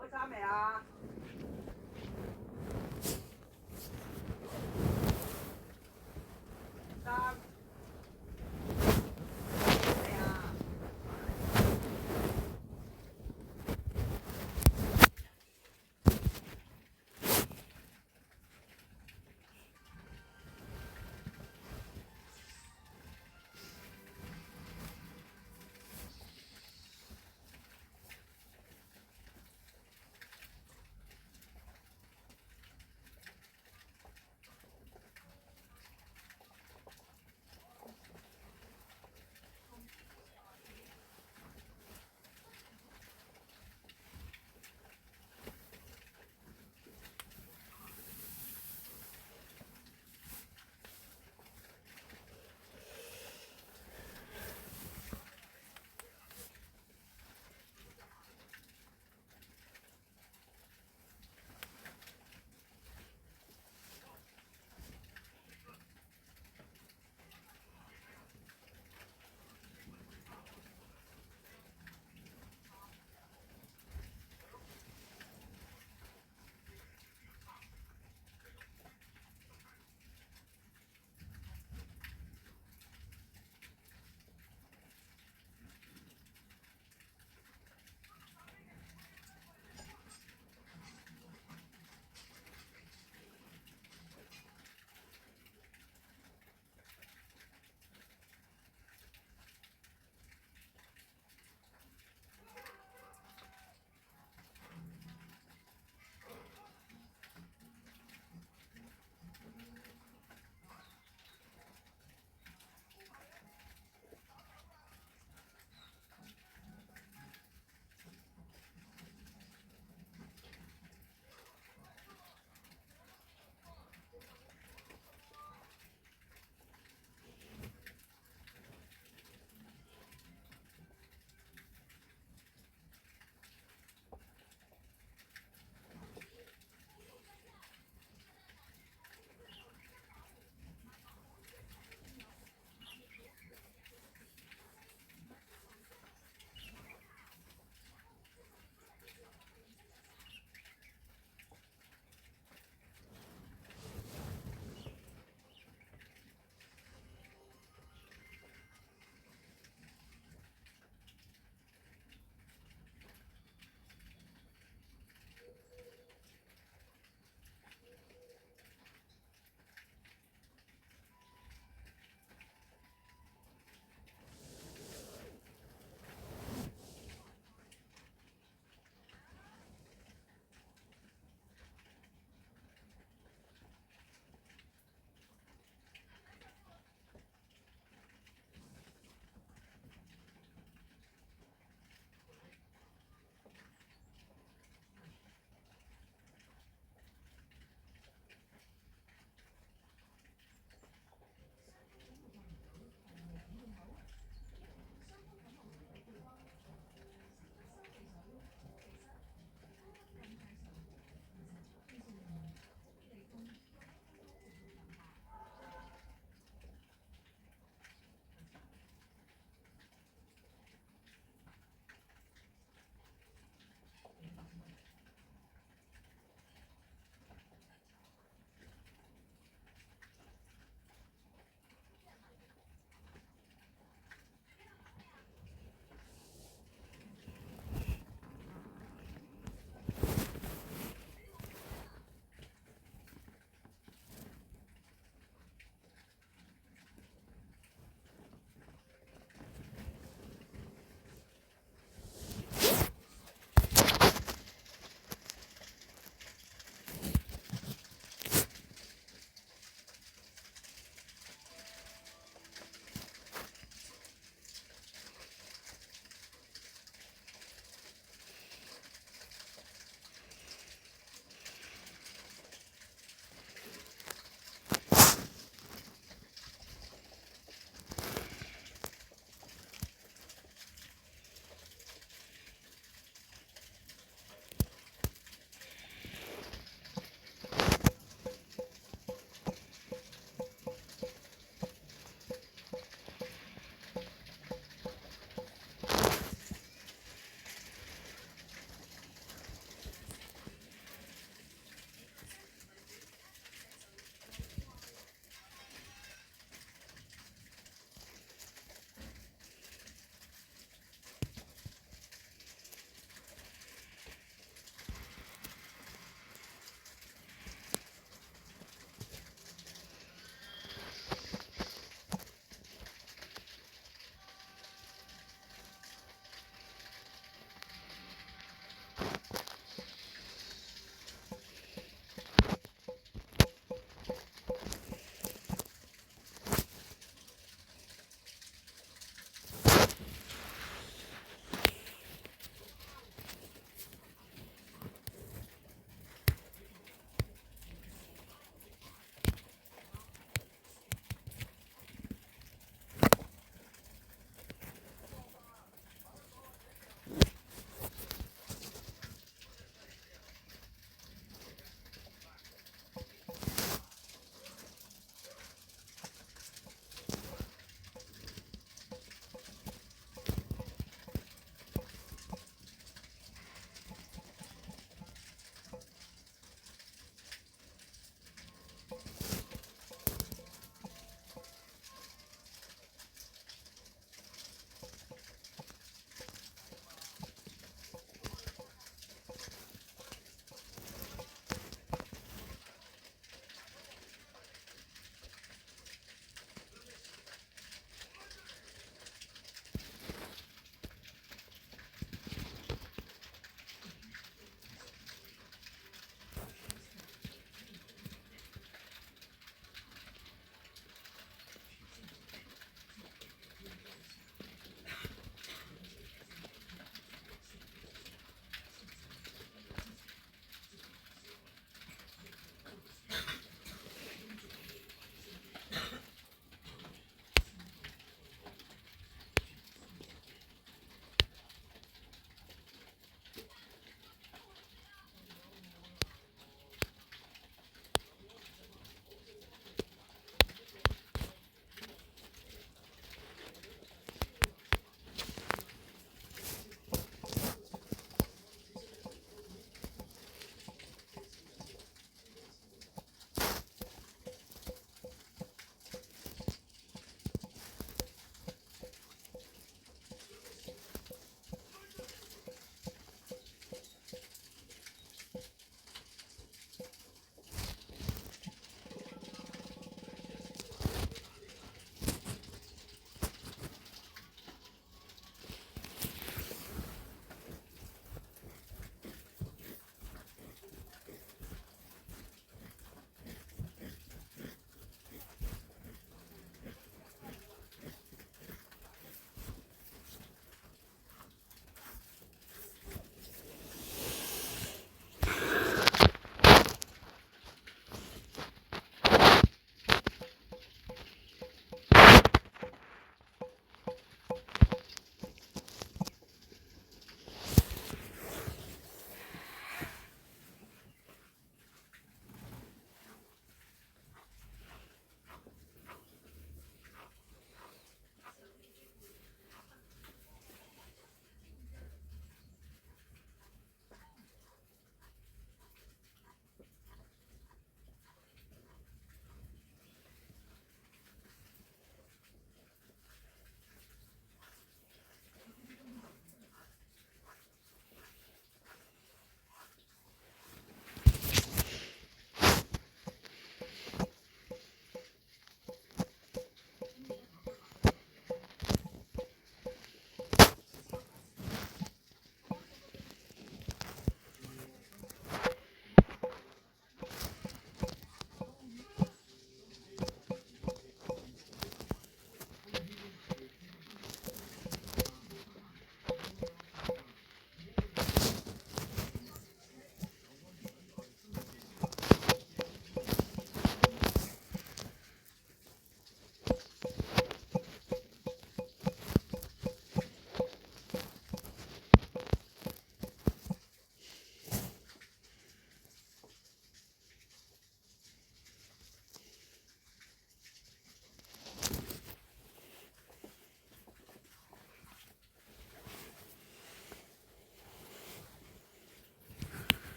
開衫未啊？衫。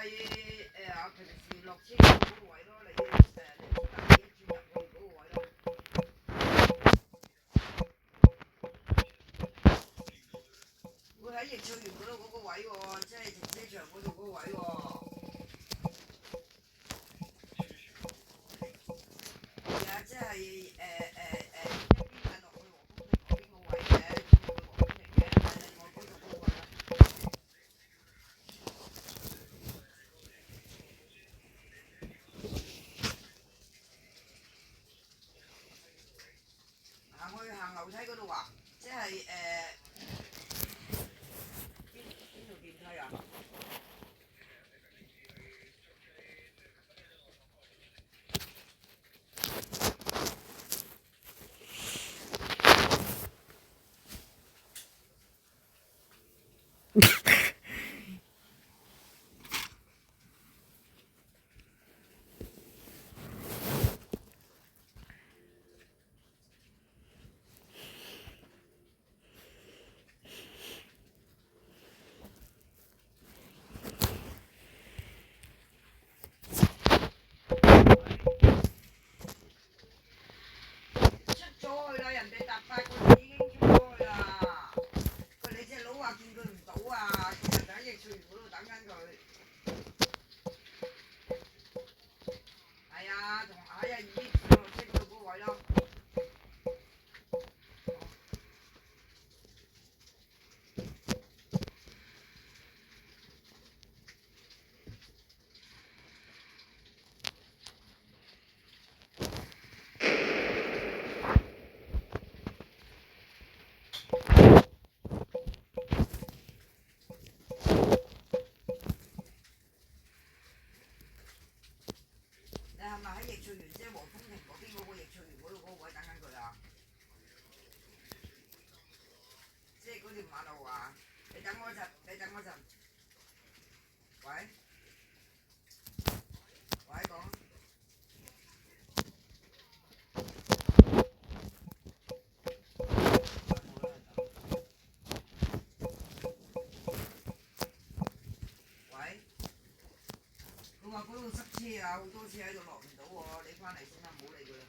你平時落車嗰個位咯，你你出嚟一轉入去嗰個位咯。會喺易翠園嗰度嗰個位喎，即係停車場嗰度嗰個位喎。係啊，即係一邊係落去黃風亭嗰邊個位嘅，轉去黃風亭嘅，係另外嗰度嗰個位啦。行樓梯嗰度啊，即係邊條電梯啊？出咗去啦，人哋搭8個字已經出咗去啦。佢你隻佬話見佢唔到啊，其實就喺易翠園嗰度等緊佢。係啊，同喺啊已經上落車嗰度嗰個位咯。你係咪喺易翠園即係黃風亭嗰邊嗰個易翠園嗰度嗰個位等緊佢啊？即係嗰條馬路啊！你等我陣，你等我陣。喂，喂講。喂，佢話嗰度塞車啊，好多車喺度落唔到喎，你翻嚟先啦，唔好理佢啦。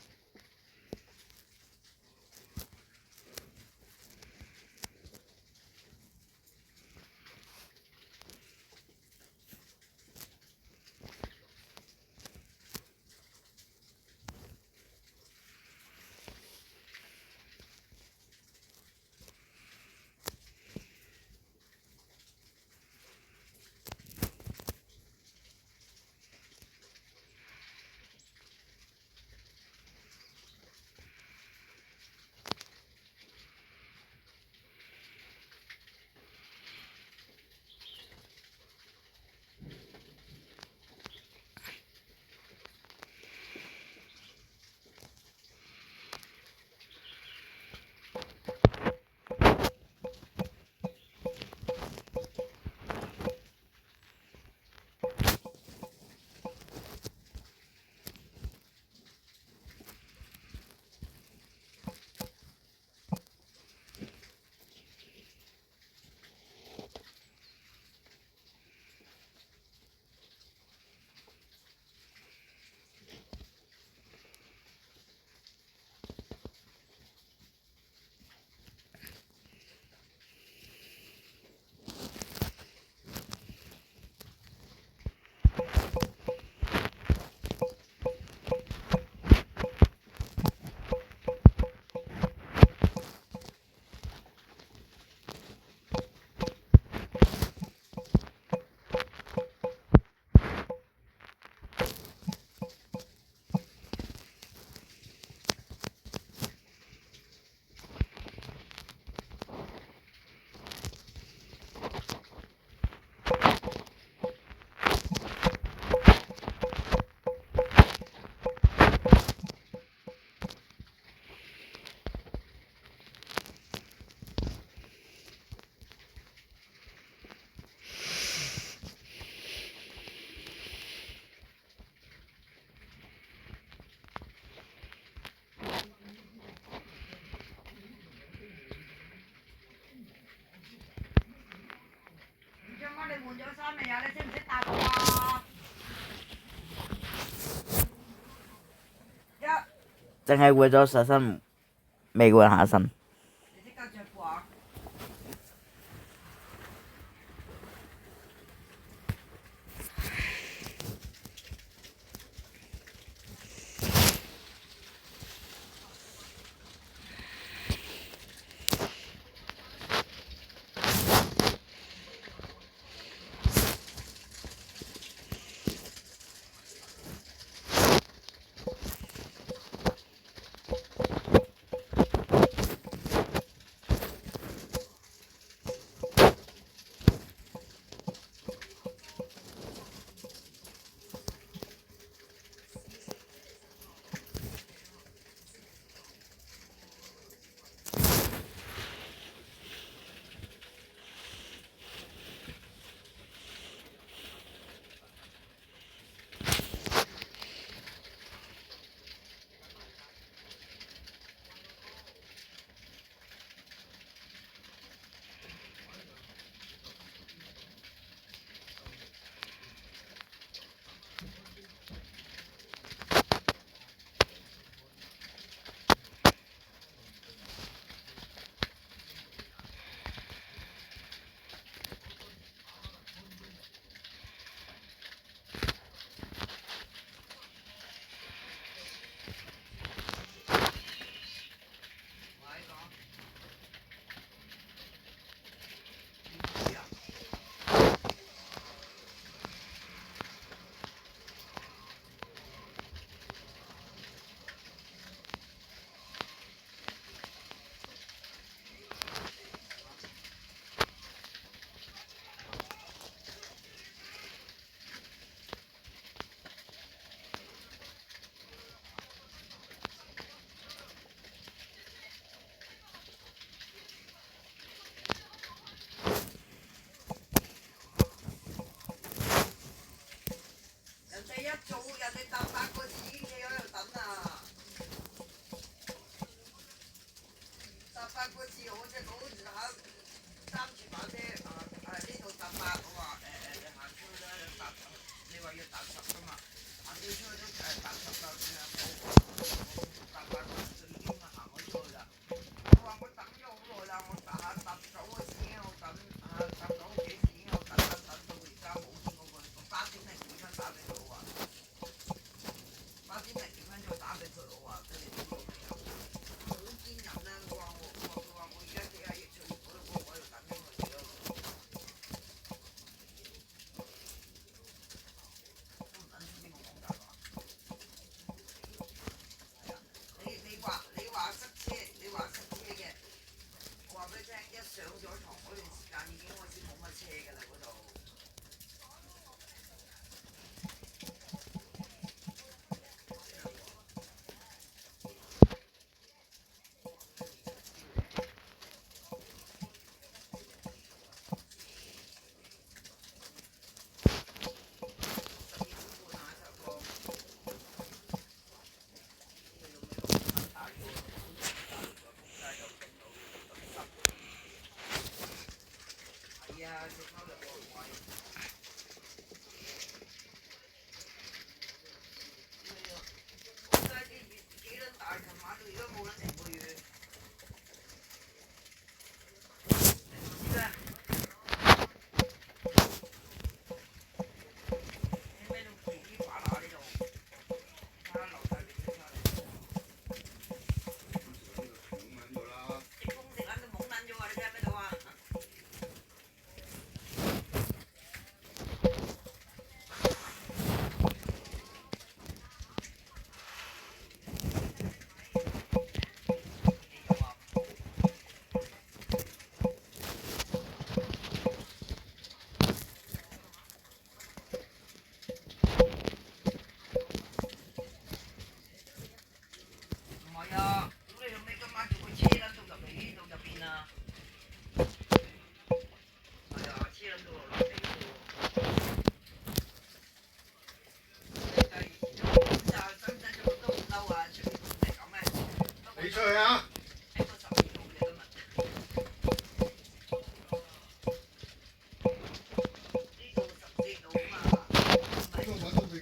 換咗衫未啊？你識唔識答我啊？淨係為咗實現美國人下身。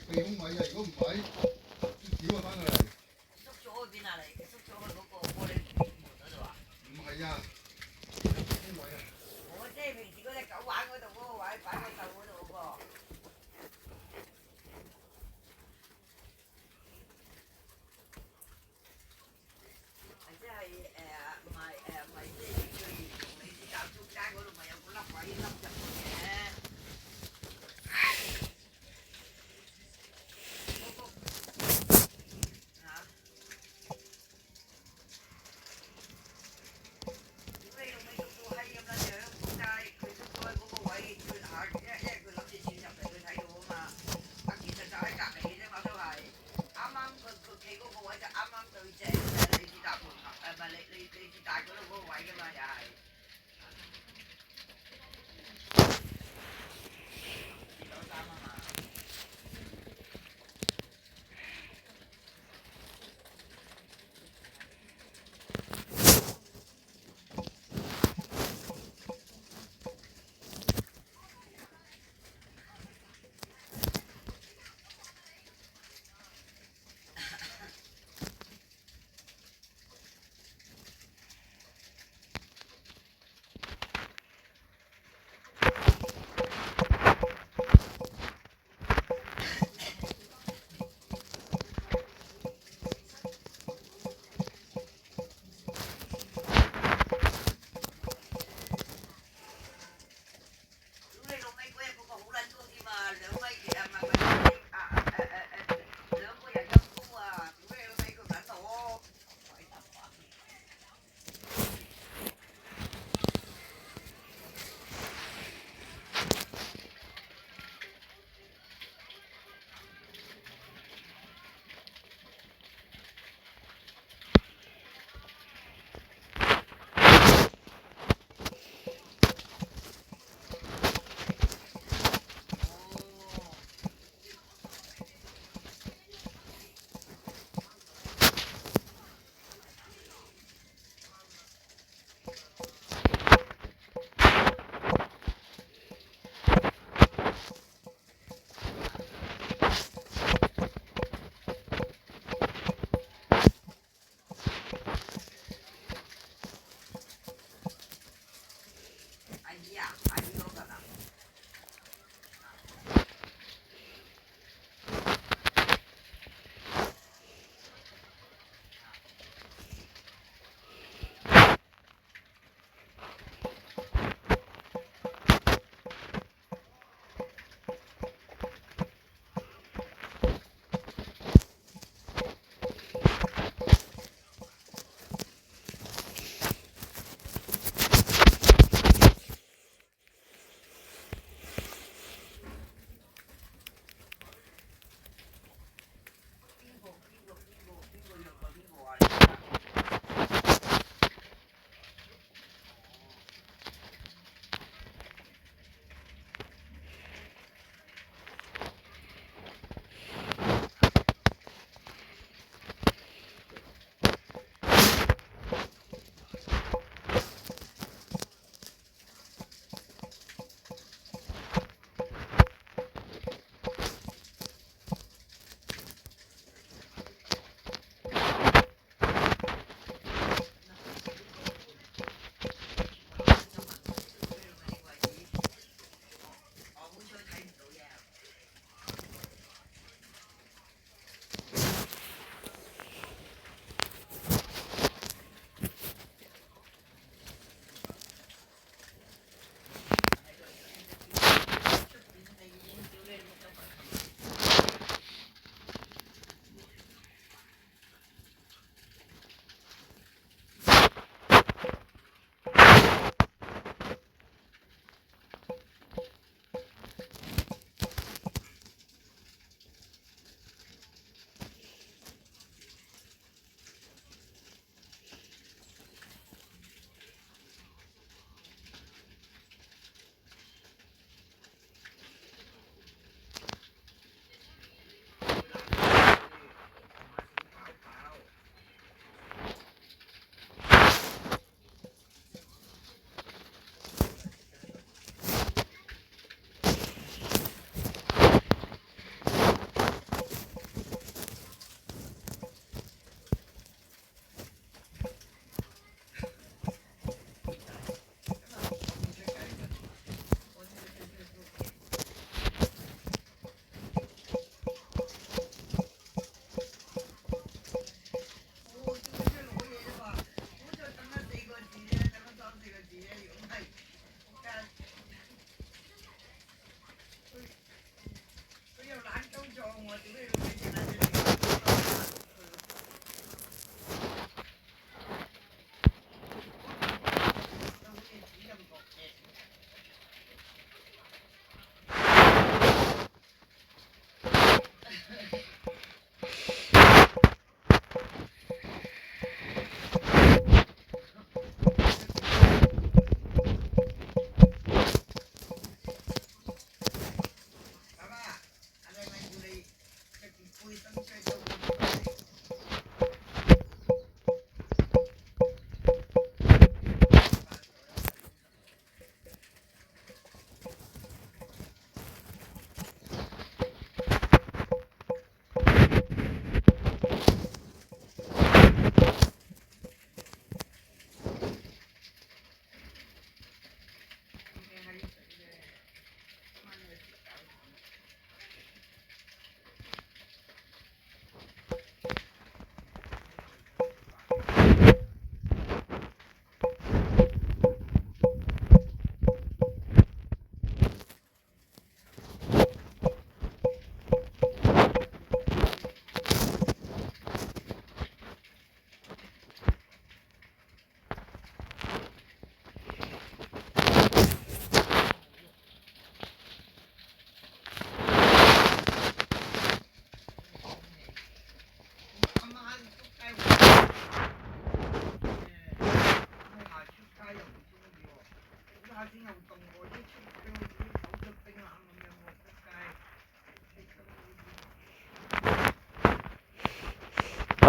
避空位啊！如果唔係，啲條啊翻過嚟。縮咗去邊啊你？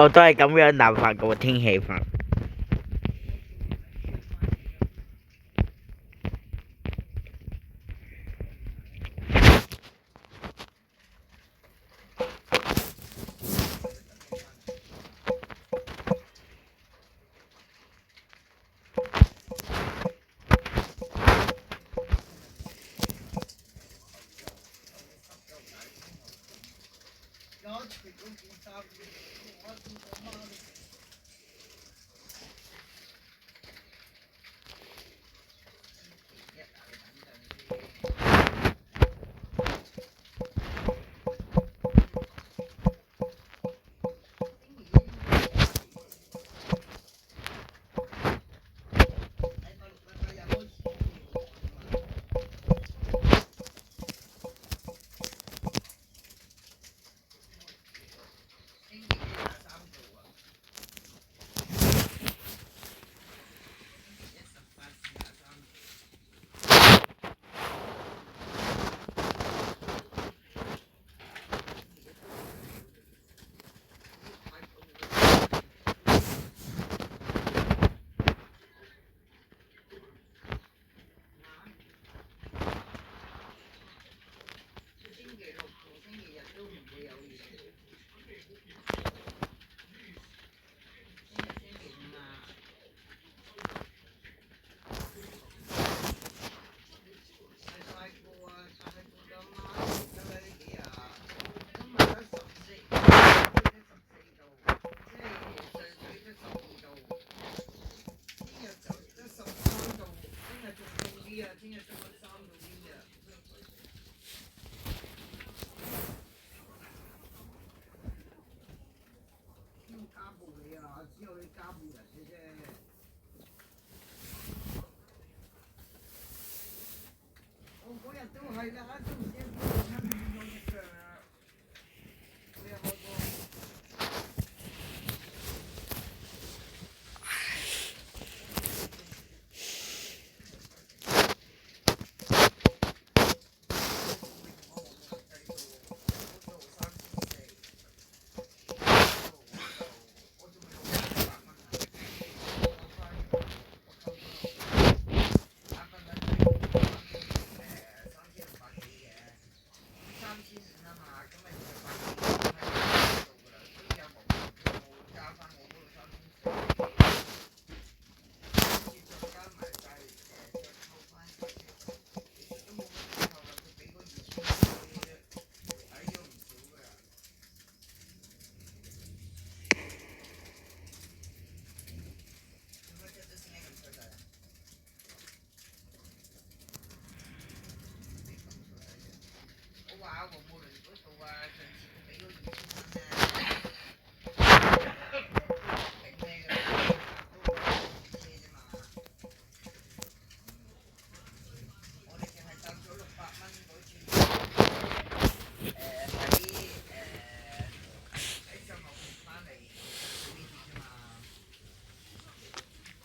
我都係咁樣諗法嘅喎，天氣法。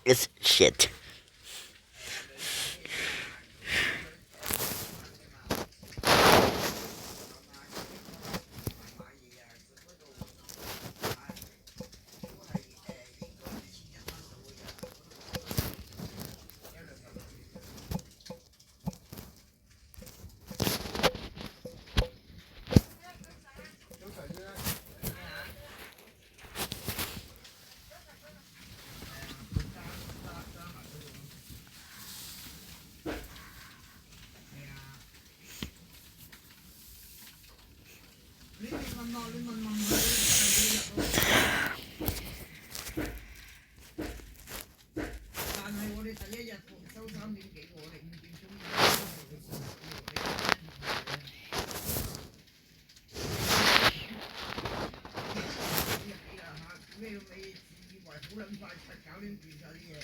It's shit. 你問佢，但係我哋第一日收3點幾，我哋5點鐘咩都未以為好撚快搞掂掂晒啲嘢。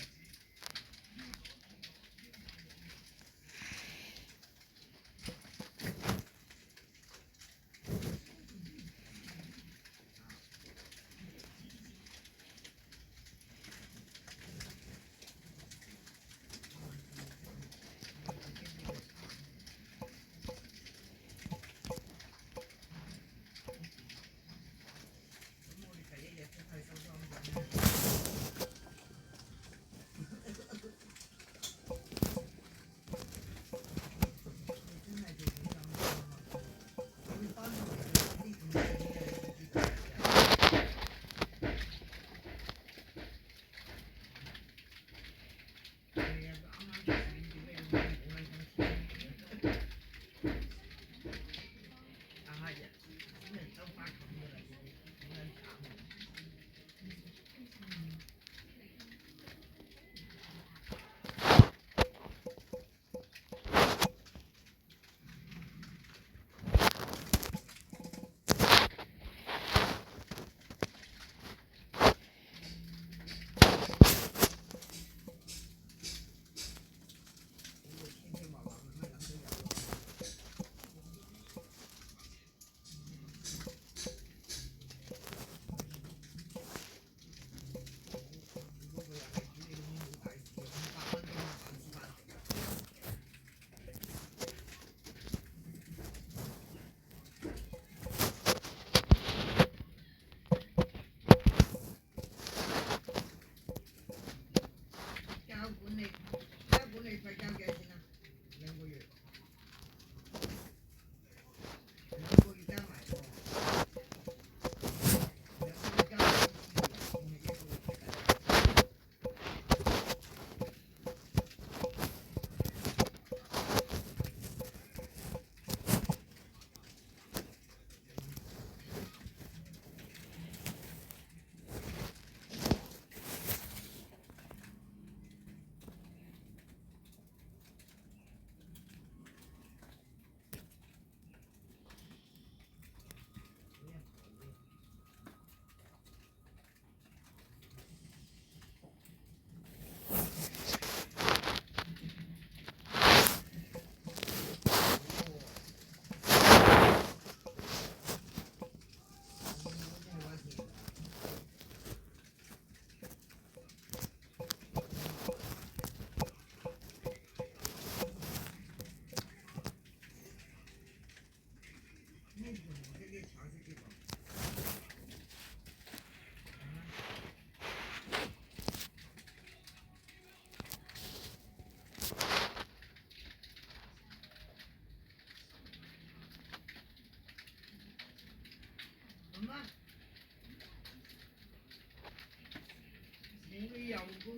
冇理由噶喎，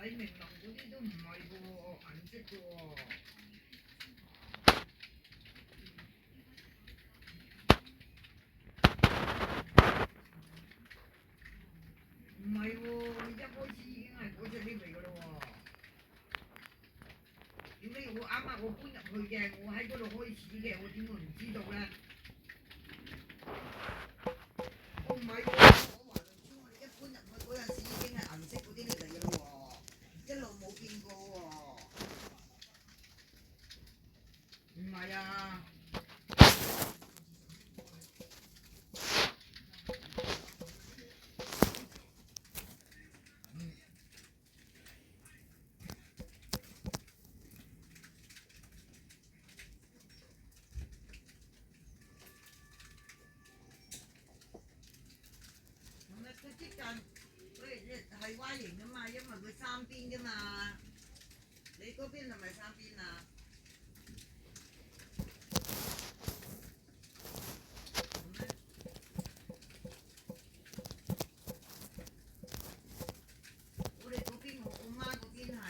李明龍嗰啲都唔係噶喎，銀色噶喎。唔係喎，一開始已經係嗰隻呢味噶咯喎。點解我啱啱我搬入去嘅，我喺嗰度開始嘅，我點會唔知道咧？我唔係喎。嗰陣時已經係銀色嗰啲嚟嘅咯喎，一路冇見過喎。唔係啊。佢接近。係 Y 型噶嘛，因為佢3邊噶嘛。你嗰邊係咪3邊啊？我哋嗰邊我媽嗰邊係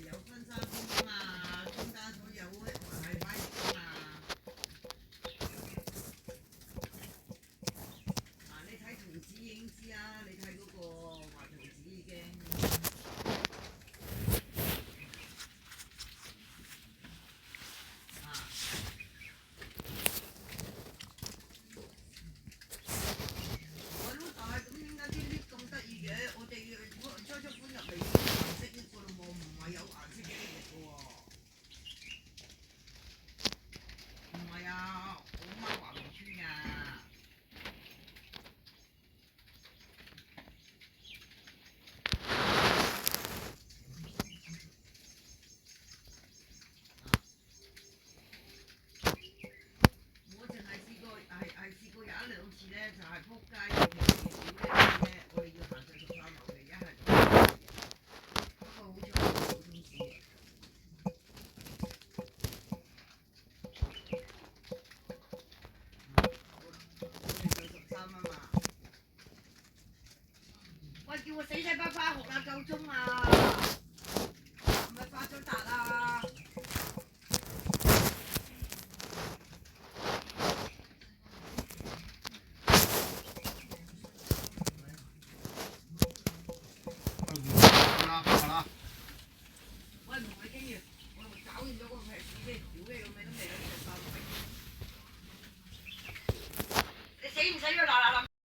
有分3邊噶嘛，中間嗰有係 Y 型噶嘛。仆街嘅點咧？我哋要行上13樓嘅，一係不過好彩我冇通知嘅。13啊嘛。喂，叫我死仔爸爸學啦，夠鐘啊！唔係發咗達啊！喂，唔係經驗，我搞掂咗個皮先，屌你老味都未啦，你食飯未？你死唔死咗嗱嗱